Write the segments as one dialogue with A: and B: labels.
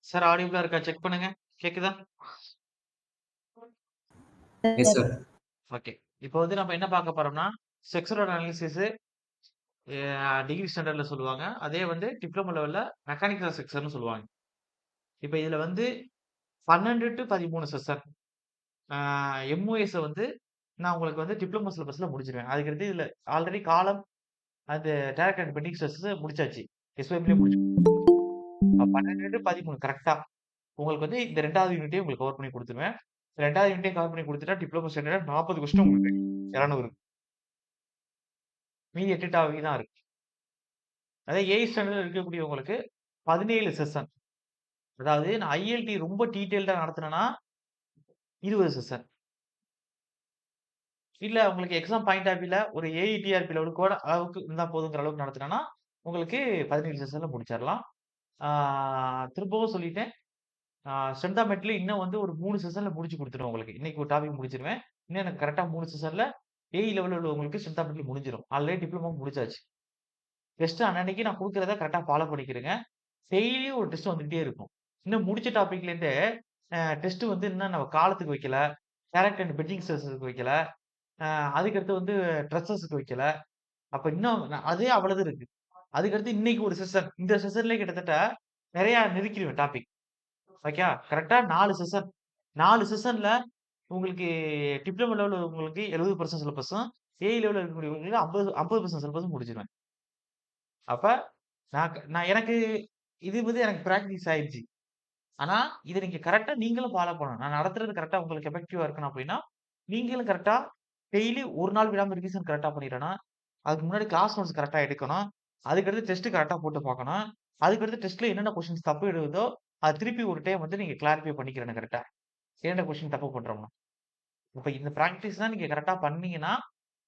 A: Sir ஆடிபிளா இருக்கா? Check பண்ணுங்க. கேக்குதா?
B: Yes, sir.
A: ஓகே. இப்போ வந்து நம்ம என்ன பார்க்க போறோம்னா, செக்சுவல் அனாலிசிஸ் டிகிரி ஸ்டாண்டர்ட்ல சொல்லுவாங்க. அதே வந்து டிப்ளமோ லெவல்ல மெக்கானிக்கல் செக்ஷன்னு சொல்லுவாங்க. இப்ப இதுல வந்து 12 டூ 13 செஷன். ஆ எம்ஓஎஸ் வந்து நான் உங்களுக்கு வந்து டிப்ளமோ சிலபஸ்ல முடிச்சுருவேன். அதுக்கடுத்து இதுல ஆல்ரெடி காலம் அது டைரக்ட் அண்ட் பெண்டிங் ஸ்ட்ரெஸ் முடிச்சாச்சு. எஸ்ஓஎம்லயே முடிச்சு 12 டூ 13 கரெக்ட்டா. உங்களுக்கு வந்து இந்த 2வது யூனிட்டையும் உங்களுக்கு கவர் பண்ணி குடுத்துருவேன். 2வது யூனிட்டையும் கவர் பண்ணி குடுத்துட்டா டிப்ளமோ ஸ்டாண்டர்ட்ல 40 கொஸ்டின் உங்களுக்கு 200. மீதி 8 டாபிக் தான் இருக்கு. அதே ஏ ஸ்டாண்டர்ட்ல இருக்கக்கூடியவங்களுக்கு 17 செஷன். அதாவது நான் ஐஎல்டி ரொம்ப டீட்டெயில்டா நடத்துனேன்னா 20 செஷன். இல்ல உங்களுக்கு எக்ஸாம் பாயிண்ட் ஆஃப் வியூல ஒரு ஏஇடிஆர்பி லெவலுக்கு கூட அளவுக்கு இருந்தா போதுங்கிற அளவுக்கு நடத்துனேன்னா, உங்களுக்கு 17 செஷன்ல முடிச்சிரலாம். ஆ திரும்பவும் சொல்லிட்டேன். ஸ்ட்ரென்த் ஆஃப் மெட்டல் இன்னும் வந்து ஒரு 3 செஷன்ல முடிச்சு குடுத்துருவேன் உங்களுக்கு. இன்னைக்கு ஒரு டாபிக் முடிச்சிருவேன். இன்னும் எனக்கு கரெக்ட்டா 3 செஷன்ல ஏஇ லெவல்ல உள்ளவங்களுக்கு ஸ்ட்ரென்த் ஆஃப் மெட்டல் முடிஞ்சிரும். ஆல்ரெடி டிப்ளமோ முடிச்சாச்சு. டெஸ்ட் அன்னன்னைக்கு நான் குடுக்கிறத கரெக்ட்டா ஃபாலோ பண்ணிக்கிறேங்க. டெய்லியும் ஒரு டெஸ்ட் வந்துகிட்டே இருக்கும். இன்னும் முடிச்ச டாபிக்லேருந்தே டெஸ்ட் வந்து இன்னும் நம்ம காலத்துக்கு வைக்கல. டைரக்ட் அண்ட் பெண்டிங் ஸ்ட்ரெஸ்ஸுக்கு வைக்கல. அ அதுக்கடுத்து வந்து ட்ரெஸ்ஸஸ்க்கு வைக்கல. அப்ப இன்னும் அதே அவ்வளது இருக்கு. அதுக்கடுத்து இன்னைக்கு ஒரு செஷன். இந்த செஷன்லயே கிட்டத்தட்ட நெறைய நெருக்கிருவேன் டாபிக். ஓகேவா? கரெக்ட்டா 4 செஷன். 4 செஷன்ல உங்களுக்கு டிப்ளமோ லெவல்ல உங்களுக்கு 70% சிலபஸும், ஏஇ லெவல்ல இருக்கக்கூடியவங்களுக்கு 50% சிலபஸும் முடிச்சிருவேன். அப்ப நான் எனக்கு இது வந்து எனக்கு பிராக்டிஸ் ஆயிடுச்சு. ஆனா, இத நீங்க கரெக்ட்டா நீங்களும் ஃபாலோ பண்ணணும். நான் நடத்துறது கரெக்ட்டா உங்களுக்கு எஃபெக்டிவா இருக்கணும் அப்டின்னா, நீங்களும் கரெக்ட்டா டெய்லி ஒரு நாள் விடாம ரிவிஷன் கரெக்ட்டா பண்ணிறணும். அதுக்கு முன்னாடி கிளாஸ் நோட்ஸ் கரெக்ட்டா எடுக்கணும். அதுக்கடுத்து டெஸ்ட் கரெக்ட்டா போட்டு பார்க்கணும். அதுக்கடுத்து டெஸ்ட்ல என்னென்ன கொஸ்டின்ஸ் தப்பு எழுதுதோ, அத திருப்பி ஒரு டைம் வந்து நீங்க கிளாரிஃபை பண்ணிக்கிறணும் கரெக்ட்டா. என்னென்ன கொஸ்டின் தப்பு பண்றோம்னு. இப்ப இந்த பிராக்டிஸ்லாம் நீங்க கரெக்ட்டா பண்ணீங்கன்னா,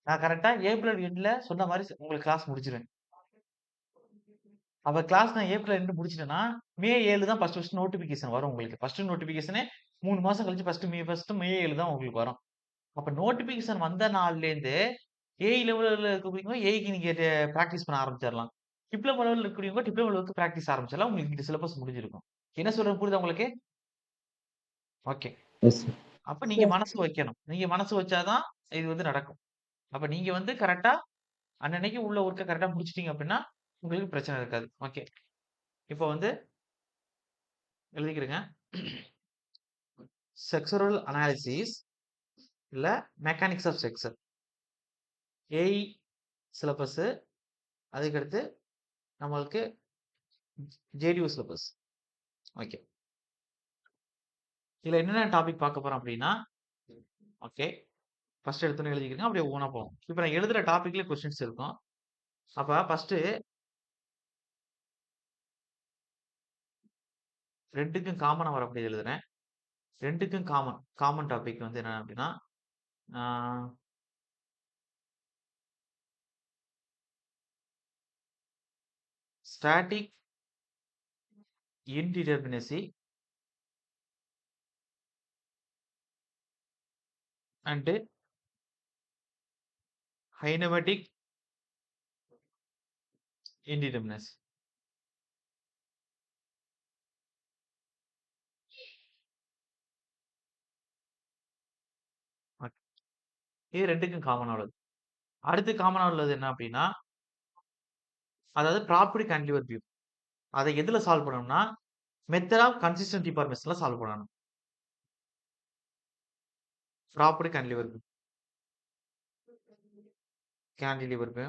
A: நான் கரெக்ட்டா ஏப்ரல் எண்டுல சொன்ன மாரி உங்களுக்கு கிளாஸ் முடிச்சுருவேன். அப்ப கிளாஸ் நான் ஏப்ரல் எண்டு முடிச்சுட்டேன்னா, மே 7 தான் ஃபர்ஸ்ட் நோட்டிஃபிகேஷன் வரும் உங்களுக்கு. ஃபர்ஸ்ட் நோட்டிஃபிகேஷனே 3 மாசம் கழிச்சு மே 7 தான் உங்களுக்கு வரும். அப்ப நோட்டிஃபிகேஷன் வந்த நாள்லேருந்து ஏஇ லெவல்ல இருக்கக்கூடியவங்க ஏஇக்கு நீங்க பிராக்டிஸ் பண்ண ஆரம்பிச்சிரலாம். டிப்ளமோ லெவல்ல இருக்கக்கூடியவங்க டிப்ளமோ லெவலுக்கு பிராக்டிஸ் ஆரம்பிச்சிடலாம். உங்களுக்கு இந்த சிலபஸ் முடிஞ்சிருக்கும். என்ன சொல்றேன் புரியுதா உங்களுக்கு? ஓகே.
B: Yes, sir.
A: அப்ப நீங்க மனசு வைக்கணும். நீங்க மனசு வச்சா தான் இது வந்து நடக்கும். அப்ப நீங்க வந்து கரெக்ட்டா அன்னன்னைக்கு உள்ள ஒர்க்க கரெக்ட்டா முடிச்சுட்டீங்க அப்டின்னா, உங்களுக்கு பிரச்சனை இருக்காது. ஓகே. இப்போ வந்து எழுதிக்கிறங்க. செக்சுரல் அனாலிசிஸ் இல்ல மெக்கானிக்ஸ் ஆஃப் செக்ஸ். ஏஇ சிலபஸ் அதுக்கடுத்து நம்மளுக்கு ஜேடியூ சிலபஸ். ஓகே. இதுல என்னென்ன டாபிக் பார்க்க போறோம் அப்டின்னா, ஓகே. ஃபர்ஸ்ட் எடுத்தோனே எழுதிக்கிறங்க. அப்படியே ஒவ்வொன்னா போவோம். இப்ப நான் எழுதுற டாபிக்லயே கொஸ்டின்ஸ் இருக்கும். அப்ப ஃபர்ஸ்ட்டு 2க்கும் காமனா வரக்கூடியது எழுதுறேன். 2க்கும் காமன் டாபிக் வந்து என்ன அப்டின்னா, ஆ ஸ்டாட்டிக் இன்டிடெர்மினசி அண்ட் கைனமேட்டிக் இன்டிடெர்மினசி. ஓகே. இது 2க்கும் காமனா உள்ளது. அடுத்து காமனா உள்ளது என்ன அப்டின்னா, அதாவது ப்ராப்பர்ட்டி கான்டிலீவர் வியூ. அத எதுல சால்வ் பண்ணணும்னா, மெத்தட் ஆஃப் கன்சிஸ்டன்ட் டிஃபார்மேஷன்ல சால்வ் பண்ணணும். Propped cantilever view.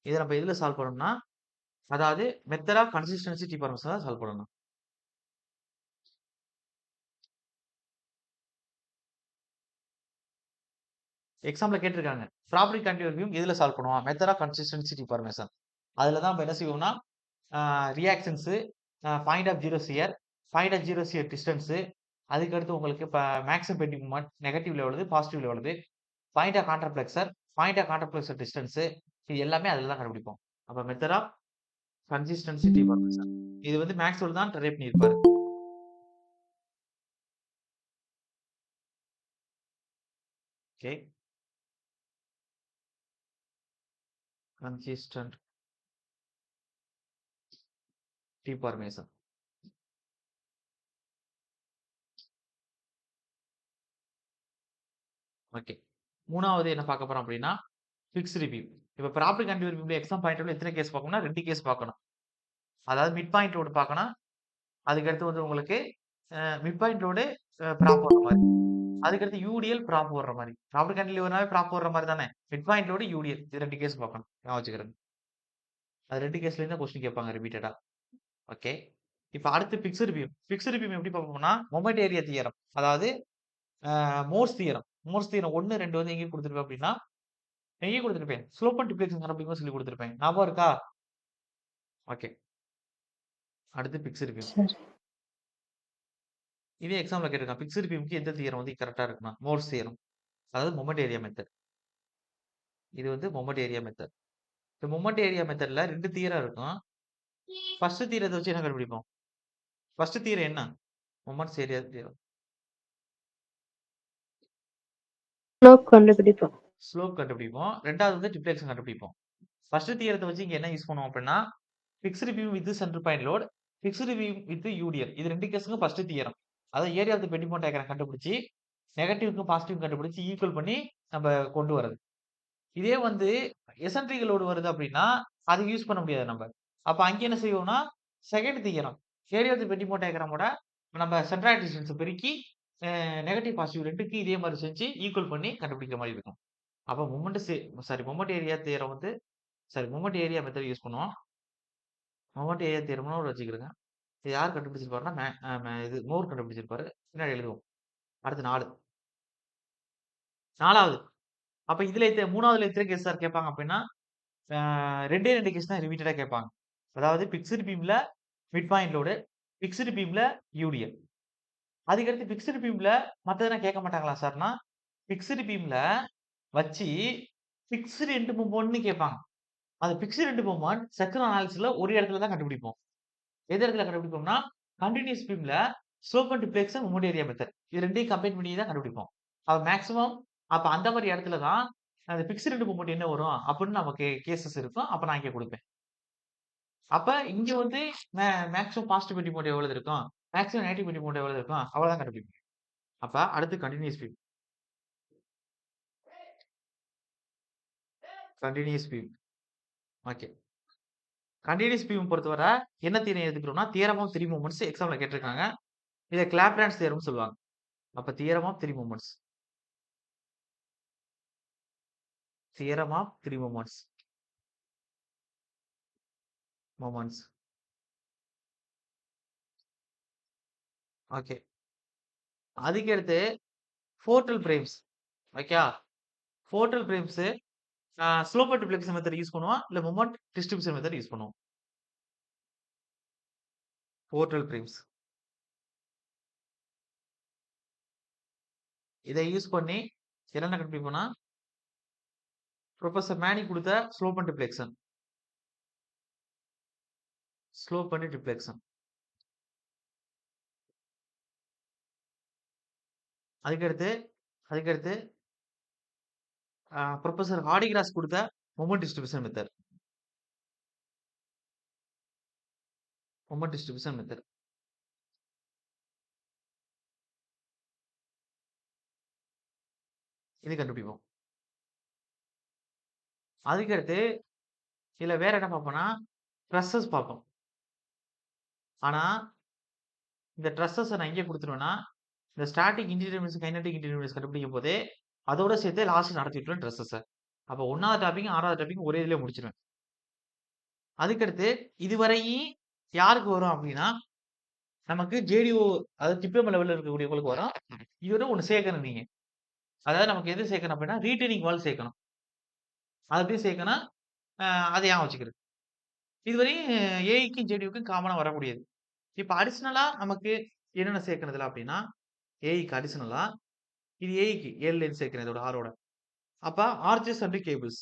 A: இத நம்ம எதுல சால்வ் பண்ணணும்னா, அதாவது மெத்தட் ஆஃப் கன்சிஸ்டன்சி டிஃபார்மேஷன்ல சால்வ் பண்ணணும். எக்ஸாம்ல கேட்டிருக்காங்க. ப்ராப்பர்ட்டி கான்டிலீவர் வியூ எதுல சால்வ் பண்ணுவோம்? Method of consistency deformation. அதுல தான் நம்ம என்ன செய்வோம்னா, reactions, point of zero shear, point of zero shear distance, அதுக்கடுத்து உங்களுக்கு இப்ப மேக்ஸிமம் பெண்டிங் மொமென்ட் நெகட்டிவ்ல எவ்வளவு, பாசிட்டிவ்ல எவ்வளவு, point of contraflexure, point of contraflexure distance இது எல்லாமே அதுல தான் கண்டுபிடிப்போம். அப்ப மெத்தட் ஆஃப் கன்சிஸ்டன்சி டிஃபார்மேஷன். இது வந்து மேக்ஸ்வெல் தான் ட்ரை பண்ணியிருப்பாரு. Okay. Consistent deformation. Okay. 3வது என்ன பார்க்க போறோம் அப்படின்னா, ஃபிக்ஸ்டு பீம். இப்ப ப்ராப்பர்ட்டி கன்டினியூட்டி பீம்ல எக்ஸாம் பாயிண்ட் ஆஃப் வியூல எத்தன கேஸ் பார்க்கணும்னா 2 கேஸ் பார்க்கணும். அதாவது மிட் பாயிண்ட் லோட் பார்க்கணும். அதுக்கடுத்து வந்து உங்களுக்கு மிட் பாயிண்ட் லோடு ப்ராப் வர்ற மாரி. அதுக்கடுத்து யூடிஎல் ப்ராப் வர்ற மாரி. ப்ராப்பர்ட்டி கன்டினியூட்டினாவே ப்ராப் வர்ற மாரி தானே. மிட் பாயிண்ட் லோடு, யூடிஎல் இது 2 கேஸ் பார்க்கணும். ஞாபகம் வச்சுக்கிறங்க. அது 2 கேஸ்லயும் தான் கொஸ்டின் கேட்பாங்க ரிப்பீட்டடா. ஓகே. இப்ப அடுத்து பிக்ஸ்டு பீம். பிக்ஸ்டு பீம் எப்படி பார்ப்போம்னா, மொமெண்ட் ஏரியா தியரம். அதாவது மோர்ஸ் தியரம். மோர்ஸ் தியரம் 1, 2 வந்து எங்க குடுத்திருப்பேன் அப்படின்னா, எங்க குடுத்திருப்பேன்? ஸ்லோப் அண்ட் டிப்ளெக்ஷன் கண்டுபிடிக்கும்போது சொல்லிக் குடுத்திருப்பேன். ஞாபகம் இருக்கா? ஓகே. அடுத்து பிக்ஸ்டு பீம்.
B: சரி.
A: இதே எக்ஸாம்ல கேட்டிருக்கான். பிக்ஸ்டு பீம்க்கு எந்த தியரம் வந்து கரெக்ட்டா இருக்குன்னா, மோர்ஸ் தியரம். அதாவது மொமெண்ட் ஏரியா மெத்தட். இது வந்து மொமெண்ட் ஏரியா மெத்தட். இந்த மொமெண்ட் ஏரியா மெத்தட்ல 2 தியரம் இருக்கும். ஃபர்ஸ்ட் தியரத்த வச்சு என்ன கண்டுபிடிப்போம்? ஃபர்ஸ்ட் தியரம் என்ன? Moments area theorem.
B: ஸ்லோப் கண்டுபிடிப்போம்.
A: ஸ்லோப் கண்டுபிடிப்போம். 2வது வந்து டிப்ளெக்ஷன் கண்டுபிடிப்போம். ஃபர்ஸ்ட் தியரத்த வச்சு இங்க என்ன யூஸ் பண்ணுவோம் அப்படின்னா, fixed beam with centre point load, fixed beam with UDL. இது 2 கேஸ்க்கும் ஃபர்ஸ்ட் தியரம். அதாவது area of the bending diagram கண்டுபிடிச்சு, நெகட்டிவ்க்கும் பாசிட்டிவ்க்கும் கண்டுபிடிச்சு ஈக்குவல் பண்ணி நம்ம கொண்டு வரது. இதே வந்து எசென்ட்ரிக் லோடு வருது அப்படின்னா, அது யூஸ் பண்ண முடியாது நம்ப. அப்ப அங்க என்ன செய்வோம்னா, second theorem. Area of the bending டயகிராமோட நம்ம சென்ட்ராய்டு டிஸ்டன்ஸ பெருக்கி, நெகட்டிவ், பாசிட்டிவ் 2க்கும் இதே மாரி செஞ்சு ஈக்குவல் பண்ணி கண்டுபிடிக்கிற மாரி இருக்கும். அப்ப மொமெண்ட் ஏரியா தியரம் வந்து மொமெண்ட் ஏரியா மெத்தட் யூஸ் பண்ணுவோம். மொமெண்ட் ஏரியா தியரம்னு ஒரு வச்சுக்கிடுங்க. இது யார் கண்டுபிடிச்சிருப்பாருன்னா, மே அ மே இது மோர் கண்டுபிடிச்சிருப்பாரு. பின்னாடி எழுதுவோம். அடுத்து 4. 4வது. அப்ப இதுல 3வதுல எத்தன கேஸ் சார் கேட்பாங்க அப்படின்னா, 2டே 2 கேஸ் தான் ரிப்பீட்டடா கேட்பாங்க. அதாவது பிக்ஸ்டு பீம்ல மிட் பாயிண்ட் லோடு, பிக்ஸ்டு பீம்ல யூடிஎல். அதுக்கடுத்து பிக்ஸ்டு பீம்ல மத்ததெல்லாம் கேட்க மாட்டாங்களா சார்ன்னா, பிக்ஸ்டு பீம்ல வச்சு பிக்ஸ்டு எண்ட் மொமெண்ட்ன்னு கேட்பாங்க. அது பிக்ஸ்டு எண்ட் மொமெண்ட் செகண்ட் அனாலிசிஸ்ல ஒரு இடத்துல தான் கண்டுபிடிப்போம். எந்த இடத்துல கண்டுபிடிப்போம்னா, கன்டினியூஸ் பீம்ல slope and deflection moment area method. இது 2யும் கம்பைன் பண்ணி தான் கண்டுபிடிப்போம். அப்ப மேக்ஸிமம் அப்ப அந்த மாரி இடத்துல தான் அந்த பிக்ஸ்டு எண்ட் மொமெண்ட் என்ன வரும் அப்படின்னு நமக்கு கேஸஸ் இருக்கும். அப்ப நான் இங்க குடுப்பேன். அப்ப இங்க வந்து மேக்ஸிமம் பாசிட்டிவ் பெண்டிங் மொமெண்ட் எவ்வளவு இருக்கும்? மேக்ஸிமம் நெகட்டிவ் பெண்டிங் மொமெண்ட் எவ்வளவு இருக்கும்? அவ்வளவுதான் கண்டுபிடிப்பேன். அப்ப அடுத்து continuous beam. Continuous beam. Okay. Continuous beam பொறுத்தவரை என்ன தியரம் எடுத்துக்கிறோம்னா, தியரம் ஆஃப் 3 மொமெண்ட்ஸ் எக்ஸாம்ல கேட்டிருக்காங்க. இத கிளாப்ரான்ஸ் தியரம்னு சொல்லுவாங்க. அப்ப theorem of 3 moments. Theorem of 3 moments. Moments. Okay. அதுக்கடுத்து ஃபோர்டல் பிரேம்ஸ். ஓகேயா? Portal frames slope and deflection method use பண்ணுவோம். இல்ல மொமெண்ட் டிஸ்ட்ரிபியூஷன் மெத்தட் யூஸ் பண்ணுவோம். ஃபோர்டல் பிரேம்ஸ். இத யூஸ் பண்ணி என்னென்ன கண்டுபிடிப்போம்னா, புரொஃபசர் மேனி குடுத்த slope and deflection. Slope and deflection. அதுக்கடுத்து அதுக்கடுத்து புரொஃபசர் ஹார்டிகிராஸ் குடுத்த moment distribution method. Moment distribution method. இது கண்டுபிடிப்போம். அதுக்கடுத்து இதுல வேற என்ன பார்ப்போம்னா, ட்ரஸ்ஸஸ் பார்ப்போம். ஆனா, இந்த ட்ரஸ்ஸஸ நான் எங்கே குடுத்துருவேன்னா, இந்த ஸ்டாட்டிக் இன்டிடெர்மினஸ், கைனடிக் இன்டிடெர்மினஸ் கண்டுபிடிக்கும்போதே, அதோட சேர்த்தே லாஸ்ட் நடத்தி விட்டுருவேன் ட்ரஸ்ஸஸ. அப்ப 1வது டாபிக்கும், 6வது டாபிக்கும் ஒரே இதுலயே முடிச்சுருவேன். அதுக்கடுத்து இதுவரையும் யாருக்கு வரும் அப்டின்னா, நமக்கு ஜேடிஓ அதாவது டிப்ளமோ லெவல்ல இருக்கக்கூடியவங்களுக்கு வரும். இதோட ஒண்ணு சேர்க்கணும் நீங்க. அதாவது நமக்கு எது சேர்க்கணும் அப்டின்னா, ரீட்டெய்னிங் வால் சேர்க்கணும். அது எப்படி சேர்க்கணும்? அ அத ஞாபகம் வச்சுக்கிறது. இதுவரையும் ஏஐக்கும், ஜேடிஓக்கும் காமனா வரக்கூடியது. இப்ப அடிஷனலா நமக்கு என்னென்ன சேர்க்கணும் இதுல அப்டின்னா, ஏஐக்கு அடிஷனலா இது ஏஐக்கு 7 லைன் சேர்க்கிறேன் இதோட ஆரோட. அப்ப arches and cables.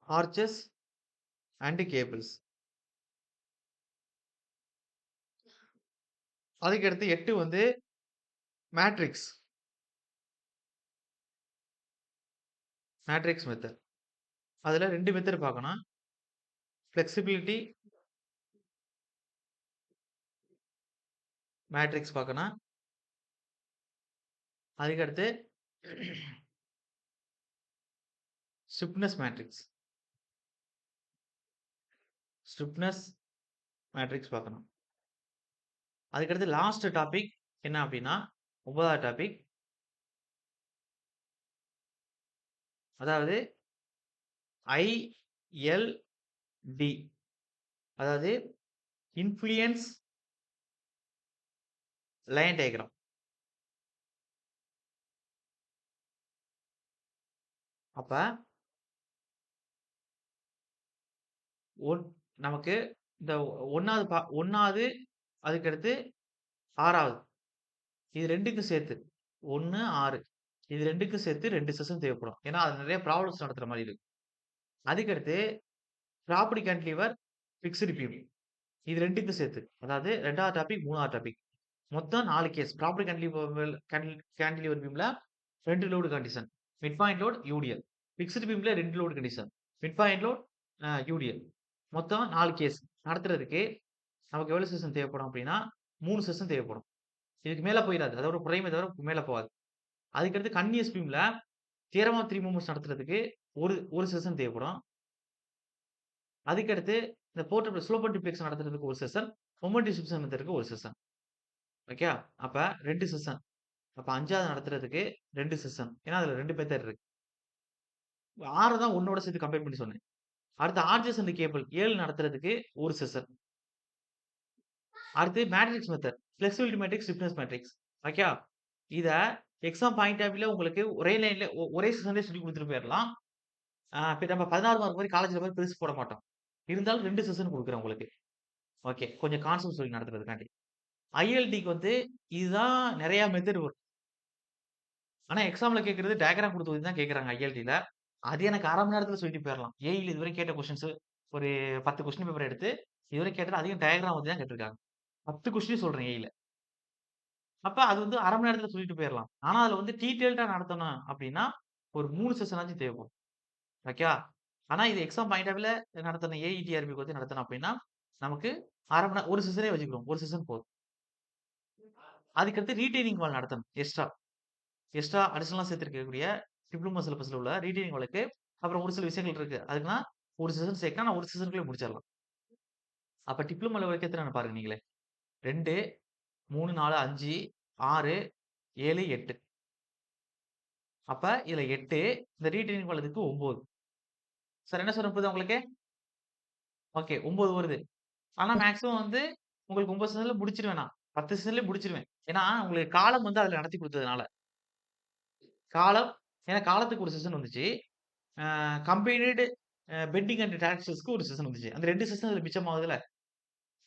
A: Arches and cables. அதுக்கடுத்து 8 வந்து மேட்ரிக்ஸ். Matrix method. அதுல 2 மெத்தட் பார்க்கணும். ஃப்ளெக்சிபிலிட்டி மேட்ரிக்ஸ் பார்க்கணும். அதுக்கடுத்து ஸ்டிப்னஸ் மேட்ரிக்ஸ். ஸ்டிப்னஸ் மேட்ரிக்ஸ் பார்க்கணும். அதுக்கடுத்து லாஸ்ட் டாபிக் என்ன அப்படின்னா 9வது டாபிக். அதாவது ஐஎல்டி. அதாவது இன்ஃப்ளூயன்ஸ் லைன் டயகிராம். அப்ப நமக்கு இந்த 1வது அதுக்கடுத்து 6வது இது 2க்கும் சேர்த்து 1, 6 இது 2க்கும் சேர்த்து 2 செஷன் தேவைப்படும். ஏன்னா அது நிறைய ப்ராப்ளம்ஸ் நடத்துற மாதிரி இருக்கு. அதுக்கடுத்து ப்ராப்பர்ட்டி கேன்டிலீவர், ஃபிக்ஸ்டு பீம் இது 2க்கும் சேர்த்து. அதாவது 2வது டாபிக், 3வது டாபிக். மொத்தம் 4 கேஸ். ப்ராப்பர்ட்டி கேன்டிலீவர் பீம்ல 2 load condition. Mid point load UDL. Fixed பீம்ல 2 load condition. Mid point load UDL. மொத்தம் 4 கேஸ் நடத்துறதுக்கு நமக்கு எவ்வளவு செஷன் தேவைப்படும் அப்படின்னா 3 செஷன் தேவைப்படும். இதுக்கு மேல போயிடாது. அதோட குறையுமே தவிர மேல போகாது. அதுக்கடுத்து கன்டினியூஸ் பீம்ல தியரம் ஆஃப் 3 மூவ்மெண்ட்ஸ் நடத்துறதுக்கு ஒரு செஷன் தேவைப்படும். அதுக்கடுத்து இந்த போர்ட்டபிள் ஸ்லோப் அண்ட் டிப்ளெக்ஸ் நடத்துறதுக்கு ஒரு செஷன், மொமெண்ட் டிஸ்ட்ரிபியூஷன் மெத்தடுக்கு ஒரு செஷன். ஓகே. அப்ப 2 செஷன். அப்ப 5வது நடத்துறதுக்கு 2 செஷன். ஏன்னா அதுல 2 மெத்தட் இருக்கு. 6 தான் 1ஓட சேர்த்து கம்பைன் பண்ணி சொன்னேன். அடுத்து ஆர்ஜஸ் அண்ட் கேபிள் 7 நடத்துறதுக்கு ஒரு செஷன். அடுத்து matrix method. Flexibility matrix, stiffness matrix. Okay. இத எக்ஸாம் பாயிண்ட் ஆஃப் வியூல உங்களுக்கு ஒரே லைன்ல ஒரே செஷன்லயே சொல்லிக் குடுத்துட்டு போயிரலாம். இப்ப நம்ம 16 மார்க் மாரி காலேஜ்ல மாரி பெருசு போட மாட்டோம். இருந்தாலும் 2 செஷன் குடுக்குறேன் உங்களுக்கு. ஓகே. கொஞ்சம் கான்செப்ட் சொல்லி நடத்துறதுக்காண்டி. ஐஎல்டிக்கு வந்து இதுதான் நெறைய மெத்தட் வரும். ஆனா எக்ஸாம்ல கேட்கறது டயகிராம் குடுத்து வச்சு தான் கேட்கறாங்க ஐஎல்டில. அது எனக்கு 1/2 மணி நேரத்துல சொல்லிட்டு போயிரலாம். ஏஐல இதுவரை கேட்ட கொஸ்டின்ஸ் ஒரு 10 கொஸ்டின் பேப்பர் எடுத்து இதுவரை கேட்டது அதிகம் டயகிராம் வச்சு தான் கேட்டிருக்காங்க. 10 கொஸ்டின் சொல்றேன் ஏஐல. அப்ப அது வந்து 1/2 மணி நேரத்துல சொல்லிட்டு போயிரலாம். ஆனா அதுல வந்து டீட்டெயில்டா நடத்தணும் அப்டின்னா, ஒரு 3 செஷனாச்சும் தேவைப்படும். ஓகேவா? ஆனா இது எக்ஸாம் பாயிண்ட் ஆஃப் வியூல நடத்தணும் ஏஇடிஆர்பிக்கு வந்து நடத்தணும் அப்டின்னா, நமக்கு 1/2 மணி ஒரு செஷனே வச்சுக்குறோம். ஒரு செஷன் போதும். அதுக்கடுத்து ரீட்ரெய்னிங் வால் நடத்தணும். எக்ஸ்ட்ரா அடிஷனலா சேர்த்திருக்கக்கூடிய டிப்ளமோ சிலபஸ்ல உள்ள ரீட்ரெய்னிங் வாலுக்கு அப்புறம் ஒரு சில விஷயங்கள் இருக்கு. அதுக்குன்னா ஒரு செஷன் சேர்க்கலாம். ஆனா ஒரு செஷனுக்குள்ள முடிச்சிடலாம். அப்ப டிப்ளமோ லெவலுக்கு எத்தனை பாருங்க நீங்களே. 2, 3, 4, 5, 6, 7, 8. அப்ப இதுல 8 இந்த ரீட்ரெய்னிங் வாலுக்கு 9. சார் என்ன சொல்றேன் புரியுதா உங்களுக்கு? ஓகே 9 வருது. ஆனா மேக்ஸிமம் வந்து உங்களுக்கு 9 செஷன்ல முடிச்சிருவேன் நான். 10 செஷன்லயே முடிச்சிருவேன். ஏன்னா உங்களுக்கு காலம் வந்து அதுல நடத்தி குடுத்ததுனால. காலம் ஏன்னா காலத்துக்கு ஒரு செஷன் வந்துச்சு. கம்பைன்டு பெண்டிங் அண்ட் டாக்ஸஸ்க்கு ஒரு செஷன் வந்துச்சு. அந்த 2 செஷன் அதுல மிச்சமாகுதுல்ல.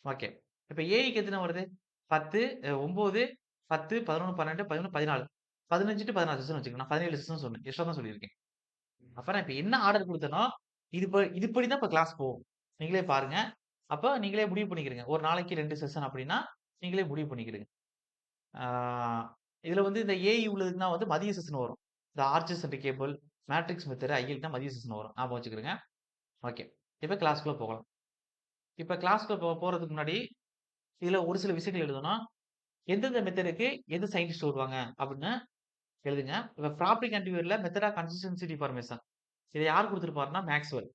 A: ஓகே. இப்ப ஏஐக்கு எத்தன வருது? 10, 9, 10, 11, 12, 11, 14. 15 டூ 16 செஷன் வச்சுக்கங்க. நான் 17 செஷன் சொன்னேன். எக்ஸ்ட்ரா தான் சொல்லியிருக்கேன். அப்ப நான் இப்ப என்ன ஆர்டர் குடுத்தேனோ, இதுபடி தான் இப்ப கிளாஸ் போகும். நீங்களே பாருங்க. அப்ப நீங்களே முடிவு பண்ணிக்கிறீங்க. ஒரு நாளைக்கு 2 செஷன் அப்டின்னா, நீங்களே முடிவு பண்ணிக்கிடுங்க. ஆ இதுல வந்து இந்த ஏஇ உள்ளதுக்குன்னா வந்து மதிய செஷன் வரும். இந்த arches and cable, matrix method, ஐஎல்னா மதிய செஷன் வரும். ஞாபகம் வச்சுக்கிடுங்க. ஓகே. இப்ப கிளாஸ்க்குள்ள போகலாம். இப்ப கிளாஸ்க்குள்ள போறதுக்கு முன்னாடி, இதுல ஒரு சில விஷயங்கள் எழுதணும். எந்தெந்த மெத்தடுக்கு எந்த சயின்டிஸ்ட் வருவாங்க அப்படின்னு எழுதுங்க. இப்ப ப்ராப்பர்ட்டி கன்டினியூயர்ல மெத்தட் ஆஃப் கன்சிஸ்டன்சி டிஃபார்மேஷன். இத யார் குடுத்திருப்பாருன்னா மேக்ஸ்வெல்.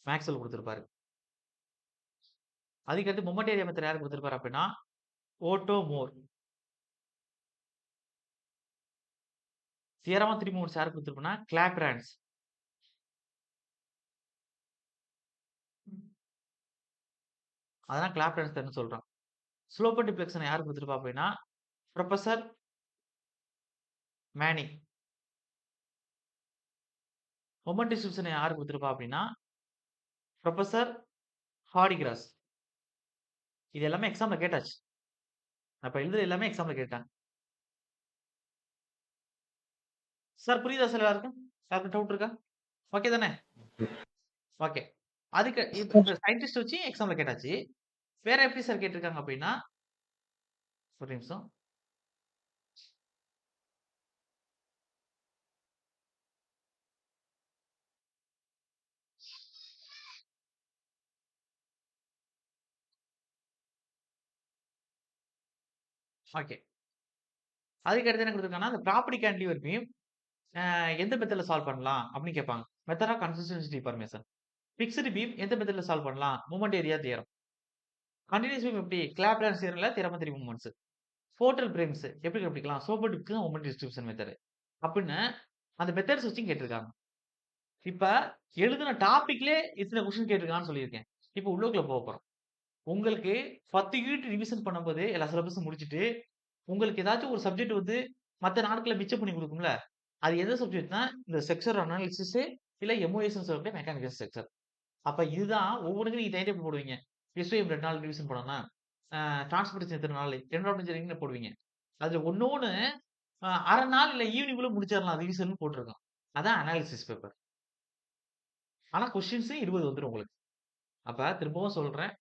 A: மேக்ஸ்வெல் குடுத்திருப்பாரு. அதுக்கடுத்து மொமெண்ட் ஏரியா மெத்தட் யார் குடுத்திருப்பாரு அப்படின்னா, Otto Mohr. Theorem of 3 movements யார் குடுத்திருப்பாருன்னா, கிளாப்ரான்ஸ். அதான் கிளாப்ரான்ஸ் தேர்ன்னு சொல்றோம். ஸ்லோப் அண்ட் டிஃப்ளெக்ஷன் யார் குடுத்திருப்பா அப்படின்னா, புரொஃபசர் மேனிங். மொமெண்ட் டிஸ்ட்ரிபியூஷன் யார் குடுத்திருப்பா அப்படின்னா, புரொஃபசர் ஹார்டிகிராஸ். இது எல்லாமே எக்ஸாம்ல கேட்டாச்சு. அப்ப எழுதுறது எல்லாமே எக்ஸாம்ல கேட்டாங்க. சார் புரியுதா சார் எல்லாருக்கும்? யாருக்கும் டவுட் இருக்கா? ஓகே தானே? ஓகே. அதுக்கு இப்ப சயின்டிஸ்ட் வச்சு எக்ஸாம்ல கேட்டாச்சு. வேற எப்படி சார் கேட்டிருக்காங்க அப்படின்னா, ஒரு நிமிஷம். ஓகே. அதுக்கு அடுத்து என்ன குடுத்துருக்காங்கன்னா, அந்த ப்ராப்பர்ட்டி கேன்டிலிவர் பீம் எந்த மெத்தட்ல சால்வ் பண்ணலாம் அப்படின்னு கேட்பாங்க. Method of consistency deformation. Fixed beam எந்த மெத்தட்ல சால்வ் பண்ணலாம்? Moment area theorem. Continuous beam எப்படி? கிளாப்லான்ஸ் தியரம்ல தியரமெட்ரி மூவ்மெண்ட்ஸ். ஃபோட்டல் பிரேம்ஸ் எப்படி கண்டுபிடிக்கலாம்? சோபர் டிப்க்கு மொமென்ட் டிஸ்ட்ரிபியூஷன் மெத்தட். அப்படின்னு அந்த மெத்தட்ஸ் வச்சும் கேட்டிருக்காங்க. இப்ப எழுதின டாபிக்லயே இத்தனை கொஸ்டின் கேட்டிருக்கான்னு சொல்லியிருக்கேன். இப்ப உள்ளுக்குள்ள போறோம். உங்களுக்கு 10 யூனிட் ரிவிஷன் பண்ணும்போது எல்லா சிலபஸும் முடிச்சுட்டு, உங்களுக்கு ஏதாச்சும் ஒரு சப்ஜெக்ட் வந்து மத்த நாட்கள்ல மிச்சம் பண்ணி குடுக்கும்ல. அது எந்த சப்ஜெக்ட்னா, இந்த ஸ்ட்ரக்சர் அனாலிசிஸ் இல்ல எம்ஓஎஸ்ன்னு சொல்லக்கூடிய மெக்கானிக்கல் ஸ்ட்ரக்சர். அப்ப இதுதான் ஒவ்வொன்னுக்கும் நீங்க டைம் டேபிள் போடுவீங்க. எஸ்விஎம் 2 நாள் ரிவிஷன் பண்ணணும்னா, டிரான்ஸ்போர்ட்டேஷன் எத்தன நாள், ஜெனரல் இன்ஜினியரிங்னு போடுவீங்க. அதுல ஒண்ணு 1/2 நாள் இல்ல ஈவினிங்குள்ள முடிச்சிடலாம் ரிவிஷன்னு போட்டிருக்கோம். அதான் அனாலிசிஸ் பேப்பர். ஆனா கொஸ்டின்ஸ் 20 வந்துரும் உங்களுக்கு. அப்ப திரும்பவும் சொல்றேன்.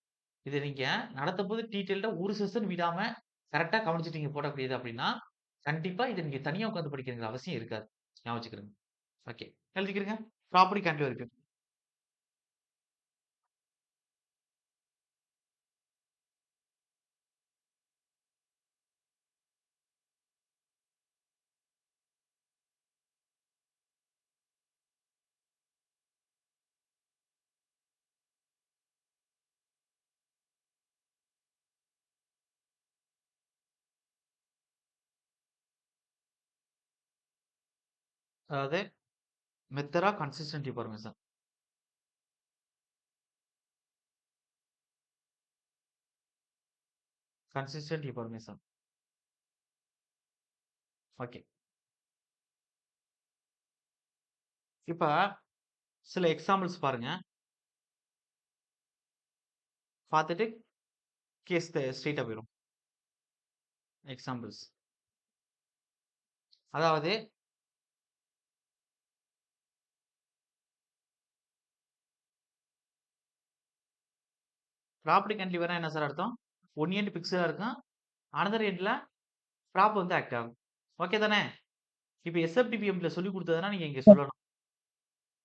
A: இத நீங்க நடத்தும்போது டீட்டெயில்டா ஒரு செஷன் விடாம கரெக்ட்டா கவனிச்சுட்டீங்க போடக்கூடியது அப்டின்னா, கண்டிப்பா இத நீங்க தனியா உட்கார்ந்து படிக்கணுங்கிற அவசியம் இருக்காது. ஞாபகம் வச்சுக்கிருங்க. ஓகே. எழுதிக்கிறங்க. Propped cantilever beam. அதாவது method of consistent deformation. Consistent deformation. Okay. இப்ப சில எக்ஸாம்பிள்ஸ் பாருங்க. பார்த்துட்டு கேஸ் ஸ்ட்ரெய்ட்டா போயிரும். எக்ஸாம்பிள்ஸ். அதாவது ப்ராப்பர்ட்டி கேன்டிலிவர்னா என்ன சார் அர்த்தம்? ஒன் எண்ட் பிக்ஸ்டா இருக்கும். அனதர் எண்ட்ல ப்ராப் வந்து ஆக்ட் ஆகும். ஓகே தானே? இப்ப எஸ்எஃப்டிபிஎம்ல சொல்லிக் குடுத்ததுனா நீங்க இங்க சொல்லணும்.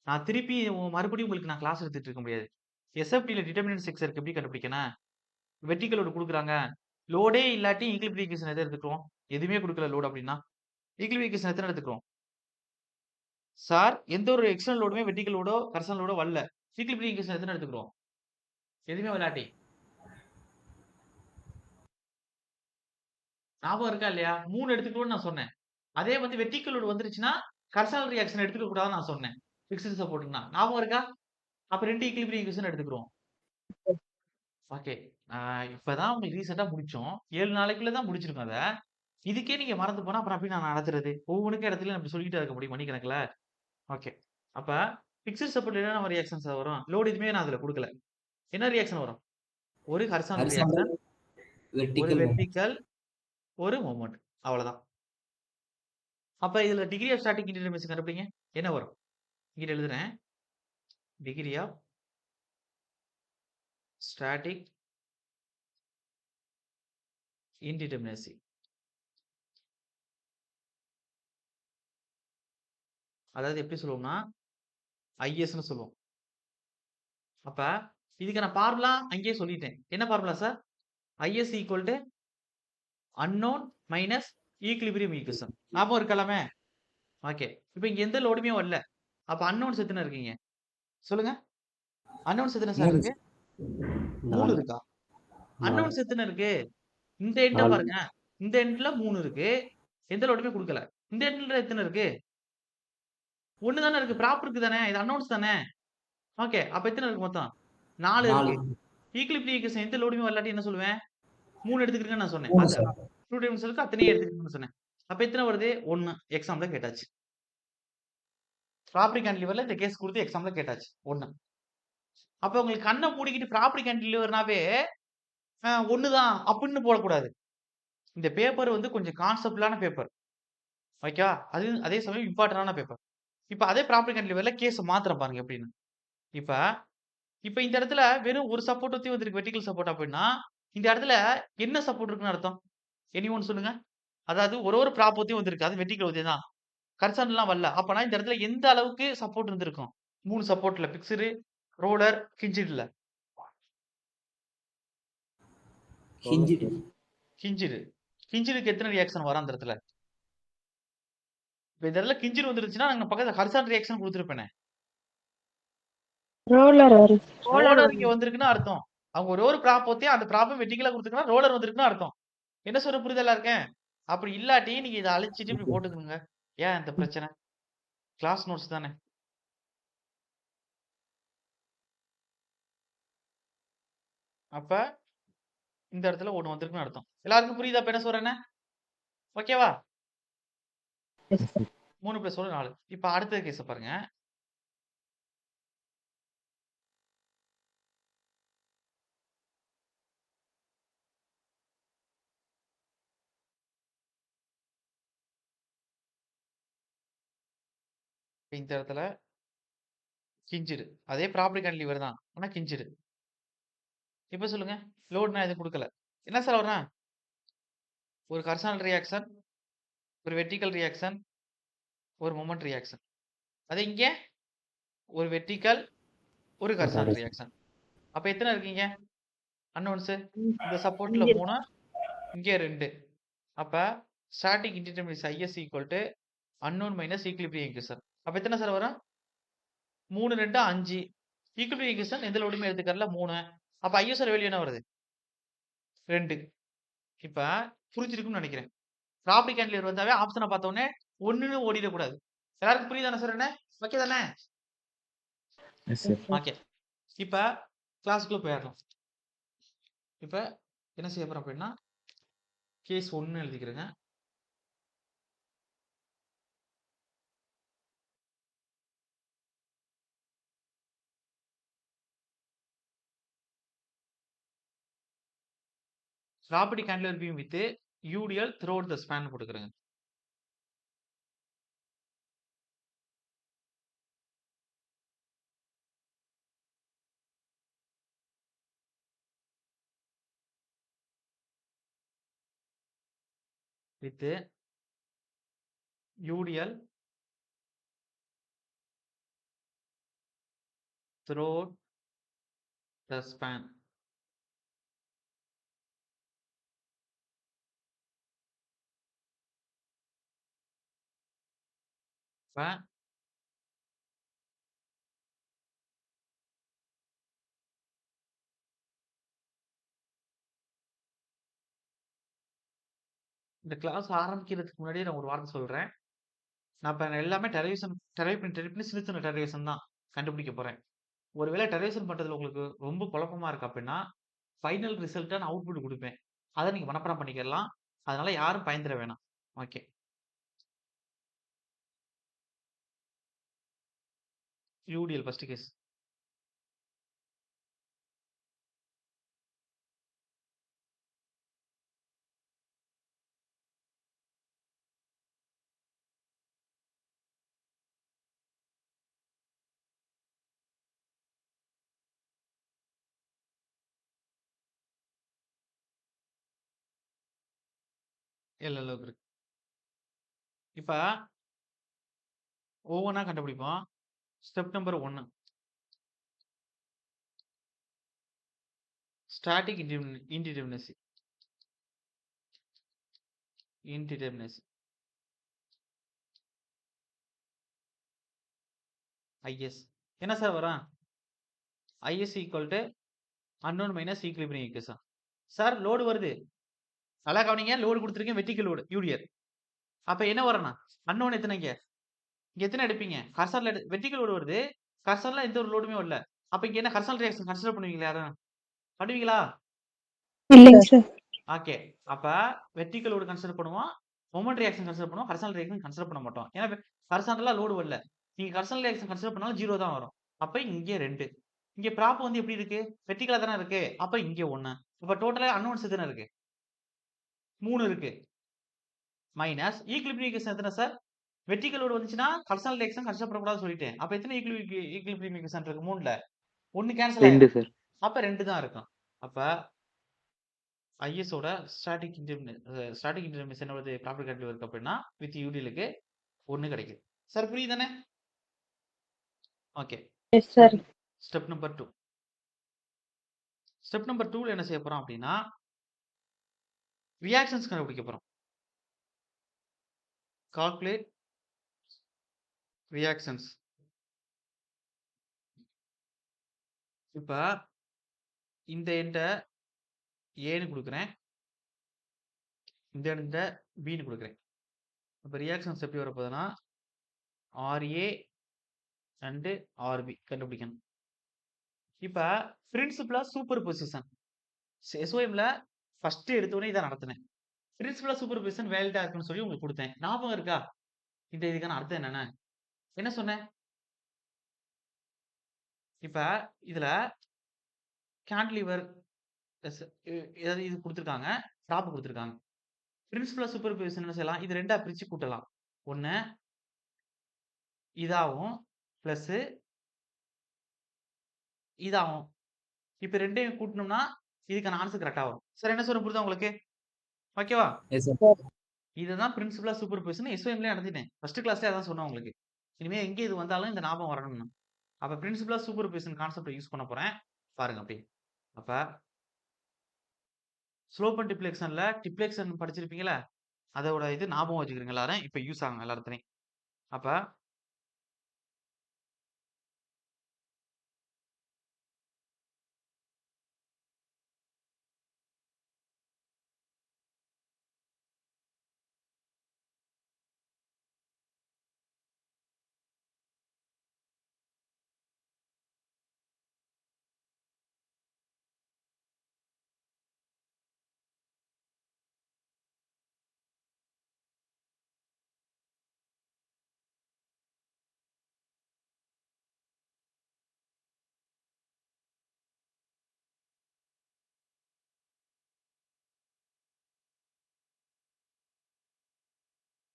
A: நான் திருப்பி மறுபடியும் உங்களுக்கு நான் கிளாஸ் எடுத்துட்டு இருக்க முடியாது. எஸ்எஃப்டில டிட்டர்மினன்ட் ஸ்ட்ரக்சர்க்கு எப்படி கண்டுபிடிக்கணும்? வெர்டிகல் லோட் குடுக்குறாங்க. லோடே இல்லாட்டி ஈக்லிபிரியம் ஈக்குவேஷன் எத எடுத்துக்குறோம்? எதுவுமே குடுக்கல லோட் அப்படின்னா, ஈக்லிபிரியம் ஈக்குவேஷன் எத்தன எடுத்துக்குறோம்? சார் எந்த ஒரு எக்ஸ்டர்னல் லோடுமே வெர்டிகல் லோடோ, ஹாரிசான்டல் லோடோ வரல. ஈக்லிபிரியம் ஈக்குவேஷன் எத்தன எடுத்துக்குறோம்? எதுவுமே வராட்டி. ஞாபகம் இருக்கா இல்லையா? 3 எடுத்துக்கணும்னு நான் சொன்னேன். அதே வந்து வெர்டிகல் லோட் வந்துருச்சுன்னா, ஹாரிசான்டல் ரியாக்ஷன் எடுத்துக்க கூடாதுன்னு நான் சொன்னேன். பிக்ஸ்டு சப்போர்ட்ன்னா. ஞாபகம் இருக்கா? அப்ப 2 ஈக்லிபிரியம் ஈக்குவேஷன் எடுத்துக்குறோம். ஓகே. ஆ இப்ப தான் உங்களுக்கு ரீசென்ட்டா முடிச்சோம். 7 நாளைக்குள்ள தான் முடிச்சிருக்கோம் அத. இதுக்கே நீங்க மறந்து போனா, அப்புறம் எப்படி நான் நடத்துறது? ஒவ்வொன்னுக்கும் இடத்துலயும் நான் இப்படி சொல்லிக்கிட்டே இருக்க முடியும் மணிக்கணக்குல. ஓகே. அப்ப பிக்ஸ்ட் சப்போர்ட்ல என்னென்ன ரியாக்ஷன்ஸ் வரும்? லோட் எதுவுமே நான் அதுல குடுக்கல. என்ன ரியாக்ஷன் வரும்? ஒரு ஹாரிசான்டல்
C: ஹரிசாண்டல்
A: ரியாக்ஷன், ஒரு
C: வெர்டிகல் மொமெண்ட்.
A: வெர்டிகல், ஒரு மொமெண்ட். அவ்வளதான். அப்ப இதுல டிகிரி ஆஃப் ஸ்டாட்டிக் இன்டிடெர்மினேசி கண்டுபிடிங்க. என்ன வரும்? இங்க எழுதுறேன். Degree of static indeterminacy. அதாவது எப்படி சொல்லுவோம்னா, ஐஎஸ்ன்னு சொல்லுவோம். அப்ப இதுக்கான ஃபார்முலா அங்கேயே சொல்லிட்டேன். என்ன formula sir? Is equal to unknown minus equilibrium equation. ஞாபகம் இருக்கலாமே? ஓகே. இப்ப இங்க எந்த லோடுமே வரல. அப்ப அன்னோன்ஸ் எத்தன இருக்குங்க? சொல்லுங்க. அன்னோன்ஸ் எத்தன சார்
C: 3
A: இருக்கு? 3
C: 4
A: இருக்கா?
C: 4
A: அன்னோன்ஸ் எத்தன இருக்கு? இந்த எண்ட
C: 4
A: பாருங்க. இந்த எண்ட்ல 3 இருக்கு. எந்த லோடுமே குடுக்கல. இந்த எண்ட்ல எத்தன இருக்கு? 1 தானே இருக்கு. ப்ராப் இருக்கு தானே. இது அன்னோன்ஸ் தானே. ஓகே. அப்ப எத்தன இருக்கு மொத்தம்? 4 இருக்கு.
C: 4
A: ஈக்லிபிரியம் ஈக்குவேஷன் எந்த லோடுமே வரலாட்டி என்ன சொல்லுவேன்? 3 எடுத்துக்கிறீங்கன்னு நான் சொன்னேன்.
C: 3
A: அது
C: சார்.
A: 2 டைமென்ஷனுக்கு அத்தனையும் எடுத்துக்கிறீங்கன்னு சொன்னேன். அப்ப எத்தன வருது? 1 எக்ஸாம்ல கேட்டாச்சு. ப்ராப்பர்ட்டி கேன்டிலிவர்ல இந்த கேஸ் குடுத்து எக்ஸாம்ல கேட்டாச்சு. 1. அப்ப உங்களுக்கு கண்ண மூடிக்கிட்டு ப்ராப்பர்ட்டி கேன்டிலிவர்னாவே 1 தான் அப்படின்னு போடக்கூடாது. இந்த பேப்பர் வந்து கொஞ்சம் கான்செப்டுவலான பேப்பர். ஓகேவா? அதே சமயம் இம்பார்ட்டன்டான பேப்பர். இப்ப அதே ப்ராப்பர்ட்டி கேன்டிலிவர்ல கேஸ மாத்துறேன் பாருங்க எப்படின்னு. இப்ப இப்ப இந்த இடத்துல வெறும் ஒரு சப்போர்ட் ஒத்தி வந்திருக்கு வெர்டிகல் சப்போர்ட் அப்படின்னா, இந்த இடத்துல என்ன சப்போர்ட் இருக்குன்னு அர்த்தம்? எனிஒன் சொல்லுங்க. அதாவது ஒரு ப்ராப் ஒத்தி வந்திருக்கு. அது வெர்டிகல் ஒத்தி தான். கர்சன்லாம் வரல. அப்பனா இந்த இடத்துல எந்த அளவுக்கு சப்போர்ட் இருந்திருக்கும்? 3 சப்போர்ட்ல பிக்ஸ்டு, ரோலர், ஹிஞ்சுடுல.
C: ஹிஞ்சிடு
A: ஹிஞ்சுடு. கிஞ்சிருக்கு எத்தனை ரியாக்ஷன் வரும் அந்த இடத்துல? இப்ப இந்த இடத்துல கிஞ்சிர் வந்துருச்சுன்னா, நாங்க பக்கத்துல ஹரிசாண்டல் ரியாக்ஷன் குடுத்துருப்பேனே.
B: ரோலர் வரும்.
A: ரோலர் இங்க வந்திருக்குன்னு அர்த்தம். அவங்க ஒரே ஒரு ப்ராப் போத்தி அந்த ப்ராப்ளம் வெர்டிகலா குடுத்துருக்கனா, ரோலர் வந்திருக்குன்னு அர்த்தம். என்ன சொல்ற புரிதலா இருக்கேன்? அப்படி இல்லாட்டி நீங்க இத அழிச்சிட்டு இப்படி போட்டுக்கணுங்க. ஏன் இந்த பிரச்சனை? கிளாஸ் நோட்ஸ் தானே. அப்ப இந்த இடத்துல 1 வந்திருக்குன்னு அர்த்தம். எல்லாருக்கும் புரியுதா இப்ப என்ன சொல்றேன்னு? ஓகேவா?
B: Yes, sir.
A: 3 + 1 4. இப்ப அடுத்த கேஸ பாருங்க. இந்த இடத்துல கிஞ்சிரு. அதே ப்ராப்பர்ட்டி கேன்டிலீவர் தான். ஆனா கிஞ்சிரு. இப்ப சொல்லுங்க. லோட் நான் எதுவும் குடுக்கல. என்ன சார் வரும்? ஒரு ஹரிசாண்டல் ரியாக்ஷன், ஒரு வெர்டிகல் ரியாக்ஷன், ஒரு மொமெண்ட் ரியாக்ஷன். அதே இங்க ஒரு வெர்டிகல், ஒரு ஹரிசாண்டல் ரியாக்ஷன். அப்ப எத்தன இருக்குங்க? அன்னோன்ஸ். இந்த சப்போர்ட்ல 3, இங்க 2. அப்ப static indeterminacy IS equal to unknown minus equilibrium equation. அப்ப எத்தன சார் வரும்? 3, 2, 5. ஈக்விலிபிரியம் ஈக்குவேஷன் எந்த லோடுமே எடுத்துக்கறல 3. அப்ப IS ஓட வேல்யூ என்ன வருது? 2. இப்ப புரிஞ்சிருக்கும்னு நெனைக்கிறேன். ப்ராப்பர்ட்டி கேன்டிலீவர் வந்தாவே ஆப்ஷன பார்த்த உடனே 1ன்னு ஓடிறக்கூடாது. எல்லாருக்கும் புரியுதானே சார் என்ன? ஓகே தானே?
C: Yes, sir.
A: ஓகே. இப்ப கிளாஸ்க்குள்ள போயிரலாம். இப்ப என்ன செய்ய போறோம் அப்படின்னா, கேஸ் 1 எழுதிக்கிறேங்க. Propped cantilever beam with UDL throughout the span குடுக்குறேங்க. With UDL throughout the span. இப்ப இந்த கிளாஸ் ஆரம்பிக்கிறதுக்கு முன்னாடியே நான் ஒரு வார்த்தை சொல்றேன். நான் இப்ப எல்லாமே டெரைவ் பண்ணி சின்ன சின்ன டெரிவேஷன் தான் கண்டுபிடிக்க போறேன். ஒருவேளை டெரிவேஷன் பண்றதுல உங்களுக்கு ரொம்ப குழப்பமா இருக்கு அப்படின்னா, ஃபைனல் ரிசல்ட்டா நான் அவுட்புட் குடுப்பேன். அத நீங்க மனப்பாடம் பண்ணிக்கலாம். அதனால யாரும் பயந்துற வேணாம். Okay. UDL first case. L அளவுக்கு இருக்கு. இப்ப ஒவ்வொன்னா கண்டுபிடிப்போம். Step number 1. Static indeterminacy. IS. என்ன சார் வரும்? IS equal to unknown minus equilibrium equation. Sir load வருது. நல்லா கவனிங்க. லோடு குடுத்திருக்கேன் வெர்டிகல் லோடு UDL. அப்ப என்ன வரும்னா, அன்னோன் எத்தனைங்க? இங்க எத்தனை எடுப்பீங்க? ஹரிசாண்டல் வெர்டிகல் லோடு வருது. ஹரிசாண்டல்ல எந்த ஒரு லோடுமே வரல. அப்ப இங்க என்ன ஹரிசாண்டல் ரியாக்ஷன் கன்சிடர் பண்ணுவீங்களா யாரும்? பண்ணுவீங்களா?
B: இல்லைங்க சார்.
A: ஓகே. அப்ப வெர்டிகல் லோடு கன்சிடர் பண்ணுவோம். மொமெண்ட் ரியாக்ஷன் கன்சிடர் பண்ணுவோம். ஹரிசாண்டல் ரியாக்ஷன் கன்சிடர் பண்ண மாட்டோம். ஏன்னா ஹரிசாண்டலா லோடு வரல. நீங்க ஹரிசாண்டல் ரியாக்ஷன் கன்சிடர் பண்ணாலும் 0 தான் வரும். அப்ப இங்க 2. இங்க ப்ராப் வந்து எப்படி இருக்கு? வெர்டிகலா தானே இருக்கு. அப்ப இங்க 1. அப்ப டோட்டலா அன்னோன்ஸ் எத்தனை இருக்கு? 3 இருக்கு. மைனஸ் ஈக்விலிபிரியம் ஈக்குவேஷன் எத்தனை சார்? வெர்டிகல் லோடு வந்துச்சுன்னா ஹரிசாண்டல் ரியாக்ஷன் கன்சிடர் பண்ணக்கூடாதுன்னு சொல்லிட்டேன். அப்ப எத்தனை ஈக்விலிபிரியம் ஈக்குவேஷன் இருக்கு 3ல? 1 கேன்சல்
C: 2,
A: ஆயிரும்.
C: sir.
A: அப்ப 2 தான் இருக்கும். அப்ப IS ஓட ஸ்டாட்டிக் இன்டிடெர்மினஸ் என்னோட ப்ராப்பர்ட்டி கேன்டிலீவர் இருக்கு அப்படின்னா வித் UDLக்கு 1 கிடைக்குது. சார் புரியுதானே? Okay.
B: Yes sir.
A: Step number 2. Step number 2ல என்ன செய்ய போறோம் அப்படின்னா, ரியாக்ஷன்ஸ் கண்டுபிடிக்க போறோம். Calculate reactions. இப்ப இந்த எண்ட ஏன்னு குடுக்குறேன். இந்த எண்ட பின்னு குடுக்குறேன். அப்ப ரியாக்ஷன்ஸ் எப்படி வரப்போகுதுன்னா, RA அண்ட் RB கண்டுபிடிக்கணும். இப்ப பிரின்சிபல் ஆஃப் சூப்பர் பொசிஷன். SOMல ஃபர்ஸ்ட் எடுத்தோனே இத நடத்துனேன். பிரின்சிபல் ஆஃப் சூப்பர் பொசிஷன் வேலிடா இருக்குன்னு சொல்லி உங்களுக்கு குடுத்தேன். ஞாபகம் இருக்கா? இதுக்கான அர்த்தம் என்னன்னு? என்ன சொன்னேன்? இப்ப இதுல கேன்டிலீவர் எஸ் இது குடுத்துருக்காங்க. டாப் குடுத்துருக்காங்க. பிரின்சிபல் ஆஃப் சூப்பர் பொசிஷன் என்ன செய்யலாம்? இது 2ஆ பிரிச்சு கூட்டலாம். 1 இதாவும் பிளஸ் இதாவும். இப்ப 2யும் கூட்டணும்னா இதுக்கான ஆன்சர் கரெக்ட்டா வரும். சார் என்ன சொல்றேன் புரியுதா உங்களுக்கு? ஓகேவா?
C: Yes, sir.
A: இதுதான் பிரின்சிபல் ஆஃப் சூப்பர் பொசிஷன் SOMலயே நடத்திட்டேன். ஃபர்ஸ்ட் கிளாஸ்லயே அதான் சொன்னேன் உங்களுக்கு. இனிமே எங்க இது வந்தாலும் இந்த ஞாபகம் வரணும்னு. அப்ப principle of superposition concept use பண்ண போறேன். பாருங்க அப்படியே. அப்ப ஸ்லோப் அண்ட் டிப்ளெக்ஷன்ல டிப்ளெக்ஷன் படிச்சிருப்பீங்கல்ல? அதோட இது ஞாபகம் வச்சுக்கிறீங்க எல்லாரும். இப்ப யூஸ் ஆகும் எல்லா இடத்துலயும். அப்ப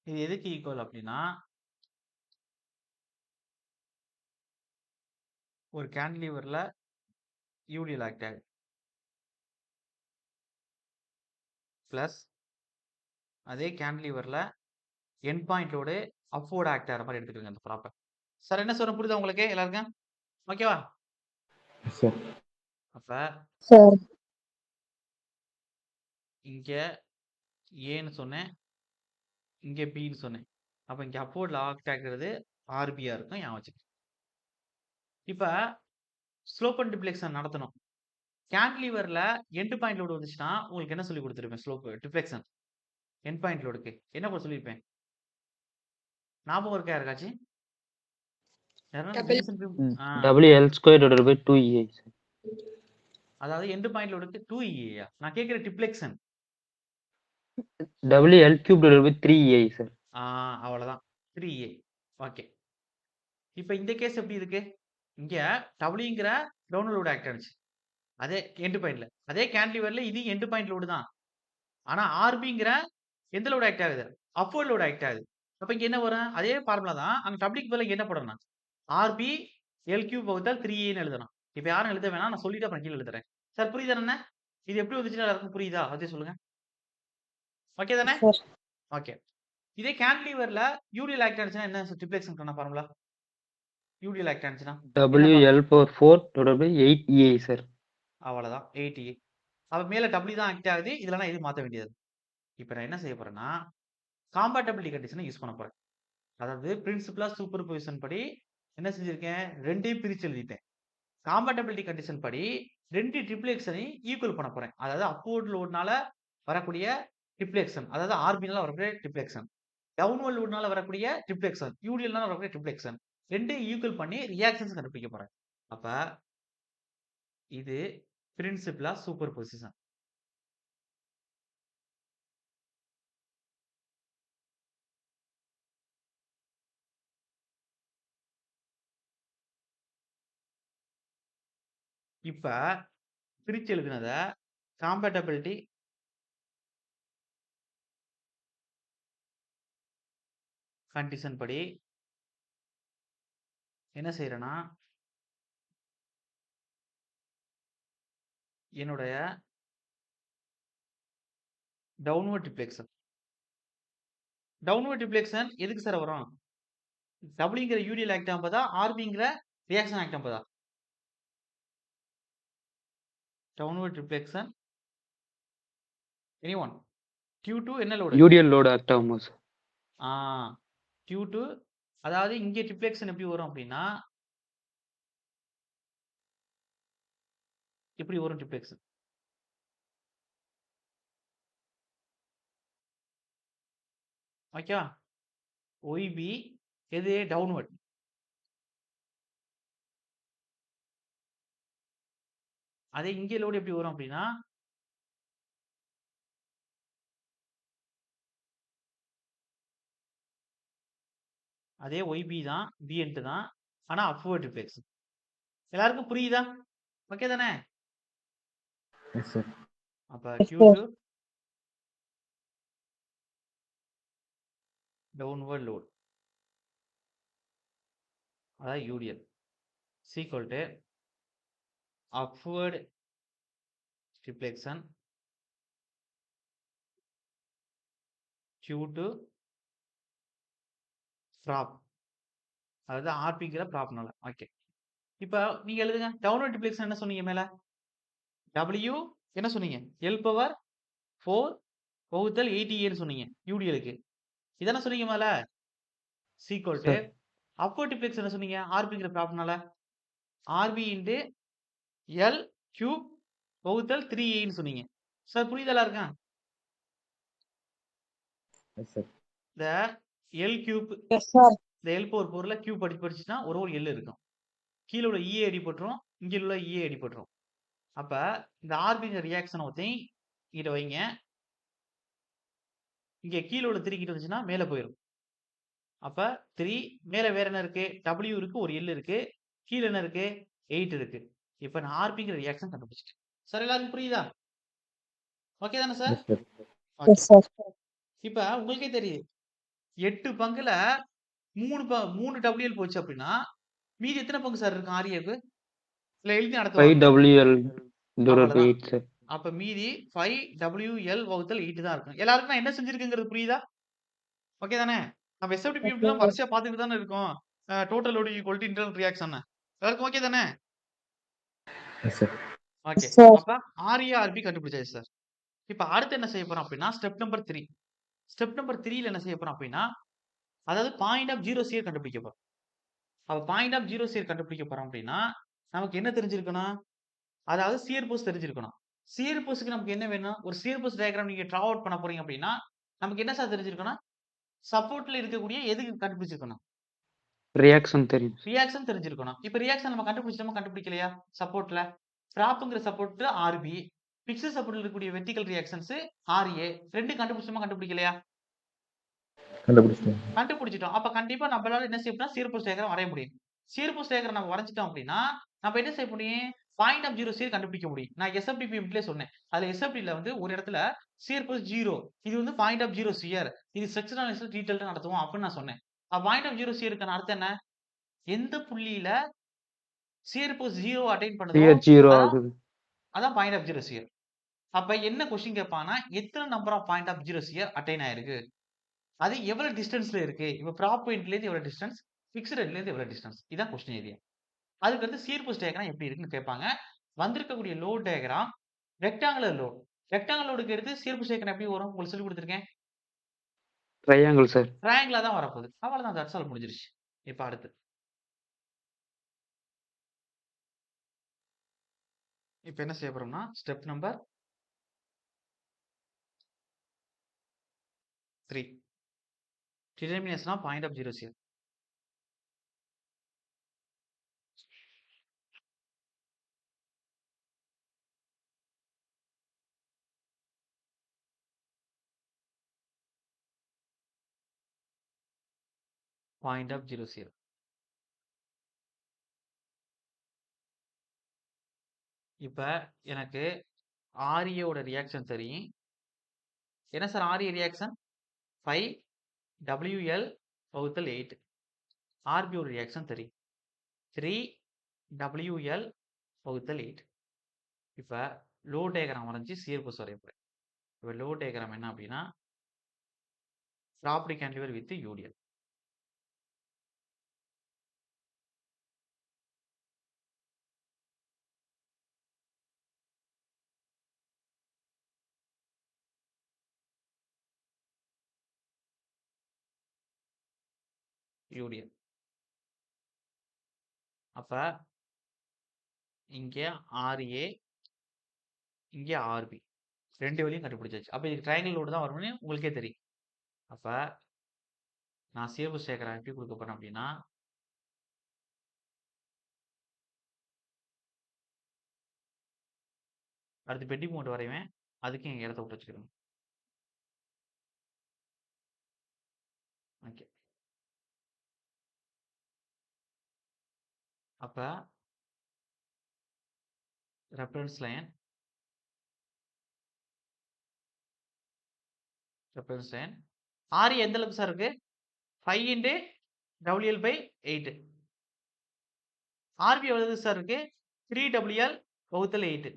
A: இது எதுக்கு ஈக்குவல் அப்படின்னா, ஒரு கேன்டிலீவர்ல யூடிஎல் ஆக்ட் ஆகுது. பிளஸ் அதே கேன்டிலீவர்ல end point load upward act ஆகிற மாதிரி எடுத்துக்கோங்க அந்த ப்ராப்பர். சார் என்ன சொல்றேன் புரியுதா உங்களுக்கு எல்லாருக்கும்? ஓகேவா?
C: Yes, sir.
A: அப்ப
B: சார்
A: இங்க ஏன்னு சொன்னேன். இங்க பின்னு சொன்னேன். அப்ப இங்க அப்வர்ட்ல ஆக்ட் ஆகுறது ஆர்பியா இருக்கும். ஞாபகம் வச்சுக்கோங்க. இப்ப ஸ்லோப் அண்ட் டிப்ளெக்ஷன் நடத்தணும். கேன்டிலீவர்ல எண்ட் பாயிண்ட் லோடு வந்துச்சுன்னா உங்களுக்கு என்ன சொல்லி கொடுத்துருப்பேன்? ஸ்லோப் டிப்ளெக்ஷன் எண்ட் பாயிண்ட் லோடுக்கு என்ன கூட சொல்லியிருப்பேன்? ஞாபகம் இருக்கா யாருக்காச்சும்? யாராவது revision
D: WL square divided by 2EI.
A: அதாவது எண்ட் பாயிண்ட் லோடுக்கு 2EA. நான் கேட்கிற டிப்ளெக்ஷன்
D: WL cube divided by 3EI, sir.
A: அவ்வளவுதான் 3A. ஓகே. இப்ப இந்த கேஸ் எப்படி இருக்கு? இங்க டபிள்யூங்கிற டவுன் லோடு ஆக்ட் ஆனிச்சு. அதே எண்ட் பாயிண்ட்ல. அதே கேன்டிலீவர்ல இது எண்ட் பாயிண்ட் லோடு தான். ஆனா ஆர்பிங்கிற எந்த லோடு ஆக்ட் ஆகுது? அப்வர்ட் லோடு ஆக்ட் ஆகுது. அப்ப இங்க என்ன வரும்? அதே ஃபார்முலா தான். அங்க டபிள்யூக்கு பதிலா என்ன போடணும்? RB L கியூப் வகுத்தல் 3Aன்னு எழுதணும். இப்ப யாரும் எழுத வேணாம். நான் சொல்லிட்டு அப்புறம் கீழ எழுதுறேன். சார் புரியுதா என்ன? இது எப்படி வந்துச்சுன்னு எல்லாருக்கும் புரியுதா? அதே சொல்லுங்க. ஓகே தானே?
B: Sir
A: okay. இதே கேன்டிலீவர்ல யூடிஎல் ஆக்ட் ஆனிச்சுன்னா என்ன டிப்ளெக்ஷனுக்கான ஃபார்முலா? யூடிஎல் ஆக்ட் ஆனிச்சுன்னா
D: WL power 4 divided by 8EI, sir.
A: அவ்வளவுதான் 8A. அப்ப மேல W தான் ஆக்ட் ஆகுது. இதுலலாம் எதுவும் மாத்த வேண்டியது. இப்ப நான் என்ன செய்ய போறேன்னா, காம்பேட்டபிலிட்டி கண்டிஷனை யூஸ் பண்ண போறேன். அதாவது பிரின்சிபல் ஆஃப் சூப்பர் பொசிஷன் படி என்ன செஞ்சிருக்கேன்? 2யும் பிரிச்சு எழுதிட்டேன். காம்பேட்டபிலிட்டி கண்டிஷன் படி 2 டிப்ளெக்ஷனையும் ஈக்குவல் பண்ண போறேன். அதாவது அப்வர்ட் லோடுனால வரக்கூடிய டிப்ளெக்ஷன், அதாவது ஆர்பினால வரக்கூடிய டிப்ளெக்ஷன், டவுன்வர்ட் லோடுனால வரக்கூடிய டிப்ளெக்ஷன், யூடிஎல்னால வரக்கூடிய டிப்ளெக்ஷன் 2யும் ஈக்குவல் பண்ணி ரியாக்ஷன்ஸ் கண்டுபிடிக்க போறேன். அப்ப இது பிரின்சிபல் ஆஃப் சூப்பர் பொசிஷன். இப்ப பிரிச்சு எழுதினத காம்பேட்டபிலிட்டி கண்டிஷன் படி என்ன செய்யறேன்னா, என்னுடைய டவுன்வர்ட் டிப்ளெக்ஷன் எதுக்கு சார் வரும்? டபிள்யூங்கிற யூடிஎல் ஆக்ட் ஆகும்போதா, ஆர்பிங்கிற ரியாக்ஷன் ஆக்ட் ஆகும்போதா? Downward deflection any one Q2 என்ன லோடு?
D: UDL load act ஆகுமா சார்?
A: ஆ Q2 அதாவது இங்க ட்ரிப்ளெக்ஸன் எப்படி வரும் அப்படின்னா, இப்படி வரும் ட்ரிப்ளெக்ஸன். ஓகேவா? YB எது டவுன்வர்ட். அதே இங்க லோடு எப்படி வரும் அப்படின்னா, அதே YB தான், BNT தான். ஆனா அப்வர்ட் ட்ரிப்ளெக்ஸன். எல்லாருக்கும் புரியுதா? ஓகே தானே?
C: Yes, sir.
A: அப்ப
B: Yes, sir.
A: Q2 downward load. அதாவது UDL is equal to upward deflection Q2 prop. அதாவது RPங்கிற ப்ராப்னால. ஓகே. இப்ப நீங்க எழுதுங்க. டவுன்வர்ட் டிஃப்ளெக்ஷன் என்ன சொன்னீங்க மேல? W என்ன சொன்னீங்க? L பவர் 4 வகுத்தல் 8A ன்னு சொன்னீங்க. UDLக்கு. இதானே சொன்னீங்க மேல? is equal to
D: sir
A: upward deflection என்ன சொன்னீங்க? RPங்கிற ப்ராப்னால. RB into L cube வகுத்தல் 3A ன்னு சொன்னீங்க. சார் புரியுதா எல்லாருக்கும்?
C: Yes, sir.
A: இந்த L cube
B: Yes, sir.
A: இந்த L பவர் 4ல கியூப் படிச்சுன்னா ஒரு L இருக்கும். கீழ உள்ள EA அடிபட்டுரும். இங்க உள்ள EA அடிபட்டுரும். அப்ப இந்த RBங்கிற ரியாக்ஷனை ஊத்தி இங்க வைங்க. இங்க கீழ உள்ள 3 கிட்ட வந்துச்சுன்னா மேல போயிரும். அப்ப 3 மேல வேற என்ன இருக்கு? W இருக்கு, ஒரு L இருக்கு. கீழ என்ன இருக்கு? 8 இருக்கு. இப்ப நான் RBங்கிற ரியாக்ஷன் கண்டுபிடிச்சிட்டேன். சார் எல்லாருக்கும் புரியுதா? ஓகே தானே sir?
C: Yes, sir.
A: Okay.
B: Yes, sir.
A: இப்ப உங்களுக்கே தெரியுது. 8 பங்குல 3 WL போச்சு அப்படின்னா மீதி எத்தனை பங்கு சார் இருக்கும் RAக்கு? இல்ல எழுதி நடத்துவாங்களா?
D: 5WL divided by
A: அவ்வளவுதான்.
D: 8 சார்.
A: அப்ப மீதி 5WL வகுத்தல் 8 தான் இருக்கும். எல்லாருக்கும் நான் என்ன செஞ்சிருக்கேங்கிறது புரியுதா? ஓகே தானே? நம்ம SFT
B: Yes,
A: PFT லாம்
B: sir.
A: வரிசையா பார்த்துட்டு தானே இருக்கோம். Total load equal to internal reaction. எல்லாருக்கும் ஓகே தானே?
C: Yes, sir.
A: Okay.
B: Yes, sir.
A: அப்ப RA RB கண்டுபிடிச்சாச்சு சார். இப்ப அடுத்து என்ன செய்ய போறோம் அப்படின்னா ஸ்டெப் நம்பர் 3. ஸ்டெப் நம்பர் 3ல என்ன செய்ய போறோம் அப்படின்னா, அதாவது பாயிண்ட் ஆஃப் ஜீரோ சியர் கண்டுபிடிக்க போறோம். அப்ப பாயிண்ட் ஆஃப் ஜீரோ சியர் கண்டுபிடிக்க போறோம் அப்படின்னா, நமக்கு என்ன தெரிஞ்சிருக்கணும்? அதாவது சியர் போர்ஸ் தெரிஞ்சிருக்கணும். சியர் போர்ஸ்க்கு நமக்கு என்ன வேணும்? ஒரு சியர் போர்ஸ் டயகிராம் நீங்க டிரா அவுட் பண்ண போறீங்க அப்படின்னா, நமக்கு என்ன சார் தெரிஞ்சிருக்கணும்? சப்போர்ட்ல இருக்கக்கூடிய எதுக்கு கண்டுபிடிச்சிருக்கணும்?
D: ரியாக்ஷன் தெரியும்.
A: ரியாக்ஷன் தெரிஞ்சிருக்கணும். இப்ப ரியாக்ஷன் நம்ம கண்டுபிடிச்சோமா கண்டுபிடிக்கலையா? சப்போர்ட்ல. ப்ராப்ங்கிற சப்போர்ட் RB. பிக்ஸ்ட் சப்போர்ட்ல இருக்கக்கூடிய வெர்டிகல் ரியாக்ஷன்ஸ் RA. 2 கண்டுபிடிச்சோமா கண்டுபிடிக்கலையா?
C: கண்டுபிடிச்சிட்டேன்.
A: கண்டுபிடிச்சிட்டோம். அப்ப கண்டிப்பா நம்மளால என்ன செய்ய முடியும்? சியர் போர்ஸ் டயகிராம் வரைய முடியும். சியர் போர்ஸ் டயகிராம் நம்ம வரைஞ்சிட்டோம் அப்படின்னா, நம்ம என்ன செய்ய முடியும்? பாயிண்ட் ஆஃப் ஜீரோ சியர் கண்டுபிடிக்க முடியும். நான் SFT PMTலயே சொன்னேன். அதுல SFTல வந்து ஒரு இடத்துல சியர் போர்ஸ் 0. இது வந்து பாயிண்ட் ஆஃப் ஜீரோ சியர். இது செக்ஷனல் அனாலிசிஸ் டீடைல்டா நடத்துவோம் அப்படின்னு நான் சொன்னேன். பாயிண்ட் ஆஃப் ஜீரோ சியருக்கான அர்த்தம் என்ன? எந்த புள்ளியில சியர் போர்ஸ் 0 அட்டைன் பண்ணுதோ,
D: சியர் 0
A: அதான்
D: ஆகுது.
A: அதான் பாயிண்ட் ஆஃப் ஜீரோ சியர். அப்ப என்ன கொஸ்டின் கேட்பான்னா, எத்தனை number of point of zero shear attain ஆயிருக்கு? அது எவ்வளவு டிஸ்டன்ஸ்ல இருக்கு? இப்ப ப்ராப் பாயிண்ட்ல இருந்து எவ்வளவு டிஸ்டன்ஸ்? பிக்ஸ்ட் எண்ட்ல இருந்து எவ்வளவு டிஸ்டன்ஸ்? இதான் கொஸ்டின் ஏரியா. அதுக்கு அடுத்து சியர் போர்ஸ் டயகிராம் எப்படி இருக்குன்னு கேட்பாங்க. வந்திருக்கக்கூடிய load diagram rectangular load. Rectangular லோடுக்கு எடுத்து சியர் போர்ஸ் டயகிராம் எப்படி வரும்? உங்களுக்கு சொல்லிக் கொடுத்திருக்கேன்.
D: Triangle sir.
A: ட்ரையாங்கிளா தான் வரப்போகுது. அவ்வளவுதான், தட்ஸ் ஆல் முடிஞ்சிருச்சு. இப்ப அடுத்து. இப்ப என்ன செய்ய போறோம்னா, step number 3. Determination of point of zero shear. Point of zero shear. இப்ப எனக்கு RA ஓட ரியாக்ஷன் தெரியும். என்ன சார் RA ரியாக்ஷன்? 5WL வகுத்தல் 8. RB ஓட ரியாக்ஷன் தெரியும். 3WL வகுத்தல் 8. இப்ப லோட் டயகிராம் வரைஞ்சு சியர் போர்ஸ் வரைய போறேன். இப்ப லோட் டயகிராம் என்ன அப்படின்னா, property cantilever with UDL. Union. அப்ப இங்க RA, இங்க RB. 2 வழியும் கண்டுபிடிச்சாச்சு. அப்ப இது ட்ரையாங்கிள் லோடு தான் வரும்னு உங்களுக்கே தெரியும். அப்ப நான் சிறப்பு சேர்க்கிறேன் எப்படி கொடுக்க போறேன் அப்படின்னா, அடுத்து பெண்டிங் மோட் வரைவேன். அதுக்கு எங்க இடத்த விட்டு வச்சுக்கிறேன். ஓகே. அப்ப ரெஃபரன்ஸ் லைன் RA எந்த அளவுக்கு சார் இருக்கு? 5 into WL/8. RB எவ்வளவு சார் இருக்கு? 3WL/8.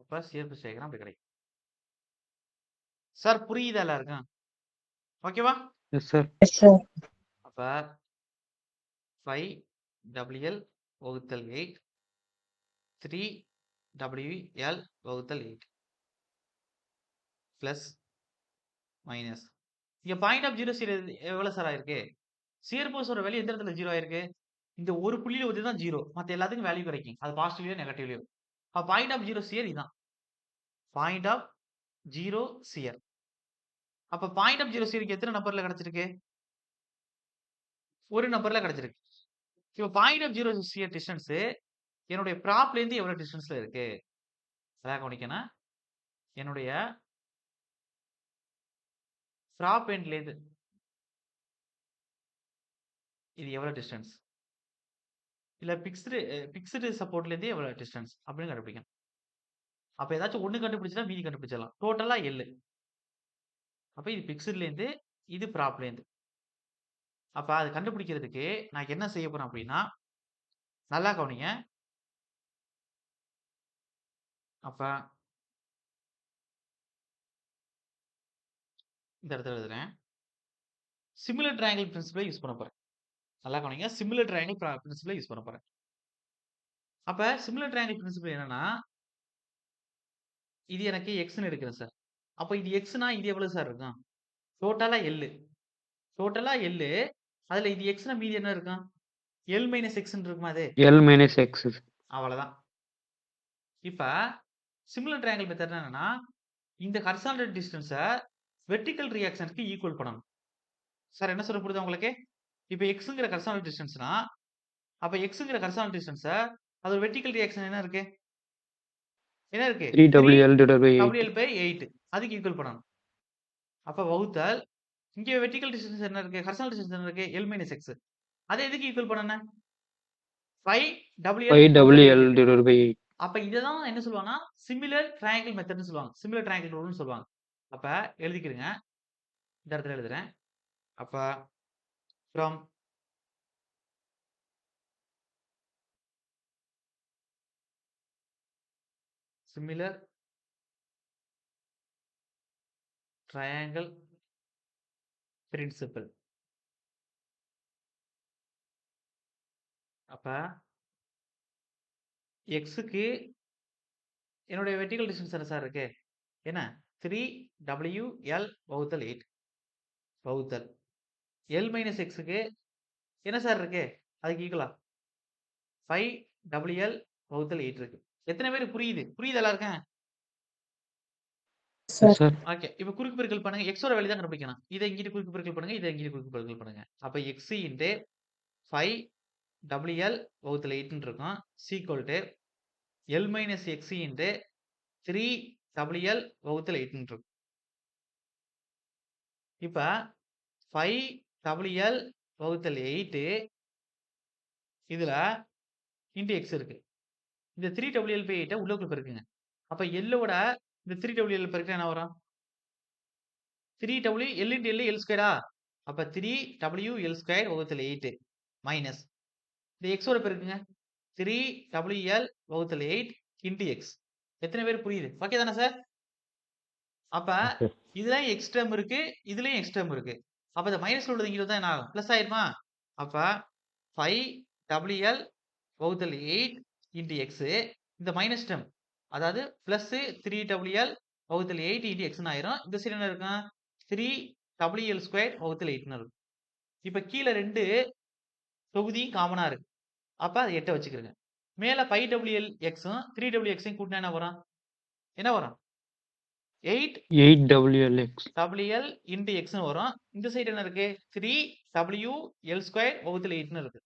A: அப்ப சேர்ப்பு சேர்க்கிறேன் அப்படி கிடைக்கும். சார் புரியுதா எல்லாருக்கும்? ஓகேவா?
D: Yes sir.
B: Yes sir.
A: அப்ப 5WL/8 3WL/8 பிளஸ் மைனஸ். இங்க பாயிண்ட் ஆஃப் ஜீரோ எவ்வளவு சார் ஆயிருக்கு? சியர்போஸோட வேல்யூ எந்த இடத்துல ஜீரோ ஆயிருக்கு? இந்த ஒரு புள்ளியில வந்து தான் ஜீரோ. மத்த எல்லாத்துக்கும் வேல்யூ கிடைக்கும். அது பாசிட்டிவ்லயோ நெகட்டிவ்லயோ. அப்ப பாயிண்ட் ஆஃப் ஜீரோ சியர் இதான். Point of zero shear. அப்ப பாயிண்ட் ஆஃப் ஜீரோ சியருக்கு எத்தனை நம்பர்ல கிடைச்சிருக்கு? ஒரு நம்பர்ல கிடைச்சிருக்கு. இப்போ point of zero shear distance என்னுடைய ப்ராப்ல இருந்து எவ்வளவு டிஸ்டன்ஸ்ல இருக்கு? அதான் கவனிக்கணும். என்னுடைய ப்ராப் எண்ட்ல இருந்து இது எவ்வளவு டிஸ்டன்ஸ்? இல்ல பிக்ஸ்டு சப்போர்ட்ல இருந்து எவ்வளவு டிஸ்டன்ஸ் அப்படின்னு கண்டுபிடிக்கணும். அப்ப ஏதாச்சும் ஒண்ணு கண்டுபிடிச்சா மீதி கண்டுபிடிச்சிடலாம். டோட்டலா L. அப்ப இது பிக்ஸ்டுல இருந்து இது ப்ராப்ல இருந்து. அப்ப அது கண்டுபிடிக்கிறதுக்கு நான் என்ன செய்ய போறேன் அப்படின்னா, நல்லா கவனிங்க. அப்ப இந்த இடத்துல எழுதுறேன். சிமிலர் ட்ரையாங்கிள் பிரின்சிபலை யூஸ் பண்ண போறேன். நல்லா கவனிங்க. சிமிலர் ட்ரையாங்கிள் பிரின்சிபலை யூஸ் பண்ண போறேன். அப்ப சிமிலர் ட்ரையாங்கிள் பிரின்சிபல் என்னன்னா, இது எனக்கு எக்ஸ்ன்னு எடுக்கிறேன் சார். அப்ப இது எக்ஸ்னா இது எவ்வளவு சார் இருக்கும்? டோட்டலா L. டோட்டலா L. அதுல இது எக்ஸ்னா மீதி என்ன இருக்கும்? L மைனஸ் எக்ஸ்ன்னு இருக்குமா அது?
D: L-X.
A: அவ்வளவுதான். இப்ப சிமிலர் ட்ரையாங்கிள் மெத்தட் என்னன்னா, இந்த ஹரிசாண்டல் டிஸ்டன்ஸ வெர்டிகல் ரியாக்ஷனுக்கு ஈக்குவல் பண்ணணும். சார் என்ன சொல்ல புரியுதா உங்களுக்கு? இப்ப எக்ஸ்ங்கிற ஹரிசாண்டல் டிஸ்டன்ஸ்னா, அப்ப எக்ஸ்ங்கிற ஹரிசாண்டல் டிஸ்டன்ஸ அது வெர்டிகல் ரியாக்ஷன் என்ன இருக்கு? என்ன இருக்கு?
D: 3WL/8.
A: WL/8 அதுக்கு ஈக்குவல் பண்ணணும். அப்ப வகுத்தல் இங்க வெர்டிகல் டிஸ்டன்ஸ் என்ன இருக்கு? ஹரிசாண்டல் டிஸ்டன்ஸ் என்ன இருக்கு? L minus X. அதை எதுக்கு ஈக்குவல் பண்ணணும்?
D: 5WL/8.
A: அப்ப இததான் என்ன சொல்லுவாங்கன்னா சிமிலர் ட்ரையாங்கிள் மெத்தட்னு சொல்லுவாங்க. சிமிலர் ட்ரையாங்கிள் ரூல்னு சொல்லுவாங்க. அப்ப எழுதிக்கிறங்க. இந்த இடத்துல எழுதுறேன். அப்ப from similar triangle principle. அப்ப எக்ஸுக்கு என்னுடைய வெர்டிகல் டிஸ்டன்ஸ் என்ன சார் இருக்கு? என்ன? 3WL/8 வகுத்தல் L மைனஸ் எக்ஸுக்கு என்ன சார் இருக்கு? அதுக்கு ஈக்குவலா 5WL/8 இருக்கு. எத்தனை பேருக்கு புரியுது? புரியுது எல்லாருக்கும்?
D: Yes, sir.
A: ஓகே. இப்ப குறுக்கு பெருக்கல் பண்ணுங்க. எக்ஸோட வேல்யூ தான் கண்டுபிடிக்கணும். இதை இங்கிட்டு குறுக்கு பெருக்கல் பண்ணுங்க. இதை இங்கிட்டு குறுக்கு பெருக்கல் பண்ணுங்க. அப்ப எக்ஸ் இன்டு 5WL/8 இருக்கும். Equal to L minus x into 3WL/8 இருக்கும். இப்ப 5WL/8 இதுல இன்டு எக்ஸ் இருக்கு. இந்த 3WL/8 உள்ளுக்குள்ள பெருக்குங்க. அப்ப L-ஓட இந்த 3WL பெருக்கினா என்ன வரும்? 3W L into L L². அப்ப 3WL²/8 மைனஸ் இந்த எக்ஸோட பெருக்குங்க. 3WL/8 into x. எத்தனை பேர் புரியுது? ஓகே தானே சார்? அப்ப இதுலயும் எக்ஸ் டேர்ம் இருக்கு, இதுலயும் எக்ஸ் டேர்ம் இருக்கு. அப்ப இந்த மைனஸ்ல உள்ளது இங்க தான் என்ன ஆகும்? பிளஸ் ஆயிருமா? அப்ப 5WL/8 into x இந்த மைனஸ் டேர்ம் அதாவது பிளஸ் 3WL/8 into x ஆயிரும். இந்த சைடு என்ன இருக்கும்? WL ஸ்கொயர் வகுத்தல் 8ன்னு இருக்கும். இப்ப கீழ 2 தொகுதியும் காமனா இருக்கு. அப்ப அது 8 வச்சுக்கிருங்க. மேல 5WL எக்ஸும் 3W எக்ஸையும் கூட்டினா என்ன வரும்? என்ன வரும்? 8
D: 8WLX.
A: WL into Xன்னு வரும். இந்த சைடு என்ன இருக்கு? 3WL ஸ்கொயர் வகுத்தல் 8ன்னு இருக்கு.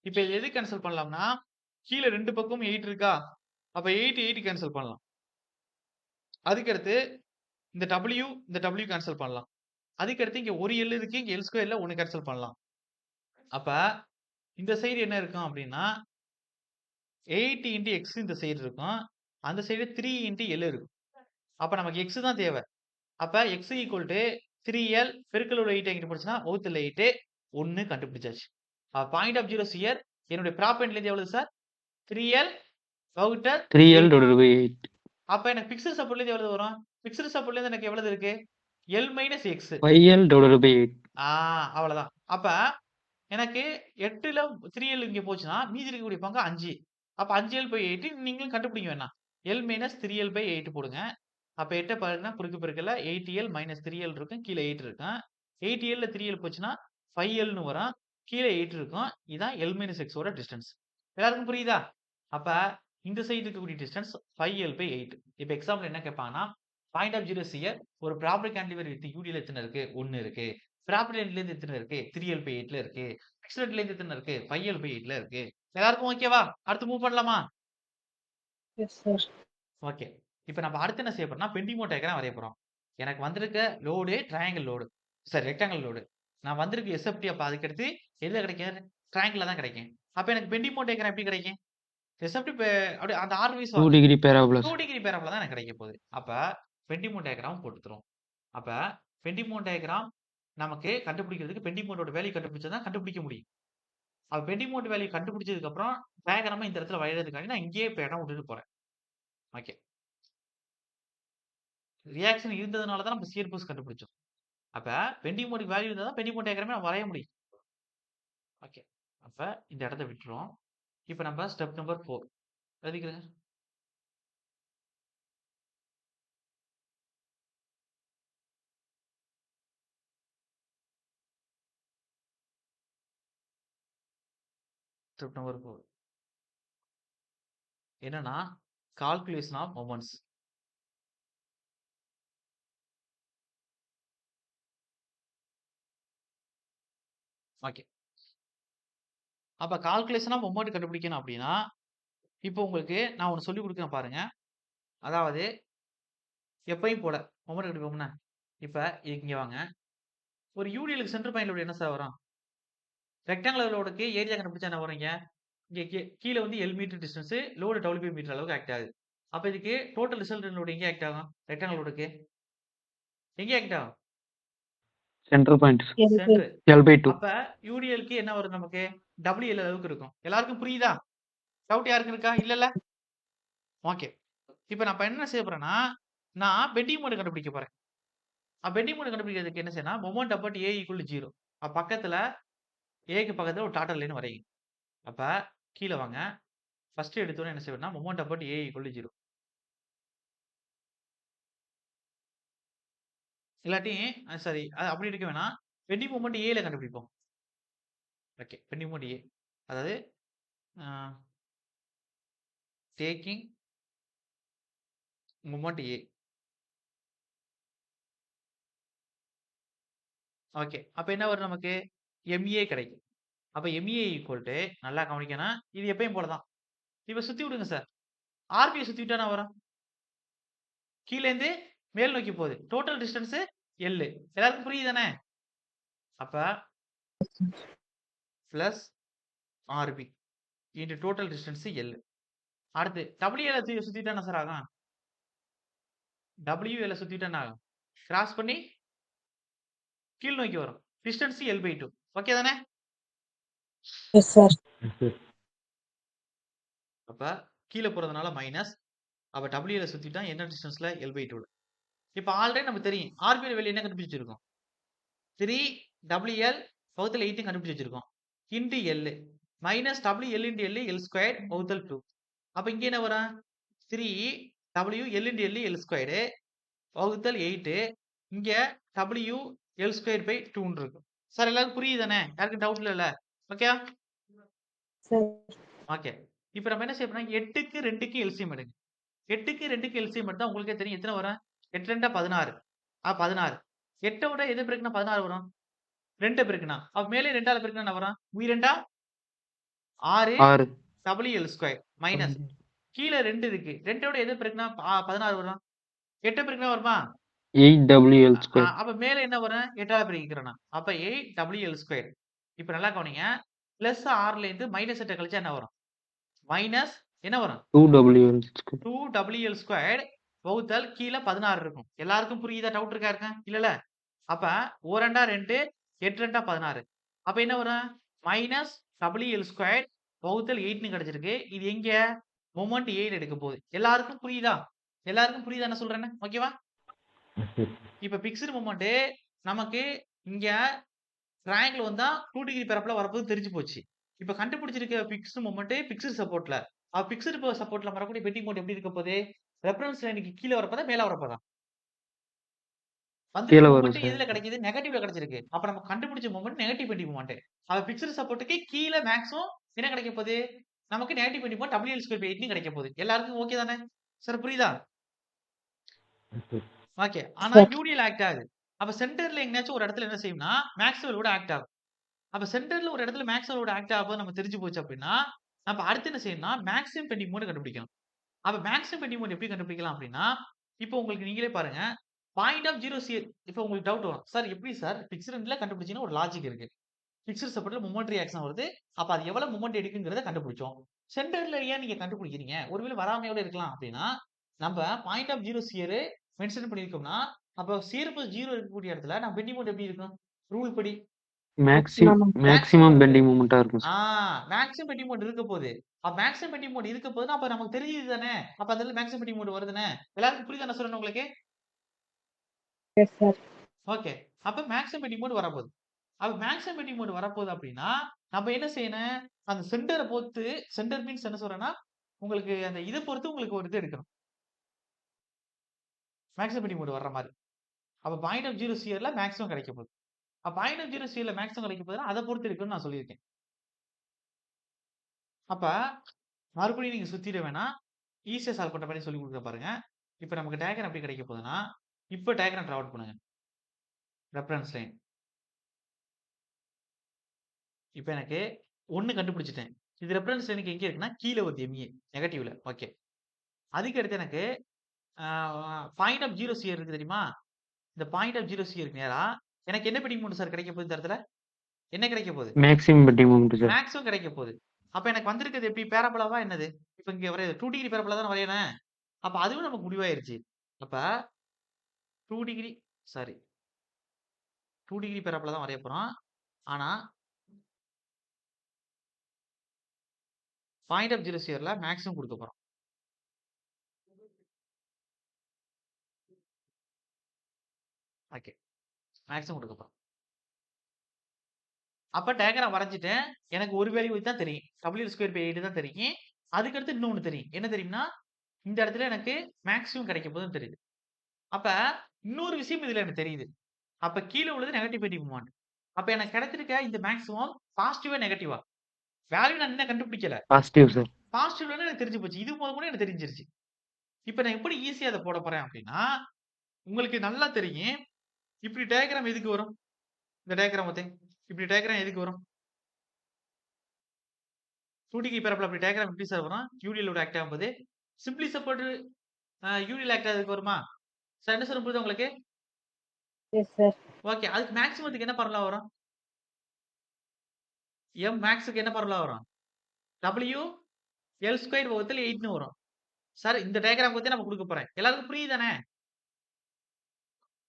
A: இப்ப இது எது கேன்சல் பண்ணலாம்னா, கீழ 2 பக்கமும் 8 இருக்கா? அப்ப 8 கேன்சல் பண்ணலாம். அதுக்கடுத்து இந்த W கேன்சல் பண்ணலாம். அதுக்கடுத்து இங்க ஒரு L இருக்கு. இங்க L ஸ்கொயர்ல 1 கேன்சல் பண்ணலாம். அப்ப இந்த சைடு என்ன இருக்கும் அப்படின்னா 8 into X இந்த சைடு இருக்கும். அந்த சைடு 3 into L இருக்கும். அப்ப நமக்கு X தான் தேவை. அப்ப X equal to 3L பெருக்கல் உள்ள 8 எங்கிட்டு போச்சுன்னா வகுத்தல் 8 1 கண்டுபிடிச்சாச்சு. பாயிண்ட் ஆஃப் ஜீரோஸ் ஹியர் என்னுடைய ப்ராப்பர்ட்டில இருந்து எவ்வளவு சார்? 3L வகுத்தல்
D: 3L
A: 8.
D: divided by 8.
A: அப்ப எனக்கு பிக்ஸ்டு சப்போர்ட்ல இருந்து எவ்வளவு வரும்? பிக்ஸ்டு சப்போர்ட்ல இருந்து எனக்கு எவ்வளவு இருக்கு? L minus X.
D: 5L divided by 8.
A: அவ்வளவுதான். அப்ப எனக்கு 8ல 3L இங்க போச்சுன்னா மீதி இருக்கக்கூடிய பங்கு 5. அப்ப 5L by 8 நீங்களும் கண்டுபிடிங்க வேணாம். L minus 3L by 8 போடுங்க. அப்ப 8 பாருங்க குறுக்கு பெருக்கல்ல 8L minus 3L இருக்கும். கீழ 8 இருக்கும். 8L ல 3L போச்சுன்னா 5L ன்னு வரும். கீழ 8 இருக்கும். இதான் L minus X ஓட டிஸ்டன்ஸ். எல்லாருக்கும் புரியுதா? அப்ப இந்த சைடு இருக்கக்கூடிய டிஸ்டன்ஸ் 5L by 8. இப்ப எக்ஸாம்பிள் என்ன கேட்பாங்கன்னா பாயிண்ட் ஆஃப் ஜீரோஸ் ஹியர் ஒரு ப்ராப்பர் கேண்டிலிவர் வித் UDல எத்தனை இருக்கு? 1 இருக்கு. ப்ராப்பர் எண்ட்ல இருந்து எத்தனை இருக்கு? 3L by 8ல இருக்கு. ஃபிக்ஸ்ட் எண்ட்ல இருந்து எத்தனை இருக்கு? 5L by 8ல இருக்கு. எல்லாருக்கும் ஓகேவா? அடுத்து மூவ் பண்ணலாமா?
B: Yes, sir.
A: ஓகே. இப்ப நம்ம அடுத்து என்ன செய்ய போறோம்னா பெண்டிமோ டயகிராம் வரைய போறோம். எனக்கு வந்திருக்க load triangle load. Sorry rectangle load. நான் வந்திருக்க SFT அப்ப அதுக்கு அடுத்து எதுல கிடைக்கும்? ட்ரையாங்கிள்ல தான் கிடைக்கும். அப்ப எனக்கு பெண்டிமோ டயகிராம் எப்படி கிடைக்கும்? SFT அப்படியே அந்த ஆர்விஸ்
D: 2 degree parabola.
A: 2 டிகிரி பேரபோலா தான் எனக்கு கிடைக்க போகுது. அப்ப பெண்டிமோ டயகிராம் போட்டுக்கிறோம். அப்ப பெண்டிமோ டயகிராம் நமக்கு கண்டுபிடிக்கிறதுக்கு பெண்டிமோட்டோட வேல்யூ கண்டுபிடிச்சா தான் கண்டுபிடிக்க முடியும். அப்ப பெண்டிமோட் வேல்யூ கண்டுபிடிச்சதுக்கு அப்புறம் டயகிராம இந்த இடத்துல வரையறதுக்காண்டி நான் இங்கேயே இப்ப இடம் விட்டுட்டு போறேன். ஓகே. ரியாக்ஷன் இருந்ததுனால தான் நம்ம ஷியர் ஃபோர்ஸ் கண்டுபிடிச்சோம். அப்ப பெண்டிமோட் வேல்யூ இருந்தா தான் பெண்டிமோட் டயகிராமே நம்ம வரைய முடியும். ஓகே. அப்ப இந்த இடத்த விட்டுறோம். இப்ப நம்ம ஸ்டெப் நம்பர் 4 எழுதிக்கிறேன். ஸ்டெப் நம்பர் 4 என்னன்னா கால்குலேஷன் ஆஃப் மொமெண்ட்ஸ். ஓகே. அப்ப கால்குலேஷன் ஆஃப் மொமெண்ட் கண்டுபிடிக்கணும் அப்படின்னா இப்போ உங்களுக்கு நான் ஒன்னு சொல்லி கொடுக்கிறேன் பாருங்க. அதாவது எப்பயும் போல மொமெண்ட் கண்டுபிடிப்போம்னா இப்ப இங்க வாங்க. ஒரு யூடிஎலுக்கு சென்டர் பாயிண்ட் லோடு என்ன சார் வரும்? ரெக்டாங்குலர் லோடுக்கு ஏரியா கண்டுபிடிச்சா என்ன வரும்? இங்க கீழ வந்து L metre distance load WB metre அளவுக்கு ஆக்ட் ஆகுது. அப்ப இதுக்கு டோட்டல் ரிசல்டன்ட் லோடு எங்க ஆக்ட் ஆகும்? ரெக்டாங்குலர் லோடுக்கு எங்க ஆக்ட் ஆகும்?
D: Center point.
B: L by
A: centre.
D: L by 2.
A: அப்ப யூடிஎலுக்கு என்ன வரும் நமக்கு? WL அளவுக்கு இருக்கும். எல்லாருக்கும் புரியுதா? டவுட் யாருக்கு இருக்கா? இல்லல்ல? ஓகே. இப்ப நான் என்ன செய்ய போறேன்னா நான் பெண்டிங் மோட் கண்டுபிடிக்க போறேன். பெண்டிங் மோட் கண்டுபிடிக்கிறதுக்கு என்ன செய்யணும்? Moment about A = 0. பக்கத்துல Aக்கு பக்கத்துல ஒரு டாட்டல் லைன் வரையுங்க. அப்ப கீழ வாங்க. ஃபர்ஸ்ட் எடுத்தோனே என்ன செய்யணும்னா மொமெண்ட் அபாட் A = 0. இல்லாட்டி சாரி அப்படி எடுக்க வேணாம். பெண்டிங் மொமெண்ட் Aல கண்டுபிடிப்போம். ஓகே. Bending moment A. அதாவது டேக்கிங் மொமெண்ட் A. ஓகே. அப்ப என்ன வரும் நமக்கு? MA கிடைக்கும். அப்ப MA = நல்லா கவனிக்கணும். இது எப்பயும் போல தான். இப்ப சுத்தி விடுங்க சார். RB சுத்தி விட்டா என்ன வரும்? கீழ இருந்து மேல் நோக்கி போகுது. Total distance L. எல்லாருக்கும் புரியுதானே? அப்ப plus RB into total distance L. அடுத்து WL சுத்திட்டா என்ன சார் ஆகும்? WL சுத்திட்டா என்ன ஆகும்? கிராஸ் பண்ணி கீழ் நோக்கி வரும். Distance L by 2. ஓகே தானே?
B: Yes, sir.
C: Yes, sir.
A: அப்ப கீழ போறதுனால மைனஸ். அப்ப WL சுத்திட்டா என்ன டிஸ்டன்ஸ்ல? L by 2. இப்ப ஆல்ரெடி நமக்கு தெரியும். RB வேல்யூ என்ன கண்டுபிடிச்சு வச்சிருக்கோம்? 3WL வகுத்தல் 8 கண்டுபிடிச்சு வச்சிருக்கோம். Into L minus WL into L L square வகுத்தல் 2. அப்ப இங்க என்ன வரும்? 3WL into L L square வகுத்தல் 8. இங்க W எல் ஸ்கொயர் பை 2ன்னு இருக்கும். சார் எல்லாருக்கும் புரியுதானே? யாருக்கும் டவுட் இல்லல்ல? ஓகேயா?
B: Sir
A: okay. இப்ப நம்ம என்ன செய்ய போறோம்னா 8க்கு 2க்கு எல்சிஎம் எடுங்க. 8க்கு 2க்கு எல்சிஎம் எடுத்தா உங்களுக்கே தெரியும் எத்தனை வரும்? 8 2 16. 16. 8 விட எது பெருக்குனா 16 வரும்? 2 பெருக்குனா. அப்ப மேலே 2ஆல பெருக்குனா என்ன வரும்? உய் 2 6
D: 6
A: டபிள்யூ ஸ்கொயர் மைனஸ் கீழ 2 இருக்கு. 2 விட எது பெருக்குனா 16 வரும்? 8 பெருக்குனா வருமா?
D: 8WL square.
A: அப்ப மேல என்ன வரும்? 8ஆல பெருக்கிக்கிறேன் நான். அப்ப 8WL ஸ்கொயர். இப்ப நல்லா கவனிங்க. பிளஸ் 6ல இருந்து மைனஸ் 8 கழிச்சா என்ன வரும்? மைனஸ் என்ன வரும்?
D: 2WL square.
A: 2WL ஸ்கொயர் வகுத்தல் கீழ 16 இருக்கும். எல்லாருக்கும் புரியுதா? டவுட் இருக்கா யாருக்கும்? இல்லல்ல? அப்ப 1 2 2 8 2 16. அப்ப என்ன வரும்? மைனஸ் WL ஸ்கொயர் வகுத்தல் 8ன்னு கிடைச்சிருக்கு. இது எங்க? மொமெண்ட் 8 எடுக்க போகுது. எல்லாருக்கும் புரியுதா? எல்லாருக்கும் புரியுதா என்ன சொல்றேன்னு? ஓகேவா?
C: Yes, sir.
A: இப்ப பிக்ஸ்டு மொமெண்ட் நமக்கு இங்க ட்ரையாங்கிள் வந்தா 2 டிகிரி பரப்புல வரப்போது தெரிஞ்சு போச்சு. இப்ப கண்டுபிடிச்சிருக்க பிக்ஸ்டு மொமெண்ட் பிக்ஸ்டு சப்போர்ட்ல. பிக்ஸ்டு சப்போர்ட்ல வரக்கூடிய பெண்டிங் மொமெண்ட் எப்படி இருக்க போகுது? ரெஃபரன்ஸ் லைனுக்கு கீழ வரப்போதா? மேல வரப்போதா?
D: கீழ
A: வந்திருக்க
D: வரும்
A: மொமெண்ட்
D: சார்.
A: எதுல கிடைக்குது? நெகட்டிவ்ல கிடைச்சிருக்கு. அப்ப நம்ம கண்டுபிடிச்ச மொமெண்ட் நெகட்டிவ் பெண்டிங் மொமெண்ட். அப்ப பிக்ஸ்டு சப்போர்ட்க்கு கீழ மேக்ஸிமம் என்ன கிடைக்க போகுது? நமக்கு negative bending moment WL square by 8ன்னு கிடைக்க போகுது. எல்லாருக்கும் ஓகே தானே? சார் புரியுதா?
C: Yes, sir.
A: ஓகே. ஆனா
B: சார்
A: யூனியல் ஆக்ட் ஆகுது. அப்ப சென்டர்ல எங்கேயாச்சும் ஒரு இடத்துல என்ன செய்யும்னா, மேக்ஸ்வெல் கூட ஆக்ட் ஆகும். அப்ப சென்டர்ல ஒரு இடத்துல மேக்ஸ்வெல் கூட ஆக்ட் ஆகும்போது நமக்கு தெரிஞ்சு போச்சு அப்படின்னா, நம்ம அடுத்து என்ன செய்யணும்னா, மேக்ஸிமம் பெண்டிங் மொமெண்ட் கண்டுபிடிக்கணும். அப்ப மேக்ஸிமம் பெண்டிங் மொமெண்ட் எப்படி கண்டுபிடிக்கலாம் அப்படின்னா, இப்போ உங்களுக்கு நீங்களே பாருங்க. பாயிண்ட் ஆஃப் 0 சியர் இப்போ உங்களுக்கு டவுட் வரும். சார் எப்படி சார் பிக்ஸ்டுல கண்டுபிடிச்சீங்கன்னா ஒரு லாஜிக் இருக்கு. பிக்ஸ்டு சப்போர்ட்ல மொமெண்ட் ரியாக்ஷன் வருது. அப்ப அது எவ்வளவு மொமெண்ட் எடுக்குங்கிறத கண்டுபிடிச்சோம். சென்டர்ல ஏன் நீங்க கண்டுபிடிக்கிறீங்க? ஒருவேளை வராமையோட இருக்கலாம் அப்படின்னா, நம்ம பாயிண்ட் ஆஃப் 0 சியர் மென்ஷன் பண்ணியிருக்கோம்னா, அப்ப சியர் பிளஸ் 0 இருக்கக்கூடிய இடத்துல நம்ம பெண்டிங் மொமெண்ட் எப்படி இருக்கும்? ரூல் படி
B: மேக்ஸிமம்
D: மேக்ஸிமம் பெண்டிங் மொமெண்டா இருக்கும்
A: ஆ
D: சார்.
A: மேக்ஸிமம் பெண்டிங் மோட் இருக்க போகுது. அப்ப மேக்ஸிமம் பெண்டிங் மோட் இருக்க போதுன்னா, அப்ப நமக்கு தெரியுது தானே. அப்ப அதுல மேக்ஸிமம் பெண்டிங் மோட் வருதுன்னு. எல்லாருக்கும் புரியுதா நான் சொல்றேன் உங்களுக்கு?
B: Yes sir
A: okay. அப்ப மேக்ஸிமம் பெண்டிங் மோட் வரப்போகுது. அப்ப மேக்ஸிமம் பெண்டிங் மோட் வரப்போகுது அப்படின்னா, நம்ம என்ன செய்யணும்? அந்த சென்டர பொறுத்து சென்டர் மீன்ஸ் என்ன சொல்றேன்னா, உங்களுக்கு அந்த இத பொறுத்து உங்களுக்கு ஒரு இது எடுக்கணும். மேக்ஸிமம் பெண்டிங் மோட் வர்ற மாரி. அப்ப பாயிண்ட் ஆஃப் 0 சியர்ல மேக்ஸிமம் கிடைக்க போகுது. அப்ப பாயிண்ட் ஆஃப் 0 சியர்ல மேக்ஸிமம் கிடைக்க போகுதுன்னா, அத பொறுத்து இருக்குன்னு நான் சொல்லியிருக்கேன். அப்ப மறுபடியும் நீங்க சுத்திட வேணாம். ஈஸியா சால்வ் பண்ற மாரி சொல்லிக் குடுக்குறேன் பாருங்க. இப்ப நமக்கு டயகிராம் எப்படி கிடைக்க போகுதுன்னா, இப்ப டயகிராம் டிரா அவுட் பண்ணுங்க. Reference line. இப்ப எனக்கு 1 கண்டுபிடிச்சுட்டேன். இது ரெஃபரன்ஸ் லைனுக்கு எங்க இருக்குன்னா, கீழ வருது MA நெகட்டிவ்ல. ஓகே. அதுக்கு அடுத்து எனக்கு பாயிண்ட் ஆஃப் 0 சியர் இருக்கு தெரியுமா? இந்த பாயிண்ட் ஆஃப் 0 சியருக்கு நேரா எனக்கு என்ன பெண்டிங் மொமெண்ட் சார் கிடைக்க போகுது இந்த இடத்துல? என்ன கிடைக்க போகுது?
D: Maximum bending moment sir.
A: Maximum கிடைக்க போகுது. அப்ப எனக்கு வந்திருக்கிறது எப்படி? பேரபோலாவா என்னது? இப்ப இங்க வரைய 2 டிகிரி பேரபோலா தானே வரையணும். அப்ப அதுவும் நமக்கு முடிவாயிருச்சு. அப்ப 2 டிகிரி சாரி 2 டிகிரி பேரபோலா தான் வரைய போறோம். ஆனா பாயிண்ட் ஆஃப் 0 சியர்ல மேக்ஸிமம் குடுக்க போறோம். ஓகே. மேக்ஸிமம் குடுக்க போறோம். அப்ப டயகிராம் வரைஞ்சுட்டேன். எனக்கு ஒரு வேல்யூ தான் தெரியும். WL ஸ்கொயர் பை 8 தான் தெரியும். அதுக்கு அடுத்து இன்னொன்னு தெரியும். என்ன தெரியும்னா, இந்த இடத்துல எனக்கு மேக்ஸிமம் கிடைக்க போகுதுன்னு தெரியுது. அப்ப இன்னொரு விஷயம் இதுல எனக்கு தெரியுது. அப்ப கீழ உள்ளது நெகட்டிவ் பெண்டிங் மொமெண்ட். அப்ப எனக்கு கிடைச்சிருக்க இந்த மேக்ஸிமம் பாசிட்டிவா, நெகட்டிவா? வேல்யூ நான் இன்னும் கண்டுபிடிக்கல.
D: Positive sir.
A: பாசிட்டிவ்லன்னு எனக்கு தெரிஞ்சு போச்சு. இது முதற்கொண்டு எனக்கு தெரிஞ்சிருச்சு. இப்ப நான் எப்படி ஈஸியா அத போட போறேன் அப்படின்னா, உங்களுக்கு நல்லா தெரியும். இப்படி டயகிராம் எதுக்கு வரும்? இந்த டயகிராம் பாத்தேன். இப்படி டயகிராம் எதுக்கு வரும்? 2 டிகிரி பரப்புல அப்படி டயகிராம் எப்படி சார் வரும்? யூனியல் லோட் ஆக்ட் ஆகும்போது. சிம்ப்ளி சப்போர்ட் யூனியல் ஆக்ட் ஆகுறதுக்கு வருமா? சார் என்ன சொல்ல புரியுதா உங்களுக்கு?
B: Yes sir
A: okay. அதுக்கு மேக்ஸிமத்துக்கு என்ன ஃபார்முலா வரும்? மேக்ஸ்க்கு என்ன ஃபார்முலா வரும்? W L ஸ்கொயர் வகுத்தல் 8ன்னு வரும். சார் இந்த டயகிராம் பத்தி நம்ம குடுக்க போறேன். எல்லாருக்கும் புரியுதானே?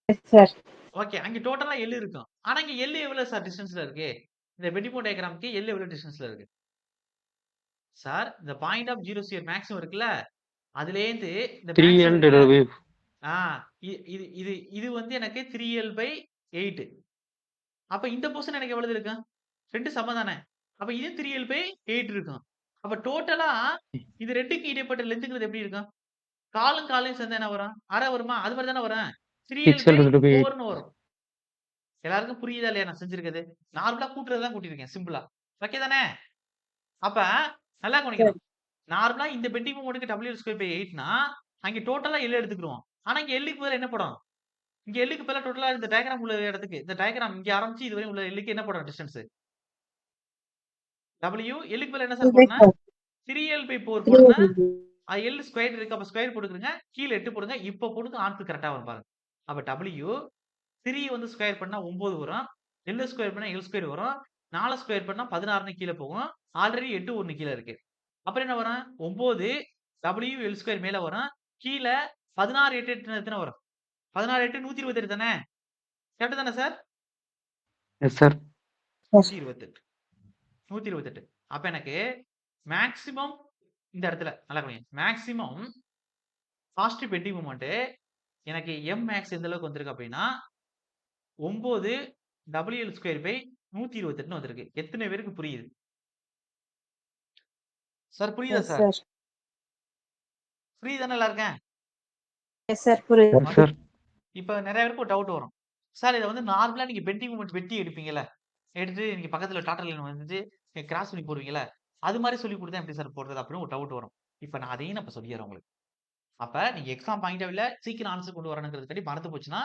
B: Yes sir
A: okay. அங்க டோட்டலா L இருக்கும். ஆனா இங்க L எவ்வளவு சார் டிஸ்டன்ஸ்ல இருக்கு? இந்த பெண்டிங் மோமெண்ட் டயகிராம்க்கு L எவ்வளவு டிஸ்டன்ஸ்ல இருக்கு? சார் இந்த பாயிண்ட் ஆஃப் 0 சியர் மேக்ஸிமம் இருக்குல்ல, அதுலேருந்து இந்த
D: 3L
A: மேக்ஸிமம் இருக்குல்ல,
D: divided by
A: ஆ இது இது இது வந்து எனக்கு 3L/8. அப்ப இந்த போர்ஷன் எனக்கு எவ்வளவு இருக்கும்? 2 சமம் தானே. அப்ப இது 3L/8 இருக்கும். அப்ப டோட்டலா இது 2க்கு இடைப்பட்ட லென்த்ங்கிறது எப்படி இருக்கும்? காலும் காலையும் சேர்ந்தா என்ன வரும்? 1/2 வருமா? அது மாரி தானே வரும்.
D: 6L divided by 8.
A: 3L/4ன்னு வரும். எல்லாருக்கும் புரியுதா இல்லையா நான் செஞ்சிருக்கிறது? நார்மலா கூட்டுறது தான் கூட்டியிருக்கேன் சிம்பிளா. ஓகே தானே? அப்ப நல்லா
B: சரி
A: கவனிக்கணும். நார்மலா இந்த பெண்டிங் மொமெண்ட்க்கு WL2/8னா அங்க டோட்டலா L எடுத்துக்குருவோம். ஆனா இங்க Lக்கு பதிலா என்ன போடணும்? இங்க Lக்கு பதிலா டோட்டலா இந்த டயகிராம் உள்ள இடத்துக்கு இந்த டயகிராம் இங்க ஆரம்பிச்சு இதுவரை உள்ள Lக்கு என்ன போடணும் டிஸ்டன்ஸ்? W Lக்கு பதிலா என்ன சார் போடணும்? 3L/4 போடுங்க. L ஸ்கொயர் இருக்கு. அப்ப ஸ்கொயர் போட்டுக்குருங்க. கீழ 8 போடுங்க. இப்ப போடுங்க ஆன்சர் கரெக்ட்டா வரும் பாருங்க. அப்ப W 3 வந்து ஸ்கொயர் பண்ணா 9 வரும். L ஸ்கொயர் பண்ணா L ஸ்கொயர் வரும். 4 ஸ்கொயர் பண்ணா 16ன்னு கீழ போகும். ஆல்ரெடி 8 1 கீழ இருக்கு. அப்புறம் என்ன வரும்? 9 W L ஸ்கொயர் மேல வரும். கீழ 16 8 8 எத்தன வரும்? 16 8 128 தானே? கரெக்ட் தானே சார்?
D: Yes sir.
A: 128. 128. அப்ப எனக்கு மேக்ஸிமம் இந்த இடத்துல நல்லா கவனிங்க. மேக்ஸிமம் பாசிட்டிவ் பெண்டிங் மொமெண்ட் எனக்கு M மேக்ஸ் எந்த அளவுக்கு வந்திருக்கு அப்படின்னா 9 WL ஸ்கொயர் பை 128 வந்திருக்கு. எத்தனை பேருக்கு புரியுது? சார் புரியுதா
B: எஸ்
A: சார்?
B: சார்
A: புரியுதானே எல்லாருக்கும்?
B: எஸ் சார் புரியுது
D: எஸ் சார்.
A: இப்ப நிறைய பேருக்கு ஒரு டவுட் வரும். சார் இத வந்து நார்மலா நீங்க பெண்டிங் மொமெண்ட் வெட்டி எடுப்பீங்கல்ல. எடுத்து நீங்க பக்கத்துல டாட்டர் லைன் வந்துட்டு கிராஸ் பண்ணி போடுவீங்கல்ல. அது மாரி சொல்லிக் குடுத்தா எப்படி சார் போடுறது அப்படின்னு ஒரு டவுட் வரும். இப்ப நான் அதையும் நான் இப்ப சொல்லிர்றேன் உங்களுக்கு. அப்ப நீங்க எக்ஸாம் பாயிண்ட் ஆஃப் வியூல சீக்கிரம் ஆன்சர் கொண்டு வரணுங்கிறதுக்காண்டி மறந்து போச்சுன்னா,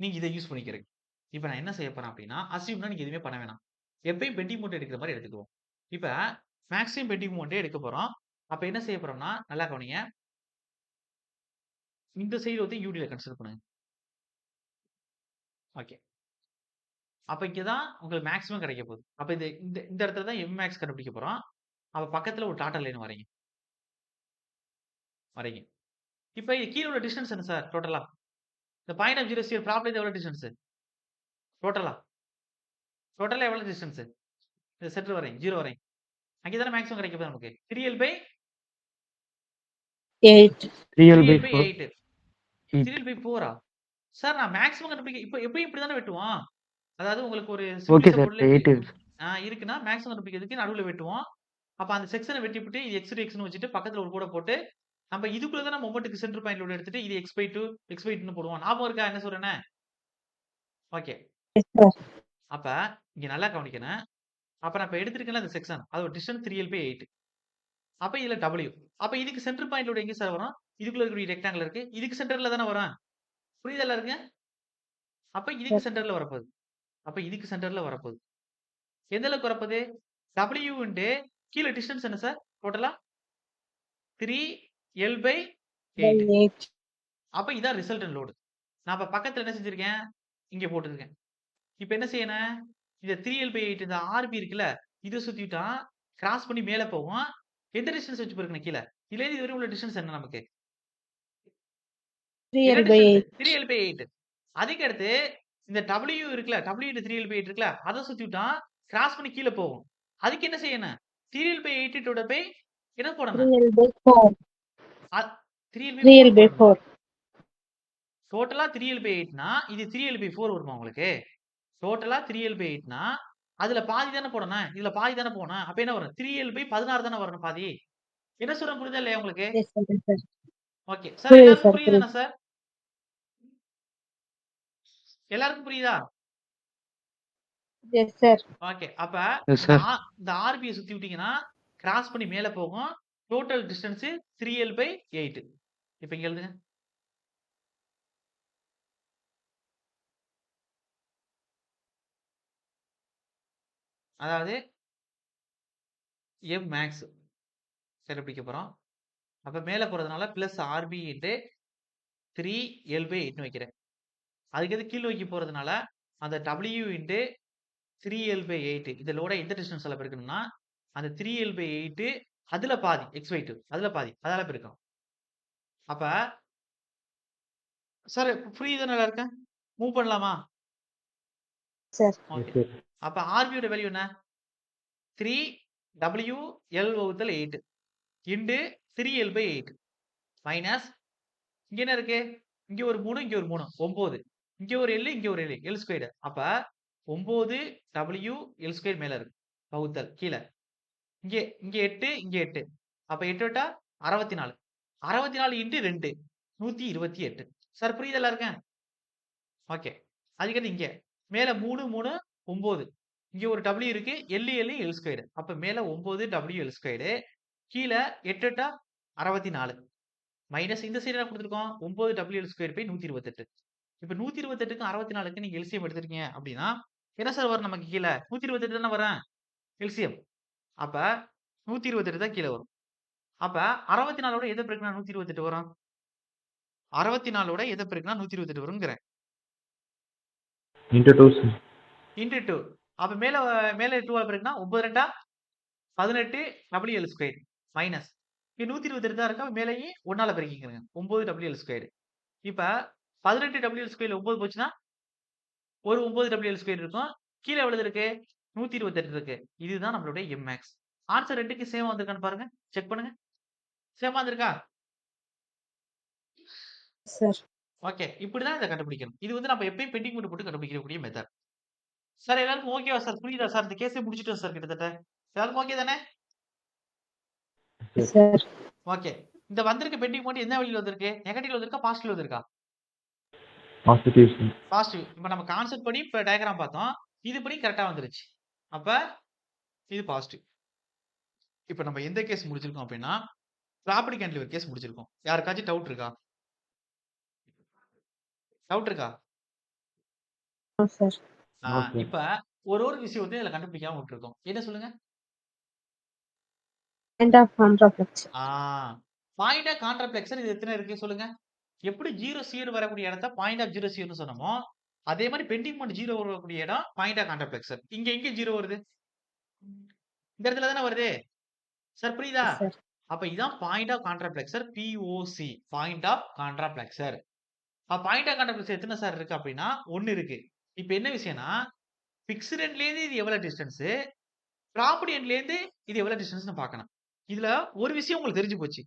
A: நீங்க இத யூஸ் பண்ணிக்கிறீங்க. இப்ப நான் என்ன செய்ய போறேன் அப்படின்னா, அஸ்யூம்னா நீங்க எதுவுமே பண்ண வேணாம். எப்பயும் பெண்டிங் மொமெண்ட் எடுக்கிற மாரி எடுத்துக்குவோம். இப்ப மேக்ஸிமம் பெண்டிங் மொமெண்ட்டே எடுக்க போறோம். அப்ப என்ன செய்ய போறோம்னா, நல்லா கவனிங்க. இந்த சைடு வந்து UDல கன்சிடர் பண்ணுங்க. ஓகே. அப்ப இங்க தான் உங்களுக்கு மேக்ஸிமம் கிடைக்க போகுது. அப்ப இந்த இந்த இந்த இடத்துல தான் M மேக்ஸ் கண்டுபிடிக்க போறோம். அப்ப பக்கத்துல ஒரு டாட்டர் லைன் வரைங்க. வரைங்க. இப்ப கீழ உள்ள டிஸ்டன்ஸ் என்ன சார் டோட்டலா? இந்த point of zero shear problem எவ்வளவு டிஸ்டன்ஸ்? டோட்டலா? டோட்டலா எவ்வளவு டிஸ்டன்ஸ்? இந்த சென்டர் வரைங்க. 0 வரைங்க. அங்க தானே மேக்ஸிமம் கிடைக்க போகுது நமக்கு. 3L/8
D: 3L/4.
A: 3L/8 3L/4 sir நான் மேக்ஸிமம் கண்டுபிடிக்க இப்ப எப்பயும் இப்படி தானே வெட்டுவோம். அதாவது உங்களுக்கு ஒரு
D: ஓகே
A: சிம்பிளிஃபை
D: சார்.
A: போர்ட்ல
D: 8
A: இருக்குன்னா மேக்ஸிமம் கண்டுபிடிக்கிறதுக்கு நடுவுல வெட்டுவோம். அப்ப அந்த செக்ஷன வெட்டிப்புட்டு இது x வச்சுட்டு பக்கத்துல ஒரு கோட போட்டு நம்ம இதுக்குள்ள தான் மொமெண்ட்க்கு சென்டர் பாயிண்ட் லோட் எடுத்துட்டு இது x/2 x/2ன்னு போடுவோம். ஞாபகம் இருக்கா என்ன சொல்றேன்னு? ஓகே.
B: எஸ் சார்
A: அப்ப இங்க நல்லா கவனிக்கணும். அப்ப நான் இப்ப எடுத்திருக்கேன்ல அந்த செக்ஷன். அதோட டிஸ்டன்ஸ் 3L/8. அப்ப இதுல W. அப்ப இதுக்கு சென்டர் பாயிண்ட் லோட் எங்க சார் வரும்? இதுக்குள்ள இருக்கக்கூடிய ரெக்டாங்கிள் இருக்கு. இதுக்கு சென்டர்ல தானே வரும். புரியுதா எல்லாருக்கும்? அப்ப இதுக்கு
B: சார்
A: சென்டர்ல வரப்போகுது. அப்ப இதுக்கு சென்டர்ல வரப்போகுது. எந்த அளவுக்கு வரப்போகுது? W இன்டு கீழ டிஸ்டன்ஸ் என்ன சார்? டோட்டலா 3L/8.
B: 8
A: அப்ப இதான் ரிசல்டன்ட் லோடு. நான் அப்ப பக்கத்துல என்ன செஞ்சிருக்கேன்? இங்க போட்டுருக்கேன். இப்ப என்ன செய்யணும்? இந்த 3L/8 இந்த RB இருக்குல்ல, இத சுத்திட்டா கிராஸ் பண்ணி மேல போகும். எந்த டிஸ்டன்ஸ் வச்சு பெருக்கணும் கீழ? இதுலேருந்து இது வரையும் உள்ள டிஸ்டன்ஸ் என்ன நமக்கு? என்ன டிஸ்டன்ஸ்?
B: 3L/8
A: 3L/8. அதுக்கு அடுத்து இந்த W இருக்குல்ல, W இன்டு 3L/8 இருக்குல்ல, அத சுத்தி விட்டா கிராஸ் பண்ணி கீழ போகும். அதுக்கு என்ன செய்யணும்? 3L/8 டிவைடட் பை என்ன போடணும்?
B: 3L/4
A: அ 3L/4 போடணுமா?
B: 3L/4
A: டோட்டலா 3L/8னா இது 3L/4 வருமா உங்களுக்கு? டோட்டலா 3L/8னா அதுல பாதி தானே போடணும். இதுல பாதி தானே போணும். அப்ப என்ன வரும்? 3L/16 தானே வரணும் பாதி. என்ன சொல்றேன் புரியுதா இல்லையா உங்களுக்கு?
B: Yes sir yes sir
A: okay. Sir
B: புரியுது
A: எல்லாருக்கும்
B: சார்
A: புரியுதானா
B: புரியுது
A: சார்? எல்லாருக்கும் புரியுதா?
B: Yes sir
A: okay. அப்ப
D: எஸ்
A: இந்த
D: சார்.
A: இந்த RBய சுத்தி விட்டீங்கன்னா, கிராஸ் பண்ணி மேல போகும். Total distance 3L/8. இப்ப இங்க எழுதுங்க. அதாவது M மேக்ஸ் கண்டுபிடிக்க போறோம். அப்ப மேல போறதுனால பிளஸ் RB இன்டு 3L/8ன்னு வைக்கிறேன். அதுக்கடுத்து கீழ வைக்க போறதுனால அந்த W இன்டு 3L/8 இந்த லோட எந்த டிஸ்டன்ஸ்ல பெருக்கணும்னா, அந்த 3L/8 அதுல பாதி x/2 அதுல பாதி. அதால பெருக்கணும். அப்ப சார் புரியுதா எல்லாருக்கும்? மூவ் பண்ணலாமா?
B: Sir
A: okay.
C: Yes sir.
A: அப்ப RB யோட வேல்யூ என்ன? 3WL/8 இன்டு 3L/8 மைனஸ் இங்க என்ன இருக்கு? இங்க ஒரு 3 இங்க ஒரு 3 9. இங்க ஒரு L இங்க ஒரு L L ஸ்கொயர்டு. அப்ப 9W L ஸ்கொயர் மேல இருக்கு. வகுத்தல் கீழ. இங்க இங்க 8 இங்க 8. அப்ப 8 8 64. 64 இன்டு 2 128. சார் புரியுதா எல்லாருக்கும்? ஓகே. அதுக்கடுத்து இங்க மேல 3 3 9. இங்க ஒரு W இருக்கு. L L L squared. அப்ப மேல 9 W L ஸ்கொயர்டு. கீழ 8 8 64. மைனஸ் இந்த சைடு என்ன குடுத்துருக்கோம்? 9 W L ஸ்கொயர் பை 128. இப்ப 128க்கும் 64க்கும் நீங்க எல்சிஎம் எடுத்துட்டீங்க அப்படின்னா, என்ன சார் வரும் நமக்கு கீழ? 128 தானே வரும் எல்சிஎம். அப்ப 128 தான் கீழ வரும். அப்ப 64ஓட எத பெருக்குனா 128 வரும்? 64ஓட எத பெருக்குனா 128 வரும்ங்கிறேன்.
C: Into 2, sir.
A: இன்டு 2. அப்ப மேல மேல 2 ஆல பெருக்குனா 9 2 18 WL ஸ்கொயர் மைனஸ். இங்க 128 தான் இருக்கு. மேலேயே 1 ஆல பெருக்கிக்கங்க. 9 WL ஸ்கொயர். இப்ப 18 WL ஸ்கொயர்ல 9 போச்சுன்னா ஒரு 9 WL ஸ்கொயர் இருக்கும். கீழ எவ்வளவு இருக்கு? 128 இருக்கு. இதுதான் நம்மளுடைய எம்எக்ஸ். ஆன்சர் 2க்கு சேமா வந்திருக்கான்னு பாருங்க. செக் பண்ணுங்க. சேமா வந்திருக்கா?
B: Sir
A: okay. இப்படிதான் இத கண்டுபிடிக்கணும். இது வந்து நம்ம எப்பயும் பெண்டிங் மோட் போட்டு கண்டுபிடிக்கக்கூடிய மெத்தட். சார் எல்லாருக்கும் ஓகேவா சார்? புரியுதா சார்? இந்த கேஸே முடிச்சிட்டோம் சார் கிட்டத்தட்ட. எல்லாருக்கும் ஓகே தானே?
C: Yes.
B: Sir
A: okay. இந்த வந்திருக்க பெண்டிங் மோட் என்ன வழியில வந்திருக்கு? நெகட்டிவ்ல வந்திருக்கா? பாசிட்டிவ்ல வந்திருக்கா?
C: Positive, sir.
A: பாசிட்டிவ். இப்ப நம்ம கான்செப்ட் படி இப்ப டயகிராம் பார்த்தோம். இது படி கரெக்ட்டா வந்துருச்சு. அப்ப இது பாசிட்டிவ். இப்ப நம்ம எந்த கேஸ் முடிச்சிருக்கோம் அப்படின்னா, ப்ராப்பர்ட்டி கேன்டிலீவர் கேஸ் முடிச்சிருக்கோம். யாருக்காச்சும் டவுட் இருக்கா? டவுட் இருக்கா?
B: Sir
C: Okay.
A: இப்ப ஒரு விஷயம் வந்து இதுல கண்டுபிடிக்காம விட்டுருக்கோம். என்ன சொல்லுங்க?
B: Point of contraflexure.
A: Point of contraflexure இது எத்தனை இருக்கு சொல்லுங்க? எப்படி 0 0 வரக்கூடிய இடத்த பாயிண்ட் ஆஃப் 0 0 சொன்னோமோ, அதே மாதிரி பெண்டிங் பாயிண்ட் 0 வரக்கூடிய இடம் பாயிண்ட் ஆஃப் கான்ட்ராப்ளெக்சர். இங்க எங்க 0 வருது? இந்த இடத்துல தானே வருது. சார் புரியுதா?
B: சார்
A: அப்ப இதான் point of contraflexure POC. Point of contraflexure. Point of contraflexure எத்தனை சார் இருக்கு அப்படின்னா 1 இருக்கு. இப்ப என்ன விஷயம்னா, பிக்ஸ்ட் எண்ட்ல இருந்து இது எவ்வளவு டிஸ்டன்ஸ், ப்ராப்பர்ட்டி எண்ட்ல இருந்து இது எவ்வளவு டிஸ்டன்ஸ்னு பார்க்கணும். இதுல ஒரு விஷயம் உங்களுக்கு தெரிஞ்சு போச்சு.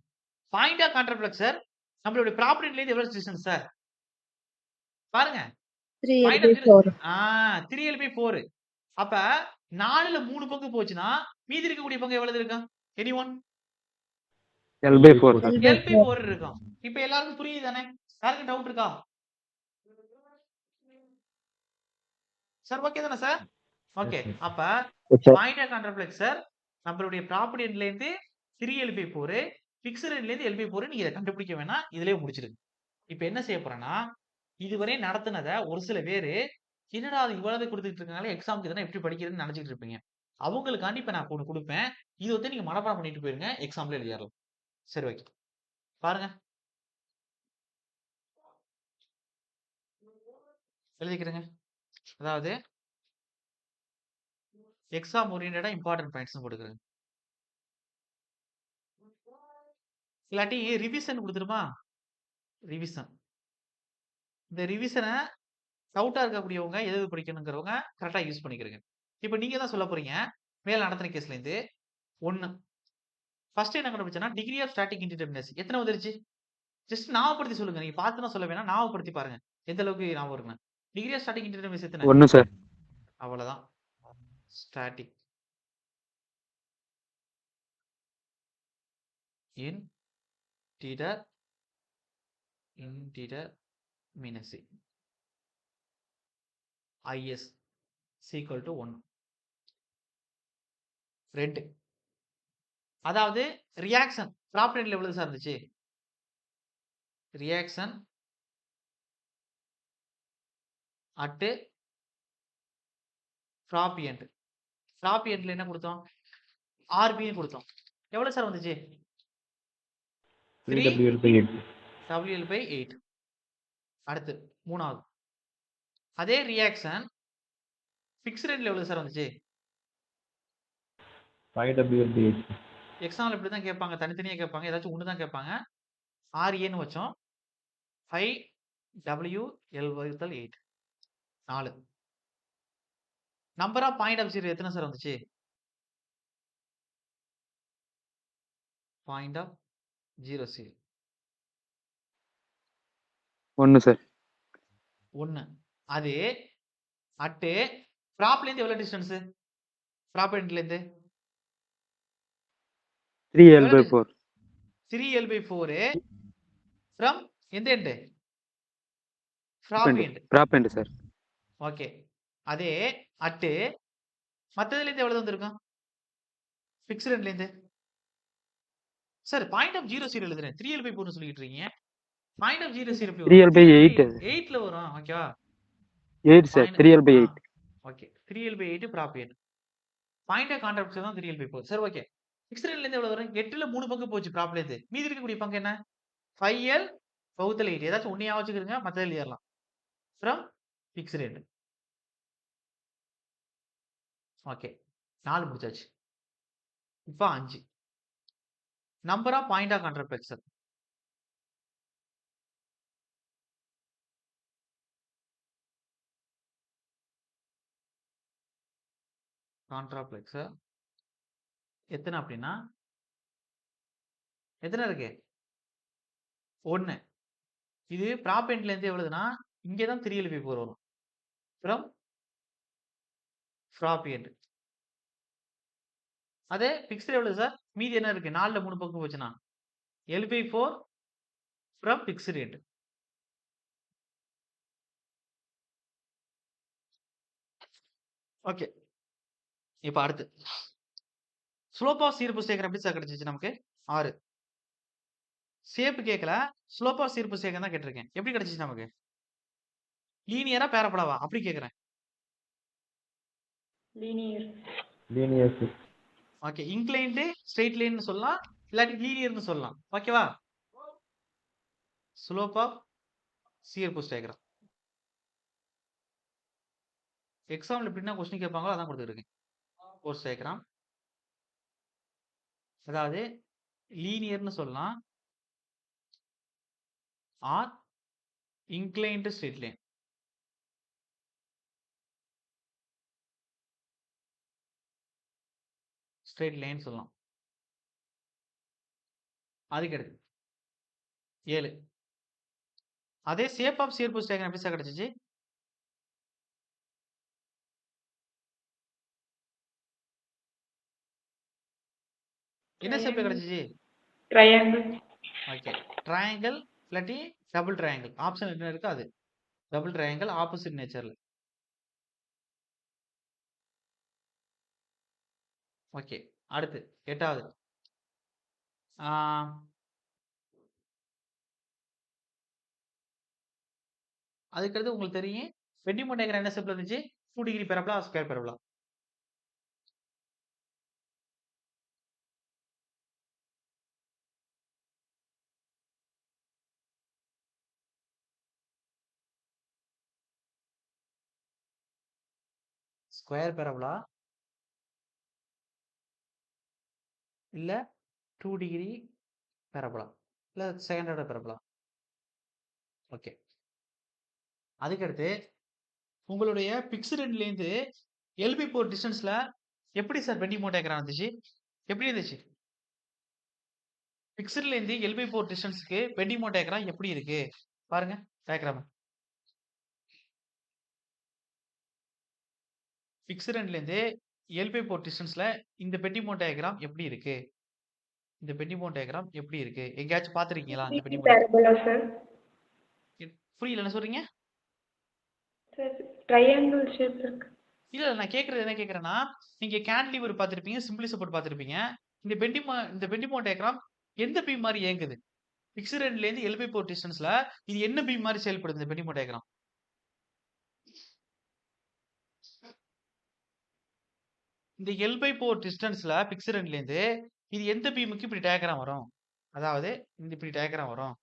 A: பாயிண்ட் ஆஃப் கான்ட்ராப்ளெக்சர் நம்மளுடைய ப்ராப்பர்ட்டி எண்ட்ல இருந்து எவ்வளவு டிஸ்டன்ஸ் சார்? பாருங்க.
B: 3 L/4.
A: 3L/4. அப்ப 4ல 3 பங்கு போச்சுன்னா, மீதி இருக்கக்கூடிய பங்கு எவ்வளவு இருக்கும்? எனிஒன்?
D: L/4 sir.
A: L/4 இருக்கும். இப்ப எல்லாருக்கும் புரியுது தானே? யாருக்கும் டவுட் இருக்கா? சார் ஓகே தானே சார்? ஓகே.
C: Yes, sir.
A: அப்ப
D: Yes, sir.
A: பாயிண்ட் ஆஃப் கான்ட்ராப்ளெக்சர் நம்மளுடைய ப்ராப்பர்ட்டி எண்ட்ல இருந்து 3L/4, பிக்ஸ்ட் எண்ட்ல இருந்து L/4 நீங்க இத கண்டுபிடிக்க வேணாம். இதிலேயே முடிச்சிடுங்க. இப்ப என்ன செய்ய போறேன்னா, இதுவரை நடத்துனத ஒரு சில பேரு, என்னடா அது இவ்வளவு குடுத்துட்டு இருக்காங்களே, எக்ஸாம்க்கு இதெல்லாம் எப்படி படிக்கிறதுன்னு நினைச்சிட்டு இருப்பீங்க. அவங்களுக்காண்டி இப்ப நான் ஒண்ணு குடுப்பேன். இத வந்து நீங்க மனப்பாடம் பண்ணிட்டு போயிருங்க. எக்ஸாம்ல எழுதிறலாம். சரி ஓகே. பாருங்க. எழுதிக்கிறேங்க. அதாவது எக்ஸாம் ஓரியன்டடா இம்பார்ட்டன்ட் பாயிண்ட்ஸ்னு போட்டுக்கிறேங்க. இல்லாட்டி ரிவிஷன் குடுத்துருமா? ரிவிஷன். இந்த ரிவிஷன டவுட்டா இருக்கக்கூடியவங்க, எது எது படிக்கணுங்கிறவங்க கரெக்ட்டா யூஸ் பண்ணிக்கிறங்க. இப்ப நீங்க தான் சொல்லப் போறீங்க. மேல நடத்துன கேஸ்ல இருந்து 1 ஃபர்ஸ்ட் என்ன கண்டுபிடிச்சேன்னா, டிகிரி ஆஃப் ஸ்டாட்டிக் இன்டிடெர்மினசி எத்தனை வந்துருச்சு? ஜஸ்ட் ஞாபகப்படுத்தி சொல்லுங்க. நீங்க பார்த்துலாம் சொல்ல வேணாம். ஞாபகப்படுத்தி பாருங்க. எந்த அளவுக்கு ஞாபகம் இருக்குன்னு. டிகிரி ஆஃப் ஸ்டாட்டிக் இன்டிடெர்மினசி எத்தனை?
D: 1 sir.
A: அவ்வளவுதான். Static indeterminacy IS equal to 1. 2 அதாவது ரியாக்ஷன் ப்ராப்பர்ட்டி எண்ட்ல எவ்வளவு சார் இருந்துச்சு? Reaction at propped end. Propped எண்ட்ல என்ன கொடுத்தோம்? RBன்னு கொடுத்தோம். எவ்வளவு சார் வந்துச்சு?
C: 3WL/8.
A: WL/8. அடுத்து மூணாவது. அதே ரியாக்ஷன் பிக்ஸ்ட் எண்ட்ல எவ்வளவு சார் வந்துச்சு?
C: 5WL/8.
A: எக்ஸாம்ல இப்படி தான் கேட்பாங்க. தனித்தனியா கேட்பாங்க. ஏதாச்சும் ஒண்ணு தான் கேட்பாங்க. RAன்னு வச்சோம். 5WL/8. 4. Number of point of zero எத்தனை சார் வந்துச்சு? Point of 0 0.
D: 1 sir.
A: 1. அது அட் ப்ராப்ல இருந்து எவ்வளவு டிஸ்டன்ஸ்? ப்ராப் எண்ட்ல இருந்து
D: 3L/4.
A: 3L/4 ஃப்ரம் எந்த end? Prop end.
D: Prop end sir.
A: Okay. அதே அட்டு மத்ததுலேருந்து எவ்வளவு வந்திருக்கும்? ஃபிக்ஸ்டு எண்ட்லேருந்து. சார் பாயிண்ட் ஆஃப் 0 எழுதுறேன். 3L/4 சொல்லிட்டு இருக்கீங்க. பாயிண்ட் ஆஃப் 0 எப்படி வரும்?
D: 3L/8
A: 8ல வரும். ஓகேவா?
D: 8 sir.
A: Point
D: 3L/8
A: okay. 3L/8 prop end. Point of contract தான் 3L/4. சரி ஓகே. ஃபிக்ஸ்டு எண்ட்லேருந்து எவ்வளவு வரும்? 8ல 3 பங்கு போச்சு ப்ராப்லேருந்து. மீதி இருக்கக்கூடிய பங்கு என்ன? 5L வகுத்தல் 8. ஏதாச்சும் ஒண்ணு ஞாபகம் வச்சுக்கிறங்க. மத்தது எழுதிடலாம். From fixed end. ஓகே. 4 முடிச்சாச்சு. இப்ப 5. Number of point of contraflexure. Contraflexure எத்தனை அப்படின்னா எத்தனை இருக்கு? 1. இது ப்ராப் எண்ட்ல இருந்து எவ்வளவுனா இங்க தான் 3L/4 வரும். From prop end. அதே ஃபிக்ஸ்டு எவ்வளவு சார்? மீதி என்ன இருக்கு? 4ல 3 பங்கு போச்சுன்னா L/4 from fixed end. Okay. இப்ப அடுத்து ஸ்லோப் ஆஃப் சீர்ப்பு சேகரம் எப்படி சார் கிடைச்சிச்சு நமக்கு? 6. ஷேப் கேட்கல. ஸ்லோப் ஆஃப் சீர்ப்பு சேகரம் தான் கேட்டிருக்கேன். எப்படி கிடைச்சிச்சு நமக்கு? லீனியரா பேரபோலாவா? அப்படி கேட்கிறேன்.
B: Linear.
C: Linear 6.
A: Okay. Inclined straight லைன்னு சொல்லலாம். இல்லாட்டி லீனியர்னு சொல்லலாம். ஓகேவா? ஸ்லோப் ஆஃப் சீர்ப்பு சேகரம். எக்ஸாம்ல எப்படின்னா கொஸ்டின் கேட்பாங்களோ அதான் கொடுத்துருக்கேன். Force diagram. அதாவது லீனியர்னு சொல்லலாம். Or inclined straight line. Straight line சொல்லலாம். அதுக்கு அடுத்து 7. அதே ஷேப் ஆஃப் சீர்ப்பு டயக்ராம் எப்படி சார் கிடைச்சிச்சு? என்ன ஷேப்ல கிடைச்சிச்சு?
B: ட்ரையாங்கிள்.
A: ஓகே. ட்ரையாங்கிள் இல்லாட்டி டபுள் ட்ரையாங்கிள். ஆப்ஷன் என்ன இருக்கு அது. டபுள் ட்ரையாங்கிள் ஆப்போசிட் நேச்சர்ல. ஓகே. அடுத்து 8வது. அதுக்கடுத்து உங்களுக்கு தெரியும் பெண்டிமோட் டயக்ராம் என்ன ஷேப்ல இருந்துச்சு? 2 degree parabola, square parabola. Square parabola இல்ல 2 டிகிரி பேரபோலா இல்ல செகண்ட் ஆர்டர் பேரபோலா. ஓகே. அதுக்கடுத்து உங்களுடைய பிக்ஸ்டு எண்ட்லேருந்து L/4 டிஸ்டன்ஸ்ல எப்படி சார் பெண்டிமோட் டயக்ராம் வந்துச்சு? எப்படி இருந்துச்சு? பிக்ஸ்டுல இருந்து L/4 டிஸ்டன்ஸ்க்கு பெண்டிமோட் டயக்ராம் எப்படி இருக்கு? பாருங்க டயக்ராம். பிக்ஸ்டு எண்ட்ல இருந்து L/4 டிஸ்டன்ஸ்ல இந்த பெண்டிமோட் டயக்ராம் எப்படி இருக்கு? இந்த பெண்டிமோட் டயக்ராம் எப்படி இருக்கு? எங்கேயாச்சும் பார்த்திருக்கீங்களா இந்த பெண்டிமோட் டயக்ராம்?
B: Parabola sir.
A: புரியல என்ன சொல்றீங்க?
B: சார் ட்ரையாங்கிள் ஷேப் இருக்கு.
A: இல்ல நான் கேட்கறது என்ன கேட்கறேன்னா, நீங்க கேன்டிலீவர் பார்த்திருப்பீங்க, சிம்பிளி சப்போர்ட் பார்த்திருப்பீங்க. இந்த பெண்டிமோட் டயக்ராம் எந்த பீம் மாதிரி இயங்குது? பிக்ஸ்டு எண்ட்ல இருந்து L/4 டிஸ்டன்ஸ்ல இது என்ன பீம் மாதிரி செயல்படுது இந்த பெண்டிமோட் டயக்ராம்? இந்த L/4 டிஸ்டன்ஸ்ல பிக்ஸ்டு எண்ட்ல இருந்து இது எந்த பீமுக்கு இப்படி டயக்ராம் வரும்? அதாவது இந்த இப்படி டயக்ராம் வரும்.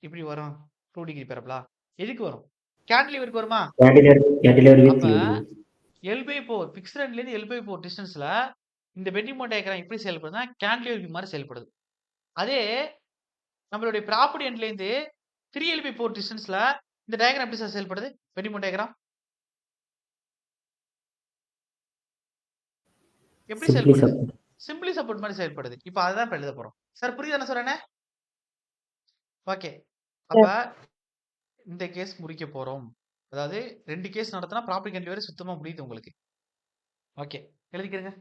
A: இப்படி வரும். 2 டிகிரி பேரபோலா. எதுக்கு வரும்? கேன்டிலீவருக்கு வருமா?
E: Cantilever with
A: அப்ப
E: you.
A: L/4 பிக்ஸ்டு எண்ட்ல இருந்து L/4 டிஸ்டன்ஸ்ல இந்த பெண்டிமோட் டயக்ராம் எப்படி செயல்படுதுன்னா கேன்டிலீவர் பீம் மாதிரி செயல்படுது. அதே நம்மளுடைய ப்ராப்பர்ட்டி எண்ட்ல இருந்து 3L/4 டிஸ்டன்ஸ்ல இந்த டயக்ராம் எப்படி சார் செயல்படுது? பெண்டிமோட் டயக்ராம் எப்படி
E: Simply
A: செயல்படுது?
E: support.
A: சிம்பிளி சப்போர்ட் மாதிரி செயல்படுது. இப்ப அதான் இப்ப எழுத போறோம். சார் புரியுதா என்ன சொல்றேனே? ஓகே. அப்ப இந்த கேஸ் முடிக்க போறோம். அதாவது 2 கேஸ் நடத்தினா ப்ராப்பர்ட்டி கேன்டிலீவர் சுத்தமா முடியுது உங்களுக்கு. ஓகே. எழுதிக்கிறங்க.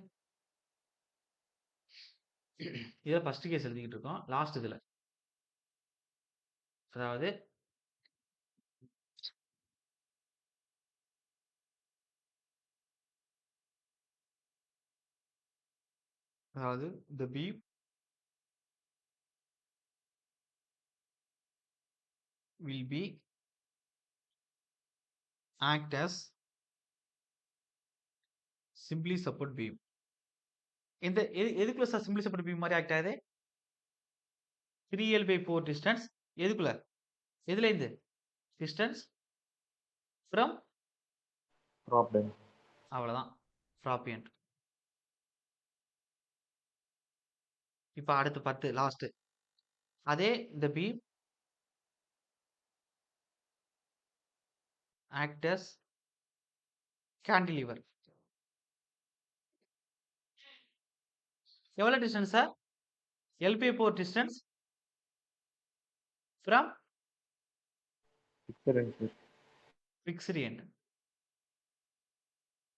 A: இத ஃபர்ஸ்ட் கேஸ் எழுதிக்கிட்டு இருக்கோம். லாஸ்ட் இதுல. அதாவது அதாவது the beam will be act as simply support beam. இந்த எதுக்குள்ள சார் சிம்பிளி சப்போர்ட் பீம் மாதிரி ஆக்ட் ஆகுது? 3L/4 டிஸ்டன்ஸ் எதுக்குள்ள? எதுல இருந்து? Distance from
C: Prop end.
A: அவ்வளவுதான். Prop end. இப்ப அடுத்து 10 லாஸ்ட். அதே இந்த பீம் ஆக்ட் as கேண்டிலிவர். எவ்வளவு distance sir? L/4 distance from
C: Fixed end, sir.
A: Fixed end.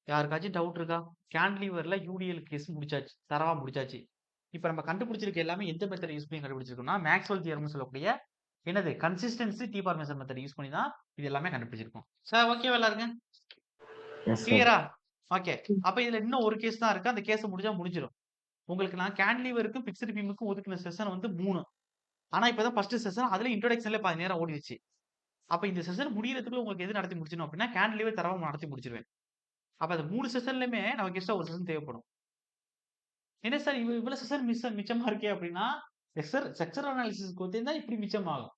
A: யாருக்காச்சும் டவுட் இருக்கா? கேண்டிலிவர்ல யூடிஎல் கேஸ் முடிச்சாச்சு. தரவா முடிச்சாச்சு. இப்ப நம்ம கண்டுபிடிச்சிருக்க எல்லாமே எந்த மெத்தட் யூஸ் பண்ணி கண்டுபிடிச்சிருக்கோம்னா மேக்ஸ்வெல் தியரம்னு சொல்லக்கூடிய என்னது consistency deformation method use பண்ணி தான் இது எல்லாமே கண்டுபிடிச்சிருக்கோம். சார் ஓகேவா எல்லாருக்கும்?
C: Yes, sir.
A: கிளியரா? ஓகே. அப்ப இதுல இன்னும் ஒரு கேஸ் தான் இருக்கு. அந்த கேஸ் முடிஞ்சா முடிஞ்சிடும். உங்களுக்கு நான் கேண்டிலிவருக்கும் ஃபிக்ஸ்டு பீமுக்கும் ஒதுக்கின செஷன் வந்து 3. ஆனா இப்பதான் ஃபர்ஸ்ட் செஷன். அதுல இன்ட்ரோடக்ஷன்ல பாதி நேரம் ஓடிடுச்சு. அப்ப இந்த செஷன் முடியறதுக்குள்ள உங்களுக்கு எது நடத்தி முடிச்சிடணும் அப்படின்னா கேண்டிலிவர் தரவா நடத்தி முடிச்சிருவேன். அப்ப அந்த 3 செஷன்லயுமே நமக்கு எக்ஸ்ட்ரா ஒரு செஷன் தேவைப்படும். என்ன சார் இவ்வளவு செஷன் மிச்சமா இருக்கே அப்படின்னா ஸ்ட்ரக்சர் அனாலிசிஸ்க்கு வந்து இப்படி மிச்சமாகும்.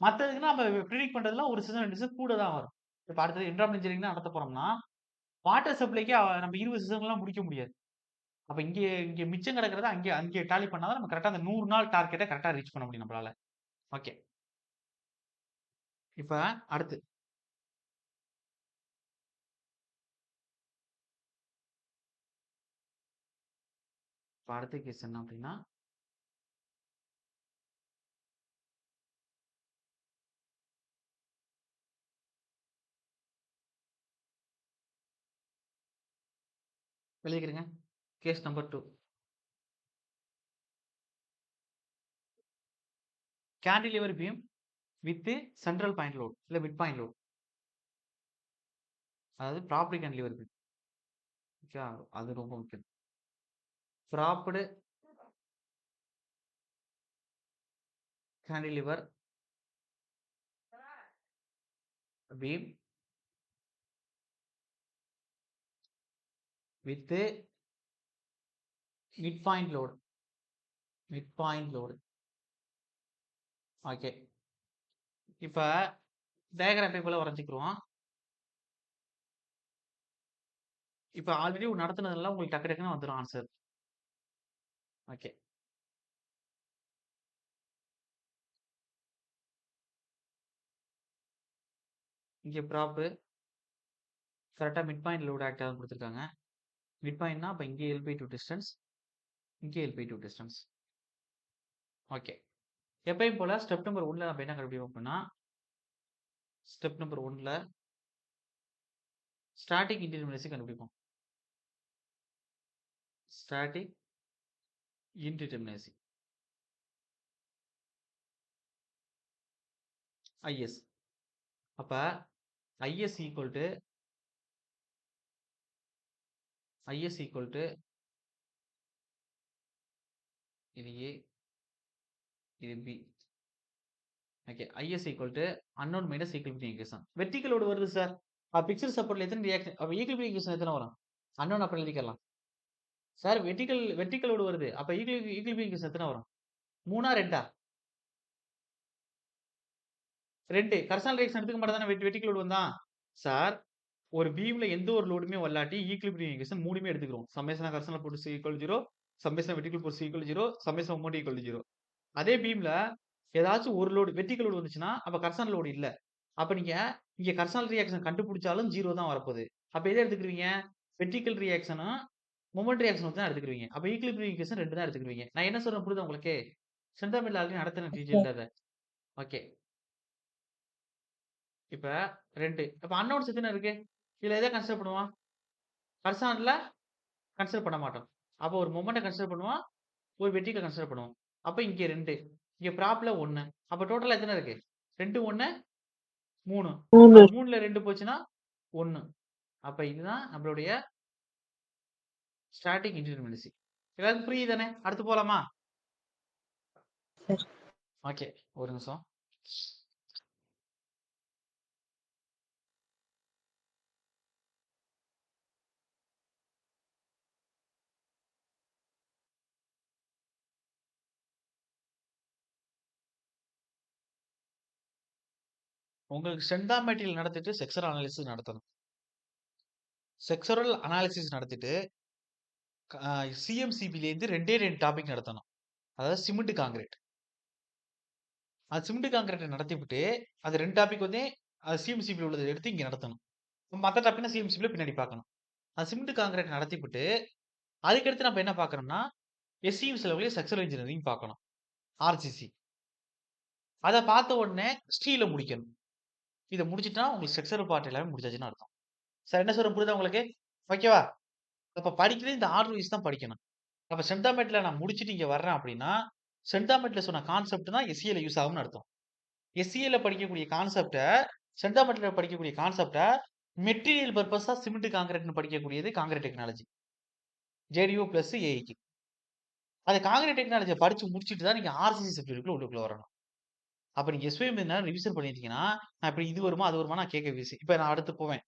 A: மத்ததுக்குன்னா நம்ம ப்ரிடிக்ட் பண்றதுல ஒரு செஷன் 2 செஷன் கூட தான் வரும். இப்ப அடுத்தது என்ட்ராப்மென்ட் இன்ஜினியரிங் நடத்த போறோம்னா வாட்டர் சப்ளைக்கு நம்ம 20 செஷன்லாம் முடிக்க முடியாது. அப்ப இங்க மிச்சம் கிடக்கிறத அங்கே டாலி பண்ணாதான் நம்ம கரெக்டா அந்த 100 நாள் டார்கெட்டை கரெக்டா ரீச் பண்ண முடியும் நம்மளால. ஓகே. இப்ப அடுத்து அடுத்த கேஸ் என்ன அப்படின்னா எழுதிக்கிறேங்க. Case number 2. Cantilever beam with central point load இல்ல மிட் பாயிண்ட் லோட். அதாவது ப்ராப்பர்டி கேண்டிலிவர் பீம். ஓகே, அது ரொம்ப முக்கியம். Propped cantilever beam with midpoint load. Okay. இப்ப டயக்ராம் போல வரைஞ்சிக்கிறோம். இப்ப ஆல்ரெடி நடத்துனதெல்லாம் உங்களுக்கு டக்கு டக்குன்னு வந்துடும் ஆன்சர். ஓகே. இங்க ப்ராப்பு கரெக்டா மிட் பாயிண்ட் லோட் ஆக்ட் ஆகும் கொடுத்துருக்காங்க. மிட் பாயிண்ட்னா அப்ப இங்கே L/2 டிஸ்டன்ஸ், இங்கே L/2 டிஸ்டன்ஸ். ஓகே. எப்பயும் போல ஸ்டெப் நம்பர் 1ல நம்ம என்ன கண்டுபிடிப்போம் அப்படின்னா ஸ்டெப் நம்பர் 1ல ஸ்டாட்டிக் இன்டிடெர்மினசி கண்டுபிடிப்போம். Static indeterminacy IS. அப்ப IS equal to இது A, இது B. ஓகே. IS equal to unknown minus equilibrium equation. Vertical load வருது சார். பிக்சர் சப்போர்ட்ல எத்தனை ரியாக்ஷன்? அப்ப ஈக்குலிபிரியம் ஈக்குவேஷன் எத்தனை வரும்? அன்னோன் அப்புறம் எழுதிக்கலாம். சார் வெர்டிகல் லோடு வருது. அப்ப ஈக்குலிபிரியம் ஈக்குவேஷன் எத்தனை வரும்? 3ஆ 2ஆ? 2. கர்சனல் ரியாக்ஷன் எடுத்துக்க மாட்டா தானே வெர்டிகல் லோடு வந்தா? சார் ஒரு பீம்ல எந்த ஒரு லோடுமே வல்லாட்டி ஈக்குலிபிரியம் ஈக்குவேஷன் 3மே எடுத்துக்கிறோம். Summation horizontal force equal 0, summation vertical force equal 0, summation moment equal 0. அதே பீம்ல ஏதாச்சும் ஒரு லோடு வெர்டிகல் லோடு வந்துச்சுன்னா அப்ப கர்சனல் லோடு இல்ல. அப்ப நீங்க இங்க கர்சனல் ரியாக்ஷன் கண்டுபிடிச்சாலும் 0 தான் வரப்போகுது. அப்ப எதை எடுத்துக்கிறீங்க? வெர்டிகல் ரியாக்ஷனும் மொமெண்ட் ரியாக்ஷன் தான் எடுத்துக்கிறீங்க. அப்ப ஈக்குலிபிரியம் ஈக்குவேஷன் 2 தான் எடுத்துக்கிறீங்க. நான் என்ன சொல்றேன் புரியுதா உங்களுக்கு? சென்டமென்டல் ஆல்ரெடி நடத்தின டீடைல்டா அத. ஓகே. இப்ப 2. அப்ப அன்னோன்ஸ் எத்தனை இருக்கு? இதுல எதை கன்சிடர் பண்ணுவான்? கர்சனல்ல கன்சிடர் பண்ண மாட்டோம். அப்ப ஒரு மொமெண்ட்ட கன்சிடர் பண்ணுவான், ஒரு வெர்டிகல் கன்சிடர் பண்ணுவோம். அப்ப இங்க 2, இங்க ப்ராப்ல 1. அப்ப டோட்டலா எத்தனை இருக்கு? 2 1 3. 3ல 2 போச்சுன்னா 1. அப்ப இதுதான் நம்மளுடைய ஸ்டாட்டிக் இன்டிடெர்மினசி. எல்லாருக்கும் புரியுது தானே? அடுத்து போலாமா?
E: சார்.
A: ஓகே. ஒரு நிமிஷம். உங்களுக்கு சென்டாமெட்ரியல் நடத்திட்டு செக்ஸுவல் அனாலிசிஸ் நடத்தணும். செக்ஸுவல் அனாலிசிஸ் நடத்திட்டு சிஎம்சிபிலேருந்து 2 டாபிக் நடத்தணும். அதாவது சிமெண்ட் கான்கிரீட். அது சிமெண்ட் கான்கிரீட்ட நடத்திவிட்டு, அது 2 டாபிக் வந்து சிஎம்சிபில உள்ளத எடுத்து இங்க நடத்தணும். மத்த டாபிக்னா சிஎம்சிபில பின்னாடி பார்க்கணும். அது சிமெண்ட் கான்கிரீட் நடத்திவிட்டு, அதுக்கடுத்து நம்ம என்ன பார்க்கணும்னா, எஸ்சிஎம் லெவல்ல செக்ஸுவல் இன்ஜினியரிங் பார்க்கணும். ஆர்சிசி. அத பார்த்த உடனே ஸ்டீல முடிக்கணும். இத முடிச்சுட்டா உங்களுக்கு செக்ஸுவல் பார்ட் எல்லாமே முடிச்சாச்சுன்னு அர்த்தம். சார் என்ன சொல்றேன் புரியுதா உங்களுக்கு? ஓகேவா? அப்ப படிக்கிறது இந்த ஆர்டர் வைஸ் தான் படிக்கணும். அப்ப சென்டாமெட்ல நான் முடிச்சுட்டு இங்க வர்றேன் அப்படின்னா, சென்டாமெட்ல சொன்ன கான்செப்ட் தான் எஸ்சிஏல யூஸ் ஆகும்னு அர்த்தம். எஸ்சிஏல படிக்கக்கூடிய கான்செப்ட்ட, சென்டாமெட்ல படிக்கக்கூடிய கான்செப்ட்ட, மெட்டீரியல் பர்ப்பஸா சிமெண்ட் கான்கிரீட்ன்னு படிக்கக்கூடியது கான்கிரீட் டெக்னாலஜி. ஜேடியூ பிளஸ் ஏஐக்கு. அந்த கான்கிரீட் டெக்னாலஜிய படிச்சு முடிச்சுட்டு தான் நீங்க ஆர்சிசி சப்ஜெக்ட்க்குள்ள உள்ளுக்குள்ள வரணும். அப்ப நீங்க எஸ்விஎம் ரிவிஷன் பண்ணியிருந்தீங்கன்னா, நான் இப்ப இது வருமா, அது வருமா நான் கேட்க இப்ப நான் அடுத்து போவேன்.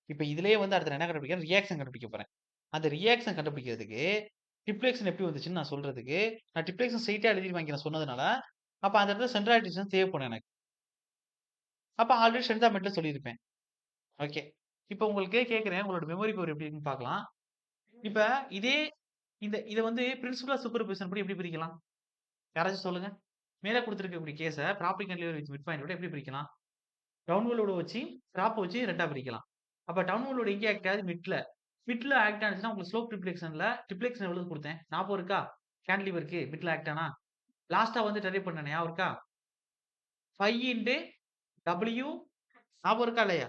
A: இப்ப இதுலயே வந்து அடுத்து நான் என்ன கண்டுபிடிக்கிறேன்? ரியாக்ஷன் கண்டுபிடிக்க போறேன். அந்த ரியாக்ஷன் கண்டுபிடிக்கிறதுக்கு, டிப்ளேக்ஷன் எப்படி வந்துச்சுன்னு நான் சொல்றதுக்கு, நான் டிப்ளேக்ஷன் ஸ்ட்ரெயிட்டா எழுதி வாங்கி நான் சொன்னதுனால, அப்ப அந்த இடத்துல சென்ட்ராலிட்டிஸ் தேவைப்படும் எனக்கு. அப்ப ஆல்ரெடி சென்டாமெட்ல சொல்லியிருப்பேன். ஓகே. இப்ப உங்களுக்கு கேட்கிறேன். உங்களோட மெமரி பவர் எப்படி இருக்குன்னு பார்க்கலாம். இப்ப இதே இத வந்து பிரின்சிபல் ஆஃப் சூப்பர்போசிஷன் படி எப்படி பிரிக்கலாம்? யாராச்சும் சொல்லுங்க. மேல குடுத்திருக்கக்கூடிய கேஸ propped cantilever with mid point விட எப்படி பிரிக்கலாம்? டவுன்வர்ட் லோட வச்சு, ட்ராப்ப வச்சு 2ஆ பிரிக்கலாம். அப்ப டவுன்வர்ட் லோட் எங்க ஆக்ட் ஆகுது? மிட்ல. மிட்ல ஆக்ட் ஆனுச்சுன்னா, உங்களுக்கு ஸ்லோப் டிப்ளெக்ஷன் எவ்வளவு குடுத்தேன்? ஞாபகம் இருக்கா? கேண்டிலிவருக்கு மிட்ல ஆக்ட் ஆனா? லாஸ்ட்டா வந்து டெரைவ் பண்ணேனே ஞாபகம் இருக்கா? 5 இன்டு W ஞாபகம் இருக்கா இல்லையா?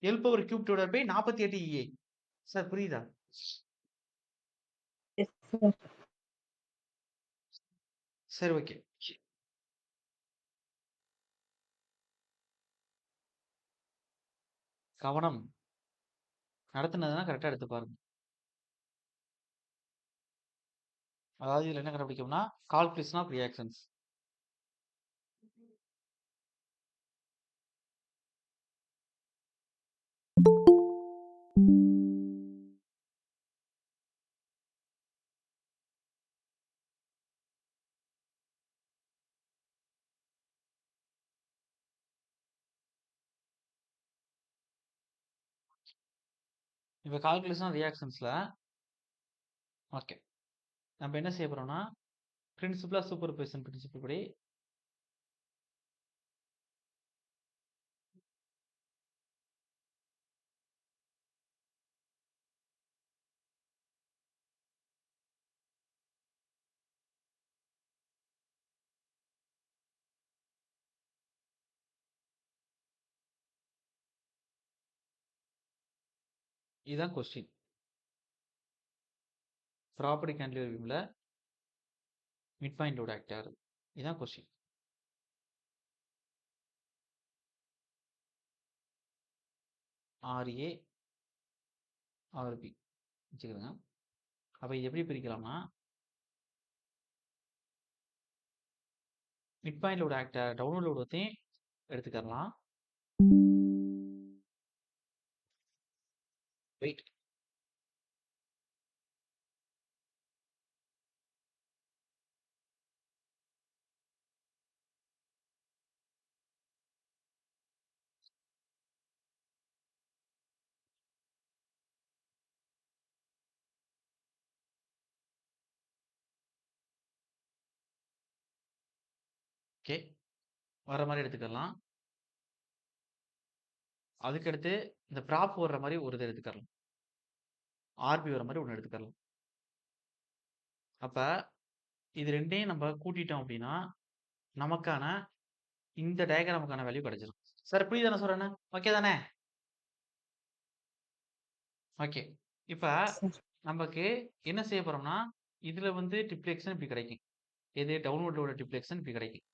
A: L power cube divided by 48 EI. Sir புரியுதா?
E: Yes sir.
A: சரி ஓகே. கவனம். நடத்துனதுனா கரெக்ட்டா எடுத்து பாருங்க. அதாவது இதுல என்ன கண்டுபிடிக்கும்னா, கால்குலேஷன் ஆஃப் ரியாக்ஷன்ஸ். இப்ப கால்குலேஷன் ஆஃப் ரியாக்ஷன்ஸ்ல ஓகே. நம்ம என்ன செய்ய போறோம்னா, பிரின்சிபல் ஆஃப் சூப்பர்போசிஷன் பிரின்சிபல் படி இதுதான் கொஸ்டின். ப்ராப்பர்ட்டி கேண்டிலிவர் பீம்ல மிட் பாயிண்ட் லோட் ஆக்ட் ஆகுது. இதான் கொஸ்டின். RA, RB வச்சுக்கோங்க. அப்ப இது எப்படி பிரிக்கலாம்னா, mid point load act downward load வந்து எடுத்துக்கலாம். வெயிட். ஓகே. வர மாரி எடுத்துக்கலாம். அதுக்கடுத்து இந்த ப்ராப் வர்ற மாரி ஒரு இத எடுத்துக்கலாம். RB வர மாரி ஒண்ணு எடுத்துக்கலாம். அப்ப இது 2யும் நம்ம கூட்டிட்டோம் அப்படின்னா, நமக்கான இந்த டயகிராமுக்கான வேல்யூ கிடைச்சிரும். சார் புரியுதா நான் சொல்றேன்னு? ஓகே தானே? ஓகே. இப்ப
E: சார்.
A: நமக்கு என்ன செய்ய போறோம்னா, இதுல வந்து டிப்ளெக்ஷன் இப்படி கிடைக்கும். எது டவுன்வர்ட் லோட டிப்ளெக்ஷன் இப்படி கிடைக்கும்.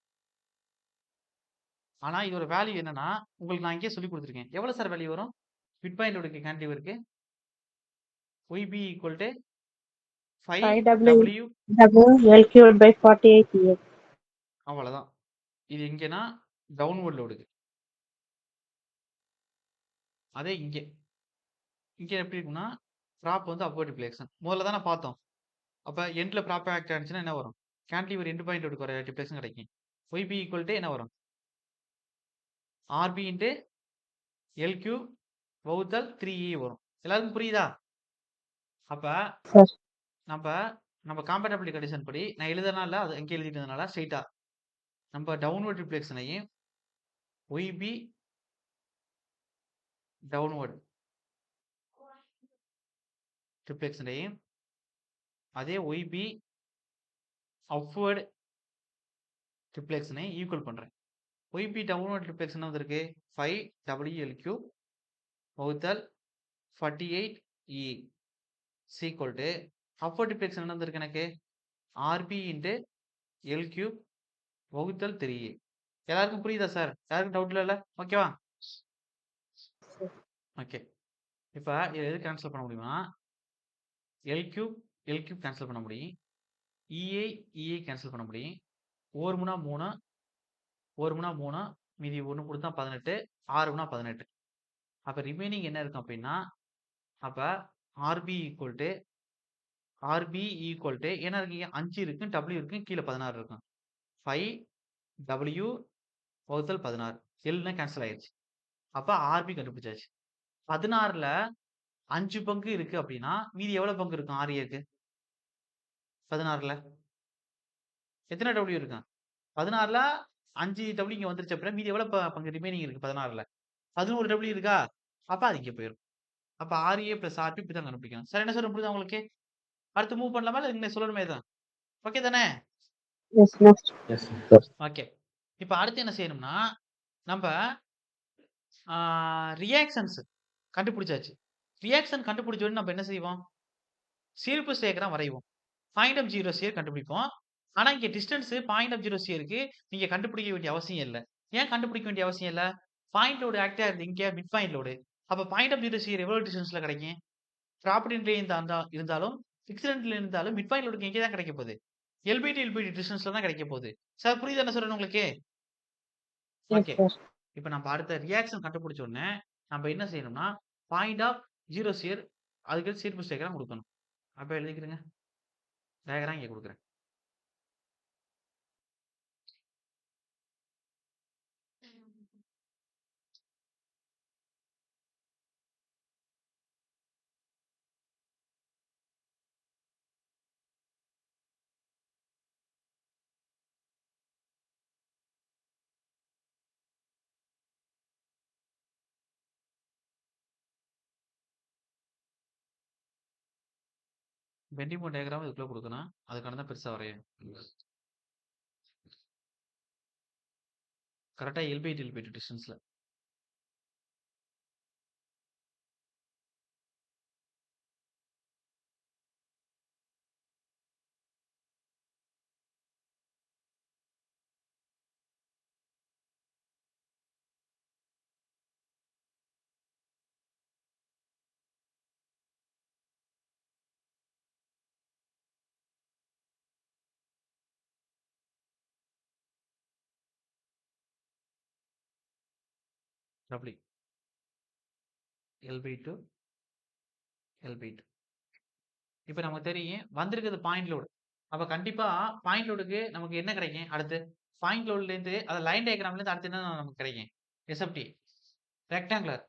A: ஆனா இதோட வேல்யூ என்னன்னா, உங்களுக்கு நான் இங்கேயே சொல்லிக் குடுத்துருக்கேன். எவ்வளவு சார் வேல்யூ வரும்? மிட் பாயிண்ட் லோடுக்கு கேண்டிலிவருக்கு YB =
B: 5W
A: 5W
B: L cubed by 48EX.
A: அவ்வளோதான். இது எங்கன்னா டவுன்வர்ட் லோடுக்கு. அதே இங்கே எப்படி இருக்கும்னா ப்ராப் வந்து அப்வர்ட் டிஃப்ளெக்ஷன். முதல்ல தானே பார்த்தோம். அப்போ எண்டில் ப்ராப்பாக ஆக்ட் ஆனிச்சுன்னா என்ன வரும்? கேன்டிலிவர் எண்டு பாயிண்ட் லோடுக்கு வர டிஃப்ளெக்ஷன் கிடைக்கும். ஒய்பி ஈக்குவல் டு என்ன வரும்? ஆர்பி இன்ட்டு எல் கியூப் வகுத்தல் 3E வரும். எல்லாருக்கும் புரியுதா? அப்போ
B: Yes.
A: நம்ம காம்பேட்டபிலிட்டி கண்டிஷன் படி நான் எழுதுனால அது எங்கே எழுதிட்டதுனால ஸ்ட்ரெயிட்டா நம்ம டவுன்வர்ட் ரிஃப்ளெக்ஷனையும் ஒய்பி டவுன்வர்ட் ரிஃப்ளெக்ஷனையும் அதே ஒய்பி அப்வர்ட் ரிஃப்ளெக்ஷனையும் ஈக்குவல் பண்ணுறேன். ஒய்பி டவுன்வர்ட் ரிஃப்ளெக்ஷன் வந்திருக்கு 5WL³ வகுத்தல் 48E sequel to upward reflection என்ன வந்திருக்கு எனக்கு ஆர்பி இன்ட்டு L³ வகுத்தல் 3E. எல்லாருக்கும் புரியுதா சார்? யாருக்கும் டவுட் இல்லைல்ல? ஓகேவா? ஓகே. இப்போ இதை எது கேன்சல் பண்ண முடியுமா? L³ கேன்சல் பண்ண முடியும். EA கேன்சல் பண்ண முடியும். 1 முனா 3 1 முனா 3 மீதி 1 கொடுத்தா 18 6 முனா 18. அப்போ ரிமைனிங் என்ன இருக்கும் அப்படின்னா அப்போ RB ஈக்குவல் டு என்ன இருக்கு? 5 இருக்கு, W இருக்கு, கீழே 16 இருக்கும். 5W வகுத்தல் 16 எல்னா கேன்சல் ஆயிடுச்சு. அப்போ RB கண்டுபிடிச்சாச்சு. 16ல் 5 பங்கு இருக்கு அப்படின்னா மீதி எவ்வளவு பங்கு இருக்கும்? RAக்கு 16ல் எத்தனை W இருக்கும்? 16ல் 5W இங்கே வந்துருச்சு அப்படின்னா மீதி எவ்வளவு பங்கு ரிமைனிங் இருக்கு? 16ல் 11W இருக்கா? அப்போ அது இங்கே போயிடும். அப்போ RA + RB இப்படி தான் கண்டுபிடிக்கணும். சார் என்ன சொல்ல புரியுதா உங்களுக்கு? அடுத்து மூவ் பண்ணலாமா இல்லை இங்கே சொல்லணுமே தான்? ஓகே தானே?
B: Yes, next.
C: Yes, sir.
A: Okay. இப்போ அடுத்து என்ன செய்யணும்னா நம்ம ரியாக்ஷன்ஸ் கண்டுபிடிச்சாச்சு. ரியாக்ஷன் கண்டுபிடிச்ச உடனே நம்ம என்ன செய்வோம்? சீரிஸ் டயக்ராம் வரைவோம். பாயிண்ட் ஆஃப் ஜீரோ சியர் கண்டுபிடிப்போம். ஆனால் இங்கே டிஸ்டன்ஸ் பாயிண்ட் ஆஃப் ஜீரோ சியருக்கு நீங்கள் கண்டுபிடிக்க வேண்டிய அவசியம் இல்லை. ஏன் கண்டுபிடிக்க வேண்டிய அவசியம் இல்லை? பாயிண்ட் லோடு ஆக்டாக இருக்குது இங்கே மிட் பாயிண்ட் லோடு. அப்போ பாயிண்ட் ஆஃப் ஜீரோ சியர் எவ்வளோ டிஸ்டன்ஸில் கிடைக்கும்? ப்ராப்பர்ட்டிலே இருந்தாலும் ஃபிக்ஸ்டில் இருந்தாலும் மிட் பாயிண்ட் லோடுக்கு எங்கே தான் கிடைக்க போகுது? எல்பிடி டிஸ்டன்ஸில் தான் கிடைக்க போகுது. சார் புரியுது என்ன சொல்கிறேன் உங்களுக்கு?
B: Yes,
A: okay.
B: sir.
A: இப்போ நம்ம அடுத்த ரியாக்ஷன் கண்டுபிடிச்ச உடனே நம்ம என்ன செய்யணும்னா பாயிண்ட் ஆஃப் ஜீரோ சியர் அதுக்கு சீரிஸ் டயக்ராம் கொடுக்கணும். அப்போ எழுதிக்கிறேங்க. டயக்ராம் இங்கே கொடுக்குறேன். பெண்டிங் மோட் டயக்ராம் இதுக்குள்ளே கொடுக்கணும். அதுக்கான தான் பெருசாக வரையும். கரெக்டாக எல்பிடி டிஸ்டன்ஸில். Double L/2 L/2. இப்போ நமக்கு தெரியும் வந்திருக்கிறது பாயிண்ட் லோடு. அப்போ கண்டிப்பாக பாயிண்ட் லோடுக்கு நமக்கு என்ன கிடைக்கும்? அடுத்து பாயிண்ட் லோட்லேருந்து அது லைன் டயக்ராம்லேருந்து அடுத்து என்ன நமக்கு கிடைக்கும்? Sft rectangular.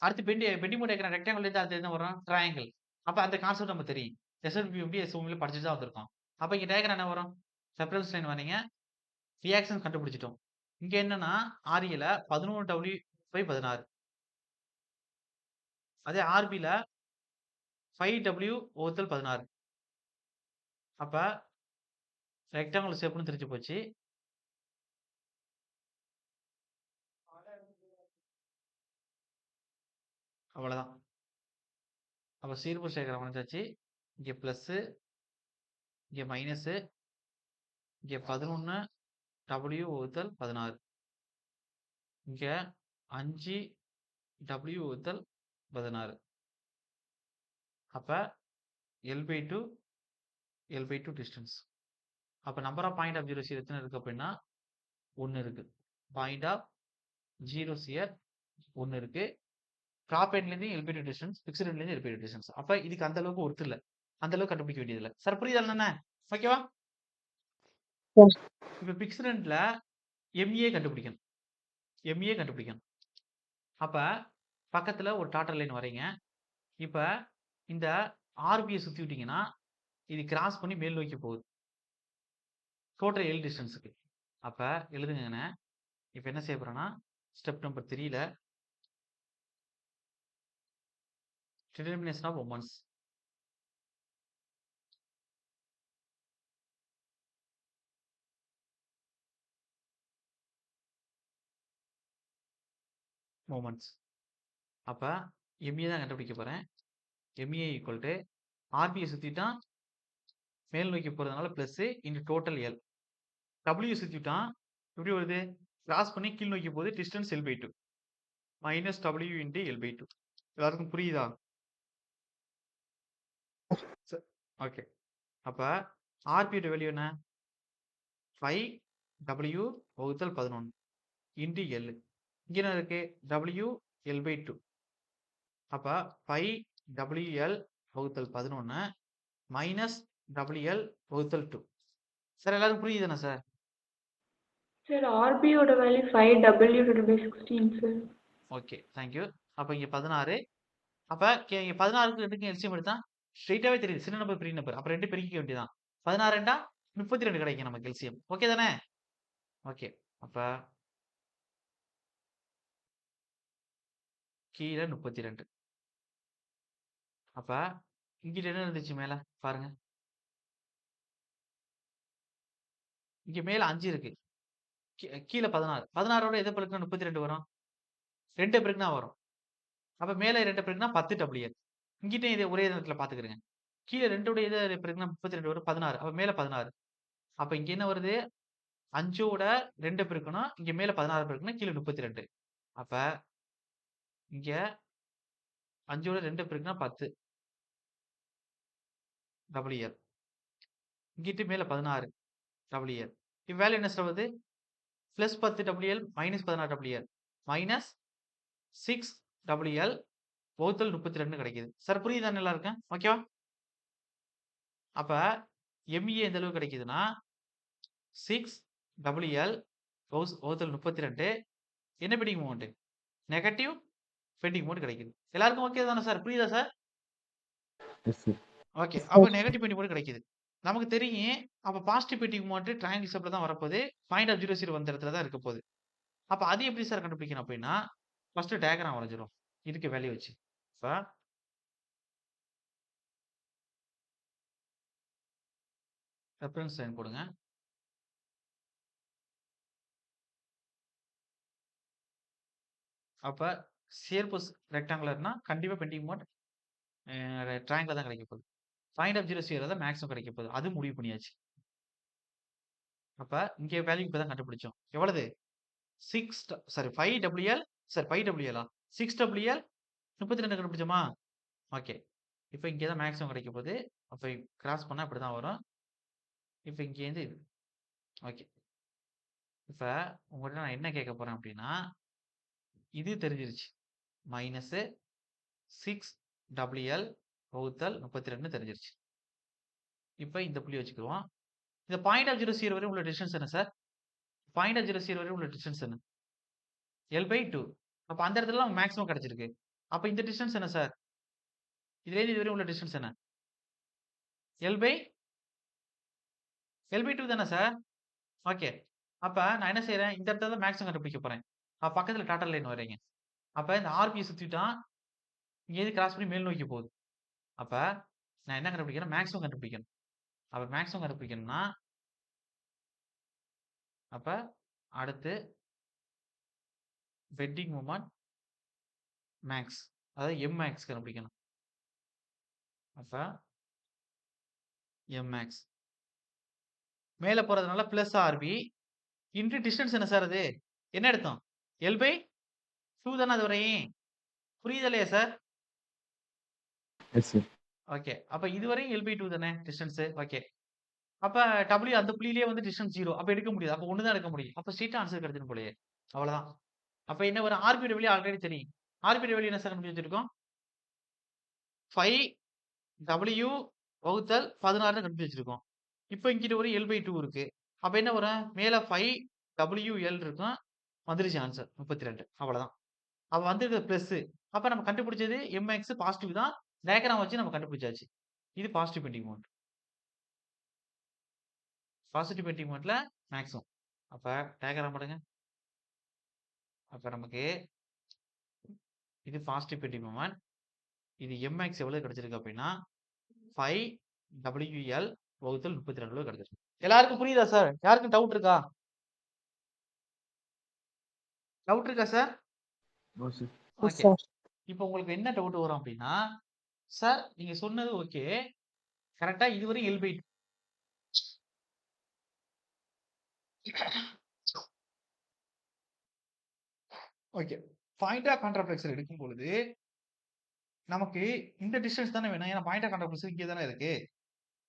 A: அடுத்து பெண்டிங் மோட் டயக்ராம் ரெக்டாங்குலர்லேருந்து அடுத்து என்ன வரும்? ட்ரையாங்கிள். அப்போ அந்த கான்செப்ட் நம்ம தெரியும். எஸ்எஃப்பி எப்படி எஸ்ஓமியில் படிச்சுட்டு தான் வந்திருக்கோம். அப்போ இங்கே டயக்ராம் என்ன வரும்? ரெஃபரன்ஸ் லைன் வரீங்க. ரியாக்ஷன் கண்டுபிடிச்சிட்டோம். இங்கே என்னன்னா RAல 11W/16 அதே RBல 5W/16. அப்போ ரெக்டாங்குலர் ஷேப்னு தெரிஞ்சு போச்சு. அவ்வளோதான். அப்போ சீரிஸ் டயக்ராம் வரைஞ்சாச்சு. இங்கே ப்ளஸ்ஸு, இங்கே மைனஸு, இங்கே 11W/16, இங்கே 5W/16. அப்போ L/2 L/2 டிஸ்டன்ஸ். அப்ப number of point of zero shear எத்தனை இருக்கு அப்படின்னா 1 இருக்கு. பாயிண்ட் ஆஃப் ஜீரோ ஸ்பியர் 1 இருக்கு. டாப் எண்ட்லேருந்து L/2 டிஸ்டன்ஸ், ஃபிக்ஸ்ட் எண்ட்லேருந்து L/2 டிஸ்டன்ஸ். அப்ப இதுக்கு அந்த அளவுக்கு ஒர்த் இல்ல. அந்த அளவுக்கு கண்டுபிடிக்க வேண்டியது இல்ல. சார் புரியுதா என்ன? ஓகேவா?
B: Yes.
A: இப்ப ஃபிக்ஸ்ட் எண்ட்ல MA கண்டுபிடிக்கணும். MA கண்டுபிடிக்கணும். அப்ப பக்கத்துல ஒரு டாட்டர் லைன் வரைங்க. இப்ப இந்த RB சுத்தி விட்டீங்கன்னா இது கிராஸ் பண்ணி மேல் நோக்கி போகுது. டோட்டல் L டிஸ்டன்ஸுக்கு. அப்ப எழுதுங்கண்ணே. இப்ப என்ன செய்ய போறேன்னா ஸ்டெப் நம்பர் 3ல டிட்டர்மினேஷன் ஆஃப் மொமெண்ட்ஸ். மொமெண்ட்ஸ். அப்ப MA தான் கண்டுபிடிக்க போறேன். MA ஈக்குவல் டு RB சுத்திட்டா மேல் நோக்கி போறதுனால plus into total L. W சுத்திட்டான் எப்படி வருது? கிராஸ் பண்ணி கீழ் நோக்கி போகுது. Distance L/2 minus W into L/2. எல்லாருக்கும் புரியுதா? ஓகே. அப்ப RB யோட வேல்யூ என்ன? 5W வகுத்தல் 11 இன்டு L. இங்க என்ன இருக்கு? W L/2. அப்ப 5WL வகுத்தல் 11 மைனஸ் WL வகுத்தல் 2. சார் எல்லாரும் புரியுதுதானே சார்?
B: Sir, RB ஓட value 5W/16 sir.
A: Okay, thank you. அப்ப இங்க 16. அப்ப இங்க 16க்கு 2க்கு எல்சிஎம் எடுத்தா ஸ்ட்ரெயிட்டாவே தெரியுது. சின்ன நம்பர் பெரிய நம்பர். அப்ப 2 பெருக்கிக்க வேண்டியதான். 16 ரெண்டா 32 கிடைக்கும் நமக்கு எல்சிஎம். ஓகே தானே? ஓகே. அப்ப கீழே 32. அப்ப இங்கிட்ட என்ன இருந்துச்சு மேல பாருங்க. இங்க மேல 5 இருக்கு. கீழே 16. 16ஓட எதை பெருக்குனா 32 வரும்? 2 பெருக்குனா வரும். அப்ப மேல 2 பெருக்குனா 10WL. இங்கிட்டையும் இதே ஒரே நேரத்துல பாத்துக்கிறேங்க. கீழே 2 உடைய இதை பெருக்குனா 32 வரும். 16. அப்ப மேல 16. அப்ப இங்க என்ன வருது? 5ஓட 2 பெருக்கணும். இங்க மேல 16 பெருக்கணும். கீழே 32. அப்ப இங்க 5ஓட 2 பெருக்குனா 10 WL. இங்கிட்டு மேல 16 WL. இப்ப வேல்யூ என்ன சார் வருது? Plus 10 WL minus 16 WL minus 6 WL வகுத்தல் 32 கிடைக்குது. சார் புரியுதா எல்லாருக்கும்? ஓகேவா? அப்ப MA எந்த அளவுக்கு கிடைக்குதுன்னா 6 WL வகுத்தல் 32 என்ன bending moment? Negative bending moment கிடைக்குது. எல்லாருக்கும் ஓகே தானே சார்? புரியுதா சார்?
C: Yes, sir.
A: ஓகே. அப்ப நெகட்டிவ் பெண்டிங் மொமெண்ட் கிடைக்குது. நமக்கு தெரியும். அப்ப பாசிட்டிவ் பெண்டிங் மொமெண்ட் ட்ரையாங்கிள் ஷேப்ல தான் வரப்போகுது. பாயிண்ட் ஆஃப் 0 வந்த இடத்துல தான் இருக்க போகுது. அப்ப அது எப்படி சார் கண்டுபிடிக்கணும் அப்படின்னா ஃபர்ஸ்ட் டயகிராம் வரைஞ்சிரும். இதுக்கு வேல்யூ வச்சு. இப்ப ரெஃபரன்ஸ் லைன் போடுங்க. அப்ப சேர்பஸ் ரெக்டாங்குலர்னா கண்டிப்பா பெண்டிங் மோட் ட்ரையாங்கிள் தான் கிடைக்க போகுது. பாயிண்ட் ஆஃப் 0 தான் மேக்ஸிமம் கிடைக்க போகுது. அது முடிவு பண்ணியாச்சு. அப்ப இங்க வேல்யூ இப்ப தான் கண்டுபிடிச்சோம். எவ்வளவு? 5WL sir 5WLா? 6WL 32 கண்டுபிடிச்சோமா? ஓகே. இப்ப இங்க தான் மேக்ஸிமம் கிடைக்க போகுது. அப்ப கிராஸ் பண்ணா இப்படி தான் வரும். இப்ப இங்க இருந்து இது. ஓகே. இப்ப உங்கள்ட்ட நான் என்ன கேட்க போறேன் அப்படின்னா இது தெரிஞ்சிருச்சு. மைனஸ் 6WL வகுத்தல் 32 தெரிஞ்சிருச்சு. இப்ப இந்த புள்ளி வச்சுக்குவோம். இந்த பாயிண்ட் ஆஃப் 0 வரை உள்ள டிஸ்டன்ஸ் என்ன சார்? பாயிண்ட் ஆஃப் 0 வரை உள்ள டிஸ்டன்ஸ் என்ன? L/2. அப்ப அந்த இடத்துல நமக்கு மேக்ஸிமம் கிடைச்சிருக்கு. அப்ப இந்த டிஸ்டன்ஸ் என்ன சார்? இதுல இருந்து இது வரை உள்ள டிஸ்டன்ஸ் என்ன? L/2 தானே சார்? ஓகே. அப்ப நான் என்ன செய்றேன்? இந்த இடத்துல தான் மேக்ஸிமம் கண்டுபிடிக்க போறேன். அப்ப பக்கத்துல டாட்டர் லைன் வரைங்க. அப்ப இந்த RB சுத்திட்டா இங்க இருந்து கிராஸ் பண்ணி மேல் நோக்கி போகுது. அப்ப நான் என்ன கண்டுபிடிக்கிறேன்? மேக்ஸிமம் கண்டுபிடிக்கணும். அப்ப மேக்ஸிமம் கண்டுபிடிக்கணும்னா அப்ப அடுத்து பெண்டிங் மொமெண்ட் மேக்ஸ் அதாவது Mmax கண்டுபிடிக்கணும். அப்ப Mmax மேல போறதுனால பிளஸ் RB இன்டு டிஸ்டன்ஸ் என்ன சார் அது? என்ன எடுத்தோம்? L/2 தானே அது வரையும். புரியுதா இல்லையா சார்?
C: Yes, sir.
A: ஓகே. அப்ப இதுவரையும் L/2 தானே டிஸ்டன்ஸ். ஓகே. அப்ப W அந்த புள்ளியிலேயே வந்து டிஸ்டன்ஸ் 0. அப்ப எடுக்க முடியாது. அப்ப 1 தான் எடுக்க முடியும். அப்ப ஸ்ட்ரெய்ட்டா ஆன்சர் கிடைச்சிரும் போலயே. அவ்வளவுதான். அப்ப என்ன வரும்? RB யோட வேல்யூ ஆல்ரெடி தெரியும். RB யோட வேல்யூ என்ன சார் கண்டுபிடிச்சு வச்சிருக்கோம்? 5W வகுத்தல் 16ன்னு கண்டுபிடிச்சு வச்சிருக்கோம். இப்ப இங்கிட்டு ஒரு L/2 இருக்கு. அப்ப என்ன வரும்? மேல 5WL இருக்கும். வந்துருச்சு ஆன்சர் 32. அவ்வளவுதான். அப்ப வந்திருக்கிறது பிளஸ். அப்ப நம்ம கண்டுபிடிச்சது mx பாசிட்டிவ் தான். டயகிராம் வச்சு நம்ம கண்டுபிடிச்சாச்சு. இது positive bending moment. Positive bending மொமெண்ட்ல மேக்ஸிமம். அப்ப டயகிராம் பாருங்க. அப்ப நமக்கு இது பாசிட்டிவ் பெண்டிங் மொமெண்ட். இது mx எவ்வளவு கிடைச்சிருக்கு அப்படின்னா 5WL வகுத்தல் 32 கிடைச்சிருக்கு. எல்லாருக்கும் புரியுதா சார்? யாருக்கும் டவுட் இருக்கா? டவுட் இருக்கா சார்?
C: No, sir.
A: ஓகே. இப்போ உங்களுக்கு என்ன டவுட் வரும் அப்படின்னா, சார் நீங்க சொன்னது ஓகே. கரெக்ட்டா இதுவரை L/2. ஓகே. பாயிண்ட் ஆஃப் கான்ட்ராஃப்ளெக்ஸர் எடுக்கும் பொழுது நமக்கு இந்த டிஸ்டன்ஸ் தானே வேணும். ஏன்னா பாயிண்ட் ஆஃப் கான்ட்ராஃப்ளெக்ஸர் இங்கே தானே இருக்கு.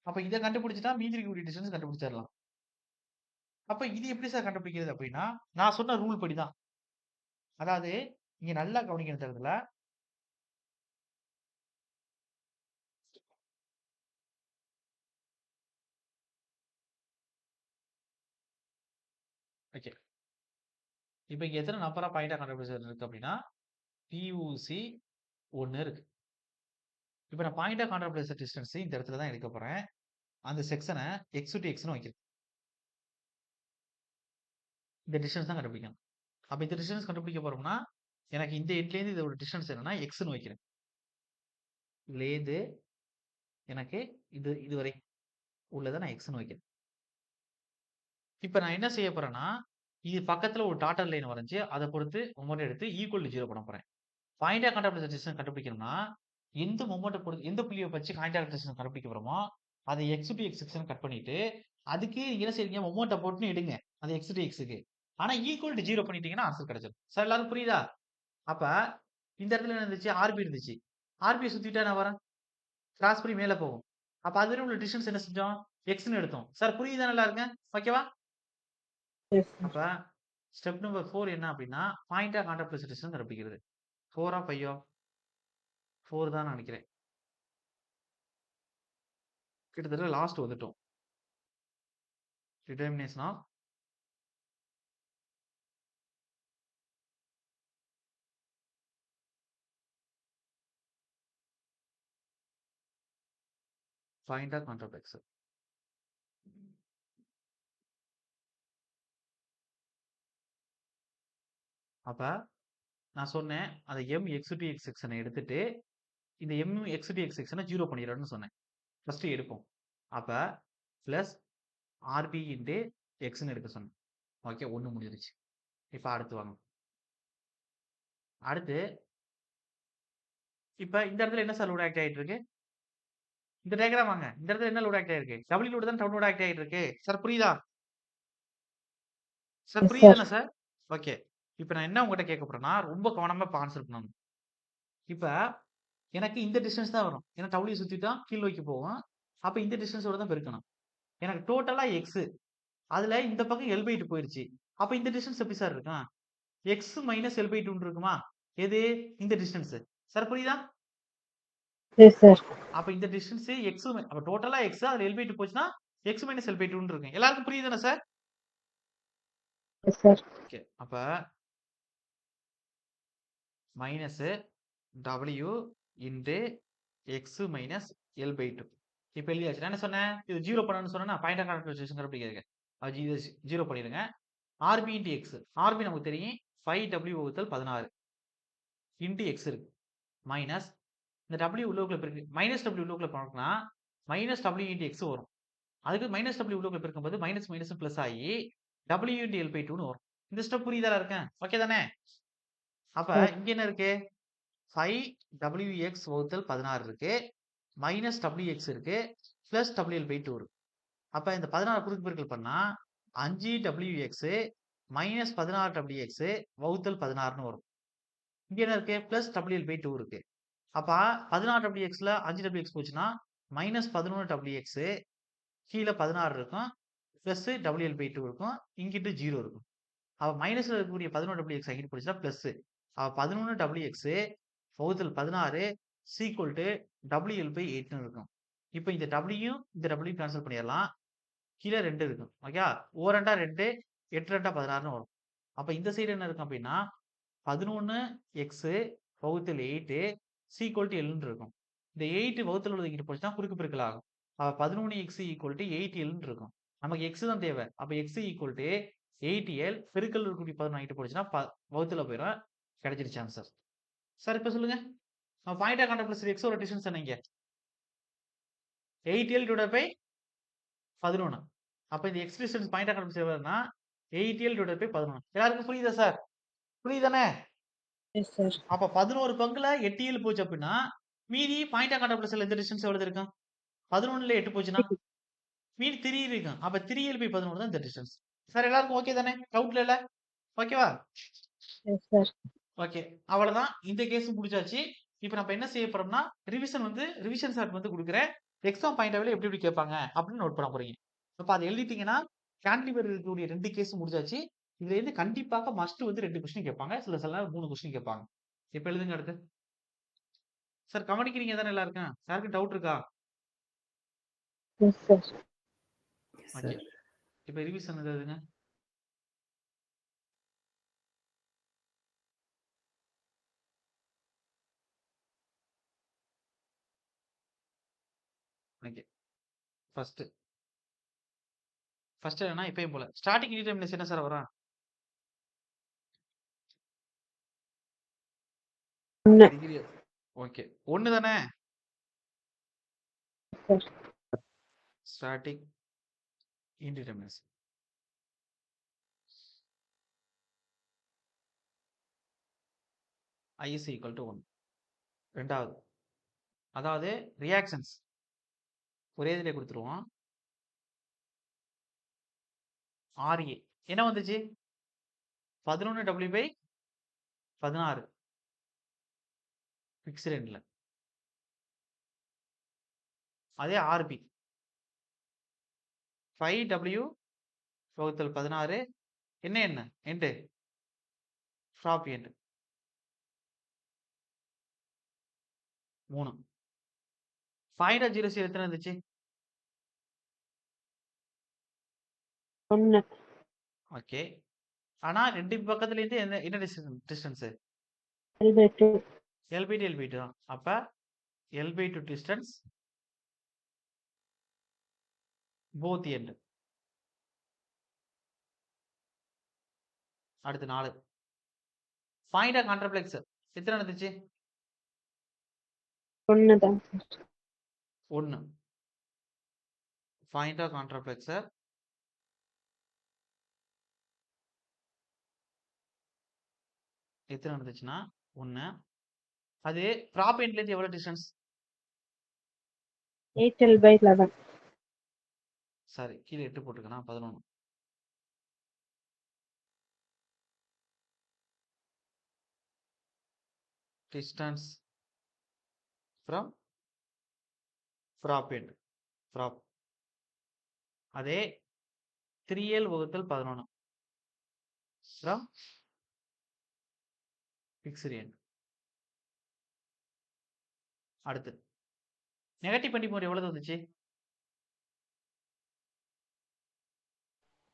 A: அப்ப இத கண்டுபிடிச்சுட்டா மீதி இருக்கக்கூடிய டிஸ்டன்ஸ் கண்டுபிடிச்சிடலாம். அப்ப இது எப்படி சார் கண்டுபிடிக்கிறது அப்படின்னா, நான் சொன்ன ரூல் படி தான். அதாவது இங்க நல்லா கவனிக்கணும் இந்த இடத்துல. ஓகே. இப்ப இங்க எத்தனை நம்பர் ஆஃப் பாயிண்ட் ஆஃப் கான்ட்ராஃப்ளெக்ஸர் இருக்கு அப்படின்னா, PUC 1 இருக்கு. இப்ப நான் பாயிண்ட் ஆஃப் கான்ட்ராஃப்ளெக்ஸர் டிஸ்டன்ஸ் இந்த இடத்துல தான் எடுக்க போறேன். அந்த செக்ஷனை x to xன்னு வைக்கிறேன். இந்த டிஸ்டன்ஸ் தான் கண்டுபிடிக்கணும். அப்ப இந்த டிஸ்டன்ஸ் கண்டுபிடிக்க போறோம்னா, எனக்கு இந்த எண்ட்லேருந்து இதோட டிஸ்டன்ஸ் என்னன்னா xன்னு வைக்கிறேன். இதுலேருந்து எனக்கு இதுவரை உள்ளதை நான் xன்னு வைக்கிறேன். இப்ப நான் என்ன செய்ய போறேன்னா, இது பக்கத்துல ஒரு டாட்டட் லைன் வரைஞ்சு, அதை பொறுத்து மொமெண்ட் எடுத்து ஈக்குவல் டு 0 பண்ண போறேன். பாயிண்ட் ஆஃப் கான்ட்ராஃப்ளெக்ஸர் டிஸ்டன்ஸ் கண்டுபிடிக்கணும்னா, எந்த மொமெண்ட்ட பொறுத்து எந்த புள்ளிய வச்சு பாயிண்ட் ஆஃப் டிஸ்டன்ஸ் கண்டுபிடிக்க போறோமோ, அதை x to x section cut பண்ணிட்டு, அதுக்கு நீங்க என்ன செய்றீங்க? மொமெண்ட்ட போட்டுன்னு எடுங்க. அது x to xக்கு. ஆனா ஈக்குவல் டு 0 பண்ணிட்டீங்கன்னா ஆன்சர் கிடைச்சிடும். சார் எல்லாருக்கும் புரியுதா? அப்ப இந்த இடத்துல என்ன இருந்துச்சு? RB இருந்துச்சு. RB சுத்திட்டா என்ன வரும்? கிராஸ் பண்ணி மேல போகும். அப்ப அதுவரை உள்ள டிஸ்டன்ஸ் என்ன செஞ்சோம்? xன்னு எடுத்தோம். சார் புரியுதா எல்லாருக்கும்? ஓகேவா?
B: Yes, sir.
A: அப்ப ஸ்டெப் நம்பர் 4 என்ன அப்படின்னா, பாயிண்ட் ஆஃப் கான்ட்ராஃப்ளெக்ஸர் டிஸ்டன்ஸ் கண்டுபிடிக்கிறது. 4ஆ 5ஆ? 4 தான் நினைக்கிறேன். கிட்டத்தட்ட லாஸ்ட் வந்துட்டோம். Determination of point of contraflexure. அப்ப நான் சொன்னேன், அந்த m x to x செக்ஷனை எடுத்துட்டு, இந்த m x to x செக்ஷனை 0 பண்ணிடணும்னு சொன்னேன். ஃபர்ஸ்ட் எடுப்போம். அப்ப பிளஸ் RB இன்டு xன்னு எடுக்க சொன்னேன். ஓகே 1 முடிஞ்சிருச்சு. இப்ப அடுத்து வாங்க. அடுத்து இப்ப இந்த இடத்துல என்ன சார் லோட் ஆக்ட் ஆயிட்டு இருக்கு? இந்த டயகிராம் வாங்க. இந்த இடத்துல என்ன லோட் ஆக்ட் ஆயிருக்கு? W லோட் தான் லோட் ஆக்ட் ஆயிட்டு இருக்கு. சார் புரியுதா? Sir
B: Yes,
A: புரியுதானே
B: sir.
A: Sir? Okay. இப்ப நான் என்ன உங்ககிட்ட கேட்க போறேன்னா, ரொம்ப கவனமா இப்ப ஆன்சர் பண்ணணும். இப்ப எனக்கு இந்த டிஸ்டன்ஸ் தான் வரும். ஏன்னா W சுத்திட்டா கீழ் நோக்கி போகும். அப்ப இந்த டிஸ்டன்ஸோட தான் பெருக்கணும். எனக்கு டோட்டலா x. அதுல இந்த பக்கம் L/2 போயிருச்சு. அப்ப இந்த டிஸ்டன்ஸ் எப்படி சார் இருக்கும்? x மைனஸ் L/2 இருக்குமா? எது? இந்த டிஸ்டன்ஸ். சார் புரியுதா?
B: Yes, sir.
A: அப்ப இந்த டிஸ்டன்ஸ் x அப்ப டோட்டலா x அதுல L/2 போச்சுன்னா x மைனஸ் L/2 இருக்கும். எல்லாருக்கும் புரியுதானே சார்?
B: Yes, sir.
A: ஓகே. அப்ப minus W into x minus L/2. இப்ப எழுதியாச்சு. நான் என்ன சொன்னேன்? இது 0 பண்ணணும்னு சொன்னேன்னா, பாயிண்ட் ஆஃப் கான்ட்ராஃப்ளெக்ஸர் கண்டுபிடிக்கிறதுக்கு. அது இது 0 பண்ணிடுங்க. RB into x. RB நமக்கு தெரியும் 5W வகுத்தல் 16 இன்டு x இருக்கு. மைனஸ் இந்த W உள்ளுக்குள்ள பெருக்கு. மைனஸ் W உள்ளுக்குள்ள போனோம்னா மைனஸ் W இன்டு x வரும். அதுக்கு மைனஸ் W உள்ளுக்குள்ள பெருக்கும்போது மைனஸ் மைனஸ் பிளஸ் ஆகி W இன்டு L/2ன்னு வரும். இந்த ஸ்டெப் புரியுதா இருக்கேன்? ஓகே தானே? அப்ப இங்க என்ன இருக்கு? 5WX வகுத்தல் 16 இருக்கு. மைனஸ் WX இருக்கு. பிளஸ் WL/2 இருக்கு. அப்ப இந்த 16 குறுக்கு பெருக்கல் பண்ணா 5WX மைனஸ் 16WX வகுத்தல் 16ன்னு வரும். இங்க என்ன இருக்கு? பிளஸ் WL/2 இருக்கு. அப்ப 16WXல 5WX போச்சுன்னா மைனஸ் 11WX கீழே 16 இருக்கும். பிளஸ் WL/2 இருக்கும். இங்கிட்டு 0 இருக்கும். அப்ப மைனஸ்ல இருக்கக்கூடிய 11WX அங்கிட்டு போச்சுன்னா பிளஸ். அப்ப 11WX வகுத்தல் 16 சீக்குவல் டு WL/8ன்னு இருக்கும். இப்ப இந்த W இந்த W கேன்சல் பண்ணிடலாம். கீழே 2 இருக்கும். ஓகே. ஓ 2 2 8 2 16ன்னு வரும். அப்ப இந்த சைடு என்ன இருக்கும் அப்படின்னா 11x வகுத்தல் 8 சீக்குவல் டு Lன்னு இருக்கும். இந்த 8 வகுத்தல் உள்ளது இங்கிட்டு போச்சுன்னா குறுக்கு பெருக்கல் ஆகும். அப்ப 11x ஈக்குவல் டு 8Lன்னு இருக்கும். நமக்கு x தான் தேவை. அப்ப x ஈக்குவல் டு 8L பெருக்கல் இருக்கக்கூடிய 11 ஆகிட்டு போச்சுன்னா வகுத்துல போயிடும். கிடைச்சிருச்சு ஆன்சர். சார் இப்ப சொல்லுங்க. நம்ம point of contact plus x ஓட டிஸ்டன்ஸ் என்ன இங்க? 8L divide by 11. அப்ப இந்த x distance point of contact எவ்வளவுனா 8L டிவைட் பை 11. எல்லாருக்கும் புரியுதா சார்? புரியுதானே?
B: Yes sir.
A: அப்ப 11 பங்குல 8L போச்சு அப்படின்னா மீதி பாயிண்ட் ஆஃப் கான்டாக்ட் பிளஸ்ல எந்த டிஸ்டன்ஸ் எவ்வளவு இருக்கும்? 11ல 8 போச்சுன்னா மீதி 3 இருக்கும். அப்ப 3L பை 11 தான் இந்த டிஸ்டன்ஸ். சார் எல்லாருக்கும் ஓகே தானே? டவுட்ல இல்ல? ஓகேவா?
B: Yes sir.
A: ஓகே. அவ்வளவுதான். இந்த கேஸ் முடிச்சாச்சு. இப்போ நம்ம என்ன செய்ய போறோம்னா ரிவிஷன் சார்ட் வந்து கொடுக்குறேன். எக்ஸாம் பாயிண்ட் ஆஃப் வியூல எப்படி எப்படி கேட்பாங்க அப்படின்னு நோட் பண்ண போறீங்க. அப்ப அதை எழுதிட்டீங்கன்னா கேன்டிலிவர் இருக்கக்கூடிய 2 கேஸ் முடிச்சாச்சு. இதுல இருந்து கண்டிப்பாக மஸ்ட் வந்து 2 கொஸ்டின் கேட்பாங்க. சில நேரம் 3 கொஸ்டின் கேட்பாங்க. இப்ப எழுதுங்க அடுத்து. சார் கவனிக்கிறீங்க தானே எல்லாருக்கும்? யாருக்கும் டவுட் இருக்கா?
B: Yes sir.
A: ஓகே. இப்ப ரிவிஷன் எழுதுங்க. ஓகே. ஃபர்ஸ்ட் என்னன்னா இப்பயும் போல ஸ்டார்டிங் இன்டிடெர்மினஸ் என்ன சார் வரும்?
B: 1
A: டிகிரி. ஓகே. 1 தானே?
B: Sir.
A: Static indeterminacy. I is equal to 1. ரெண்டாவது அதாவது ரியாக்ஷன்ஸ் ஒரே இதிலே கொடுத்துருவோம். RA என்ன வந்துச்சு? 11W/16 ஃபிக்ஸ்டு எண்ட்ல. அதே RB 5W/16 என்ன எண்ணு? End sharp end 3. 5.00 எத்தனை இருந்துச்சு?
B: 1
A: ஓகே. ஆனா 2 பக்கத்துல இருந்து என்ன டிஸ்டன்ஸ்?
B: L/2
A: L/2 தான். அப்ப L/2 டிஸ்டன்ஸ் போத் எண்ட். அடுத்து 4. பாயிண்ட் ஆஃப் கான்ட்ராப்ளெக்ஸ் எத்தனை இருந்துச்சு?
B: 1 தான் சார்.
A: 1. பாயிண்ட் ஆஃப் கான்ட்ராப்ளெக்ஸ் எத்தனை இருந்துச்சுன்னா 1. அது ப்ராப் எண்ட்ல இருந்து எவ்வளவு டிஸ்டன்ஸ்?
B: 8L/11
A: சாரி கீழே 8 போட்டுக்கலாம். 11. Distance from prop end. Prop அதே 3L/11 ஃப்ரம் ஃபிக்ஸ்டு எண்ட். அடுத்து நெகட்டிவ் 24 எவ்வளவு வந்துச்சு?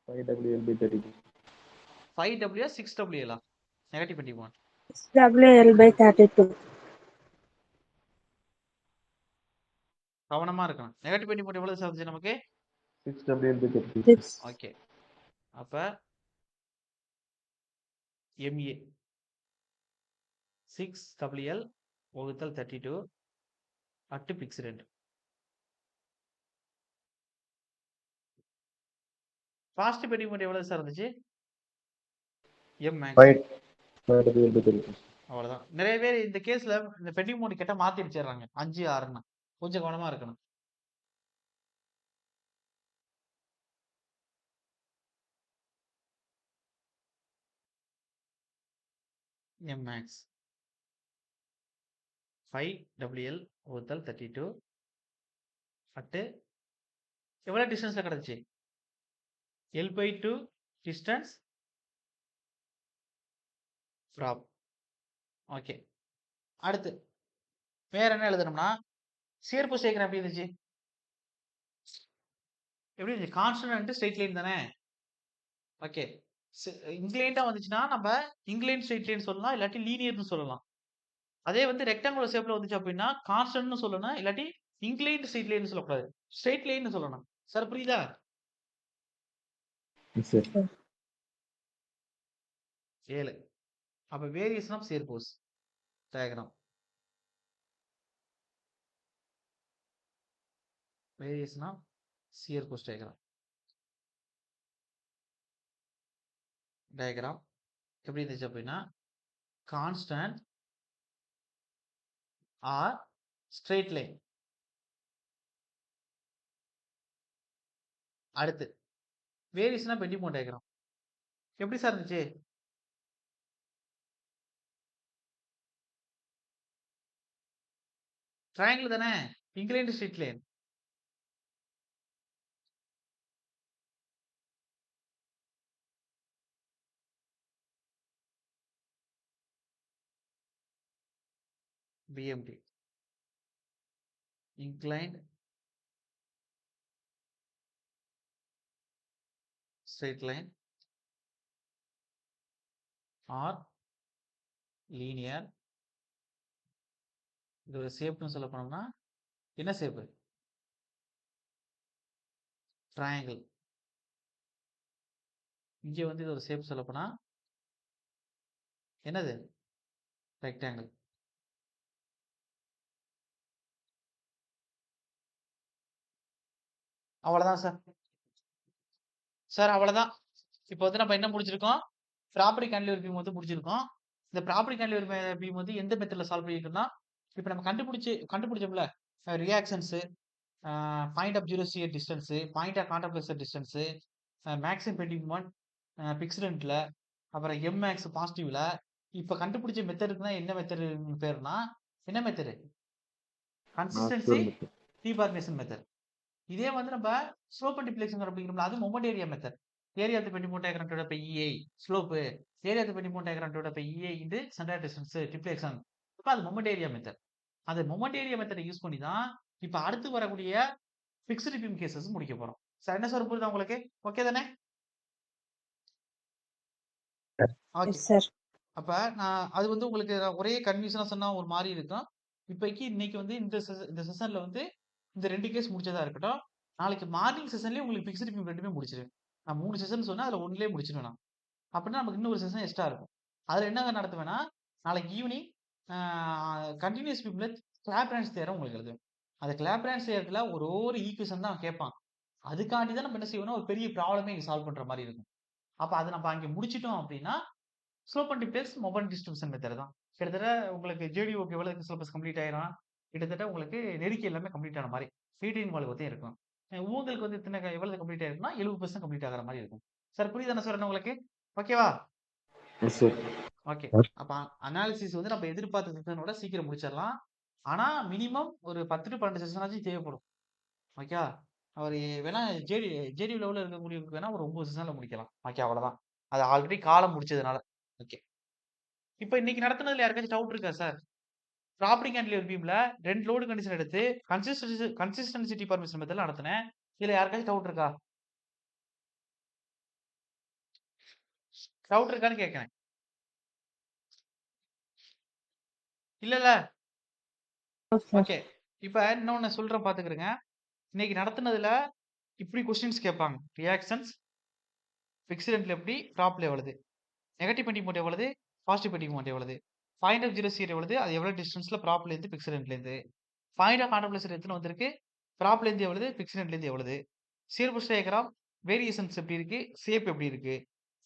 C: 5WL/32.
A: 5W 6WL negative 24
B: WL/32
A: கவனமா இருக்கணும். நெகட்டிவ் 24 எவ்வளவு சார் வந்துச்சு நமக்கு?
C: 6WL/32.
B: 6
A: ஓகே. அப்ப MA 6WL/32 at fixed end. First bending மோட் எவ்வளவு சார் இருந்துச்சு? M max
C: 5WL/32.
A: அவ்வளவுதான். நிறைய பேர் இந்த கேஸ்ல இந்த பெண்டிங் மோட் கேட்டா மாத்தி அடிச்சிடுறாங்க 5 6ன்னு. கொஞ்சம் கவனமா இருக்கணும். M max 5WL/32 at எவ்வளோ டிஸ்டன்ஸ்ல கிடந்துச்சு? L/2 distance prop. ஓகே. அடுத்து வேற என்ன எழுதணும்னா, ஷியர் போஸ்ட் டயகிராம் எப்படி இருந்துச்சு? எப்படி இருந்துச்சு? கான்ஸ்டன்ட் ஸ்ட்ரெயிட் லைன் தானே? ஓகே. இன்க்ளைன்டா வந்துச்சுன்னா நம்ம இன்க்ளைன் ஸ்ட்ரெயிட் லைன் சொல்லலாம், இல்லாட்டி லீனியர்னு சொல்லலாம். அதே வந்து ரெக்டாங்குலர் ஷேப்ல வந்துச்சு அப்படின்னா கான்ஸ்டன்ட்னு சொல்லணும், இல்லாட்டி இன்க்ளைன்ட் ஸ்ட்ரெயிட் லைன் சொல்லக்கூடாது. ஸ்ட்ரெயிட் லைன் சொல்லணும். சார் புரியுதா?
C: Yes, sir.
A: 7. அப்ப variation of shear force diagram. Variation of shear force diagram. Diagram எப்படி இருந்துச்சு அப்படின்னா கான்ஸ்டன்ட் ஆர் ஸ்ட்ரெயிட் லைன். அடுத்து வேரியேஷன் ஆஃப் பெண்டிங் டயகிராம் எப்படி சார் இருந்துச்சு? ட்ரையாங்கிள் தானே? Inclined straight line. BMT. Inclined straight line or linear. இதோட ஷேப்னு சொல்ல போனோம்னா என்ன ஷேப்பு? ட்ரையாங்கிள். இங்கே வந்து இதோட ஷேப் சொல்ல போனா என்னது? ரெக்டாங்கிள். அவ்வளவுதான் சார். சார் அவ்வளவுதான். இப்போ வந்து நம்ம என்ன முடிச்சிருக்கோம்? ப்ராப்பர்ட்டி கேண்டிலிவர் பீம் வந்து முடிச்சிருக்கோம். இந்த ப்ராப்பர்ட்டி கேண்டிலிவர் பீம் வந்து எந்த மெத்தட்ல சால்வ் பண்ணியிருக்கோம்னா, இப்போ நம்ம கண்டுபிடிச்சோம்ல reactions, point of zero shear distance, point of contact distance, maximum bending moment பிக்ஸ்டன்ட்ல, அப்புறம் எம்எக்ஸ் பாசிட்டிவ்ல. இப்போ கண்டுபிடிச்ச மெத்தடுக்கு தான் என்ன மெத்தடு பேருனா என்ன method? Consistency
C: Actual method.
A: Deformation method. இதே வந்து நம்ம ஸ்லோப் அண்ட் டிப்ளேஷன் கண்டுபிடிக்கிறோம்ல, அது moment area method. Area of the bending diagram divided by EA slope, area of the bending diagram divided by EA into centre distance deflection. அப்ப அது moment area method. அந்த moment area மெத்தடை use பண்ணி தான் இப்போ அடுத்து வரக்கூடிய ஃபிக்ஸ்டு பீம் கேசஸ் முடிக்க போறோம். சார் என்ன சார் புரியுதா உங்களுக்கு? ஓகே தானே? ஓகே.
B: Yes sir.
A: அப்ப நான் அது வந்து உங்களுக்கு ஒரே கன்ஃபியூஷனா சொன்னா ஒரு மாரி இருக்கும். இப்போதைக்கு இன்னைக்கு வந்து இந்த செஷன்ல வந்து இந்த 2 கேஸ் முடிச்சதா இருக்கட்டும். நாளைக்கு மார்னிங் செஷன்லயே உங்களுக்கு ஃபிக்ஸ்டு பீம் 2மே முடிச்சிருவேன். நான் 3 செஷன் சொன்னா அதுல 1லயே முடிச்சிருவேன் நான். அப்படின்னா நமக்கு இன்னும் ஒரு செஷன் எக்ஸ்ட்ரா இருக்கும். அதுல என்ன நடத்துவேன்னா, நாளைக்கு ஈவினிங் கன்டினியூஸ் பீம்ல கிளாப்ரான்ஸ் தியரம் உங்களுக்கு எழுதுவேன். அந்த கிளாப்ரான்ஸ் தியரத்துல ஒரு ஈக்குவேஷன் தான் கேட்பான். அதுக்காண்டி தான் நம்ம என்ன செய்வோம்னா ஒரு பெரிய ப்ராப்ளமே இங்க சால்வ் பண்ற மாதிரி இருக்கும். அப்ப அதை நம்ம அங்க முடிச்சிட்டோம் அப்படின்னா slope and displace moment distribution method தான். கிட்டத்தட்ட உங்களுக்கு ஜேடிஓக்கு எவ்வளவு சிலபஸ் கம்ப்ளீட் ஆயிரும், கிட்டத்தட்ட உங்களுக்கு நெருக்கி எல்லாமே கம்ப்ளீட் ஆன மாதிரி ரீடைன் வாழ்க்கை வந்து இருக்கும். உங்களுக்கு வந்து எவ்வளவு கம்ப்ளீட் ஆயிருக்குன்னா 70% கம்ப்ளீட் ஆகிற மாதிரி இருக்கும். சார் புரியுதானே சார் உங்களுக்கு? ஓகேவா?
C: Yes, sir.
A: ஓகே. அப்ப அனாலிசிஸ் வந்து நம்ம எதிர்பார்த்த செஷனோட சீக்கிரம் முடிச்சிடலாம். ஆனா மினிமம் ஒரு 10 டு 12 செஷன் ஆச்சும் தேவைப்படும். ஓகே. அவர் வேணா ஜேடி லெவலில் இருக்கக்கூடியவங்களுக்கு வேணா ஒரு 9 செஷன்ல முடிக்கலாம். ஓகே அவ்வளவுதான். அது ஆல்ரெடி காலம் முடிச்சதுனால. ஓகே. இப்போ இன்னைக்கு நடத்துனதுல யாருக்காச்சும் டவுட் இருக்கா சார்? ப்ராப்பர்ட்டி கேண்டிலிவர் பீம்ல 2 லோடு கண்டிஷன் எடுத்து கன்சிஸ்டன்சி டிபார்மேஷன் மெத்தட்ல நடத்தினேன். இதுல யாருக்காச்சும் டவுட் இருக்கா? டவுட் இருக்கான்னு கேட்கிறேன். இல்லல்ல. ஓகே. இப்ப இன்னொன்னு சொல்றேன் பாத்துக்கிறேங்க. இன்னைக்கு நடத்துனதுல இப்படி கொஸ்டின்ஸ் கேட்பாங்க. ரியாக்ஷன்ஸ் ஃபிக்ஸ்ட் எப்படி, ப்ராப்ல எவ்வளவு, நெகட்டிவ் பெண்டிங் மோட் எவ்வளவு, பாசிட்டிவ் பெண்டிங் மோட் எவ்வளவு, பாயிண்ட் ஆஃப் ஜீரோ சீர் எவ்வளவு, அது எவ்வளவு டிஸ்டன்ஸ்ல ப்ராப்ல இருந்து ஃபிக்ஸ்ட் இருந்து, பாயிண்ட் ஆஃப் கான்டெம்ப்ளேஷன் எத்தனை வந்திருக்கு, ப்ராப்ல இருந்து எவ்வளவு, ஃபிக்ஸ்ட் இருந்து எவ்வளவு, ஷியர் போஸ்ட் டயகிராம் வேரியேஷன்ஸ் எப்படி இருக்கு, ஷேப் எப்படி இருக்கு,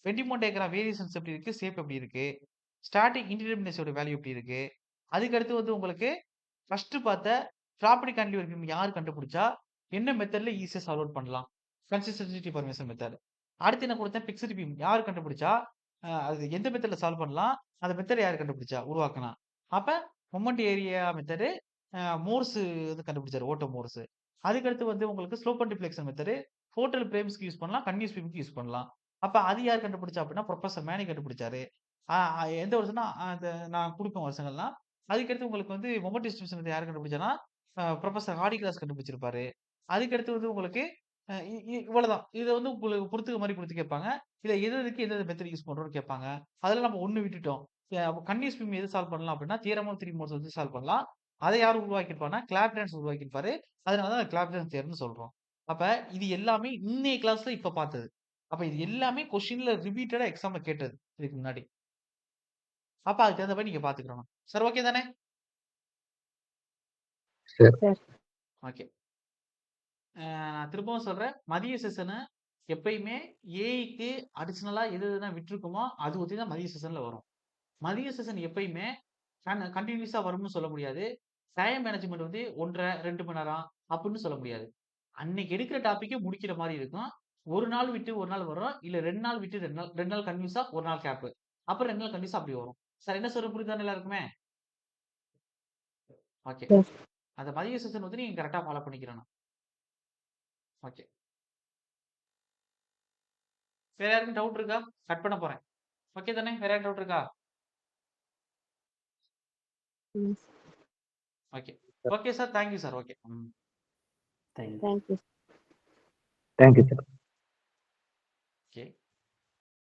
A: பெண்டிங் மோட் டயகிராம் வேரியேஷன்ஸ் எப்படி இருக்கு, ஷேப் எப்படி இருக்கு, ஸ்டாட்டிக் இன்டிடெர்மினஸோட வேல்யூ எப்படி இருக்கு. அதுக்கு அடுத்து வந்து உங்களுக்கு ஃபர்ஸ்ட் பார்த்த ப்ராப்பர்ட்டி கேண்டிலிவர் பீம் யார் கண்டுபிடிச்சா என்ன மெத்தட்ல ஈஸியா சால்வ் அவுட் பண்ணலாம், கன்சிஸ்டன்சி டிஃபார்மேஷன் மெத்தட். அடுத்து என்ன கொடுத்தேன், ஃபிக்ஸ்ட் பீம் யார் கண்டுபிடிச்சா அது எந்த மெத்தட்ல சால்வ் பண்ணலாம், அந்த மெத்தட் யார் கண்டுபிடிச்சா உருவாக்கினா. அப்ப மொமெண்ட் ஏரியா மெத்தடு மோர்ஸ் வந்து கண்டுபிடிச்சாரு, ஓட்டோ மோர்ஸ். அதுக்கடுத்து வந்து உங்களுக்கு slope and deflection method total பிரேம்ஸ்க்கு யூஸ் பண்ணலாம். கன்டினியூஸ் பீம்க்கு யூஸ் பண்ணலாம். அப்ப அது யார் கண்டுபிடிச்சா அப்படின்னா, புரொஃபசர் மேனி கண்டுபிடிச்சாரு. எந்த வருஷம்னா, அது நான் குடுப்பேன் வருஷங்கள்லாம். அதுக்கடுத்து உங்களுக்கு வந்து மொமெண்ட் டிஸ்ட்ரிபியூஷன் மெத்தட் யார் கண்டுபிடிச்சான்னா, புரொஃபசர் ஹார்டிகிராஸ் கண்டுபிடிச்சிருப்பாரு. அதுக்கடுத்து வந்து உங்களுக்கு அ இ இ இவ்வளதான். இத வந்து உங்களுக்கு பொறுத்துக்க மாரி குடுத்து கேட்பாங்க. இத எதுக்கு எந்த மெத்தட் யூஸ் பண்றோம்னு கேட்பாங்க. அதுல நம்ம 1 விட்டுட்டோம். கன்டினியூஸ் பீம் எது சால்வ் பண்ணலாம் அப்படின்னா, தியரம் ஆஃப் 3 மோட்ஸ் வச்சு சால்வ் பண்ணலாம். அத யார் உருவாக்கியிருப்பார்ன்னா, கிளாப்டன்ஸ் உருவாக்கியிருப்பாரு. அதனால தான் கிளாப்டன் தியரம்னு சொல்றோம். அப்ப இது எல்லாமே இன்னைய கிளாஸ்ல இப்ப பார்த்தது. அப்ப இது எல்லாமே கொஸ்டின்ல ரிப்பீட்டடா எக்ஸாம்ல கேட்டது. இதுக்கு முன்னாடி. அப்ப அதுக்கு தகுந்த மாரி நீங்க பார்த்துக்கிடணும். சார் ஓகே தானே?
D: சரி.
B: Sir
A: okay. நான் திரும்பவும் சொல்றேன். மதிய செஷனு எப்பயுமே ஏஐக்கு அடிஷனலா எது எதுலாம் விட்டுருக்குமோ, அது ஒத்தி தான் மதிய செஷன்ல வரும். மதிய செஷன் எப்பயுமே கன்டினியூஸா வரும்னு சொல்ல முடியாது. டைம் மேனேஜ்மென்ட் வந்து 1 1/2, 2 மணி நேரம் அப்படின்னு சொல்ல முடியாது. அன்னைக்கு எடுக்கிற டாபிக்க முடிக்கிற மாரி இருக்கும். 1 நாள் விட்டு 1 நாள் வரும். இல்ல 2 நாள் விட்டு 2 நாள் 2 நாள் கன்டினியூஸா 1 நாள் கேப். அப்புறம் 2 நாள் கன்டினியூஸா அப்படி வரும். சார் என்ன சொல்றேன் புரியுதானே எல்லாருக்குமே? ஓகே.
B: சார்
A: அந்த மதிய செஷன் வந்து நீங்க கரெக்ட்டா ஃபாலோ பண்ணிக்கிறணும். ஓகே. வேற யாருக்கும் டவுட் இருக்கா? கட் பண்ண போறேன். ஓகே தானே? வேற யாரும் டவுட் இருக்கா?
B: ம்
A: okay. Okay sir. Thank you sir. Okay.
E: Thank you.
B: Thank you.
D: Thank you sir.
A: Okay.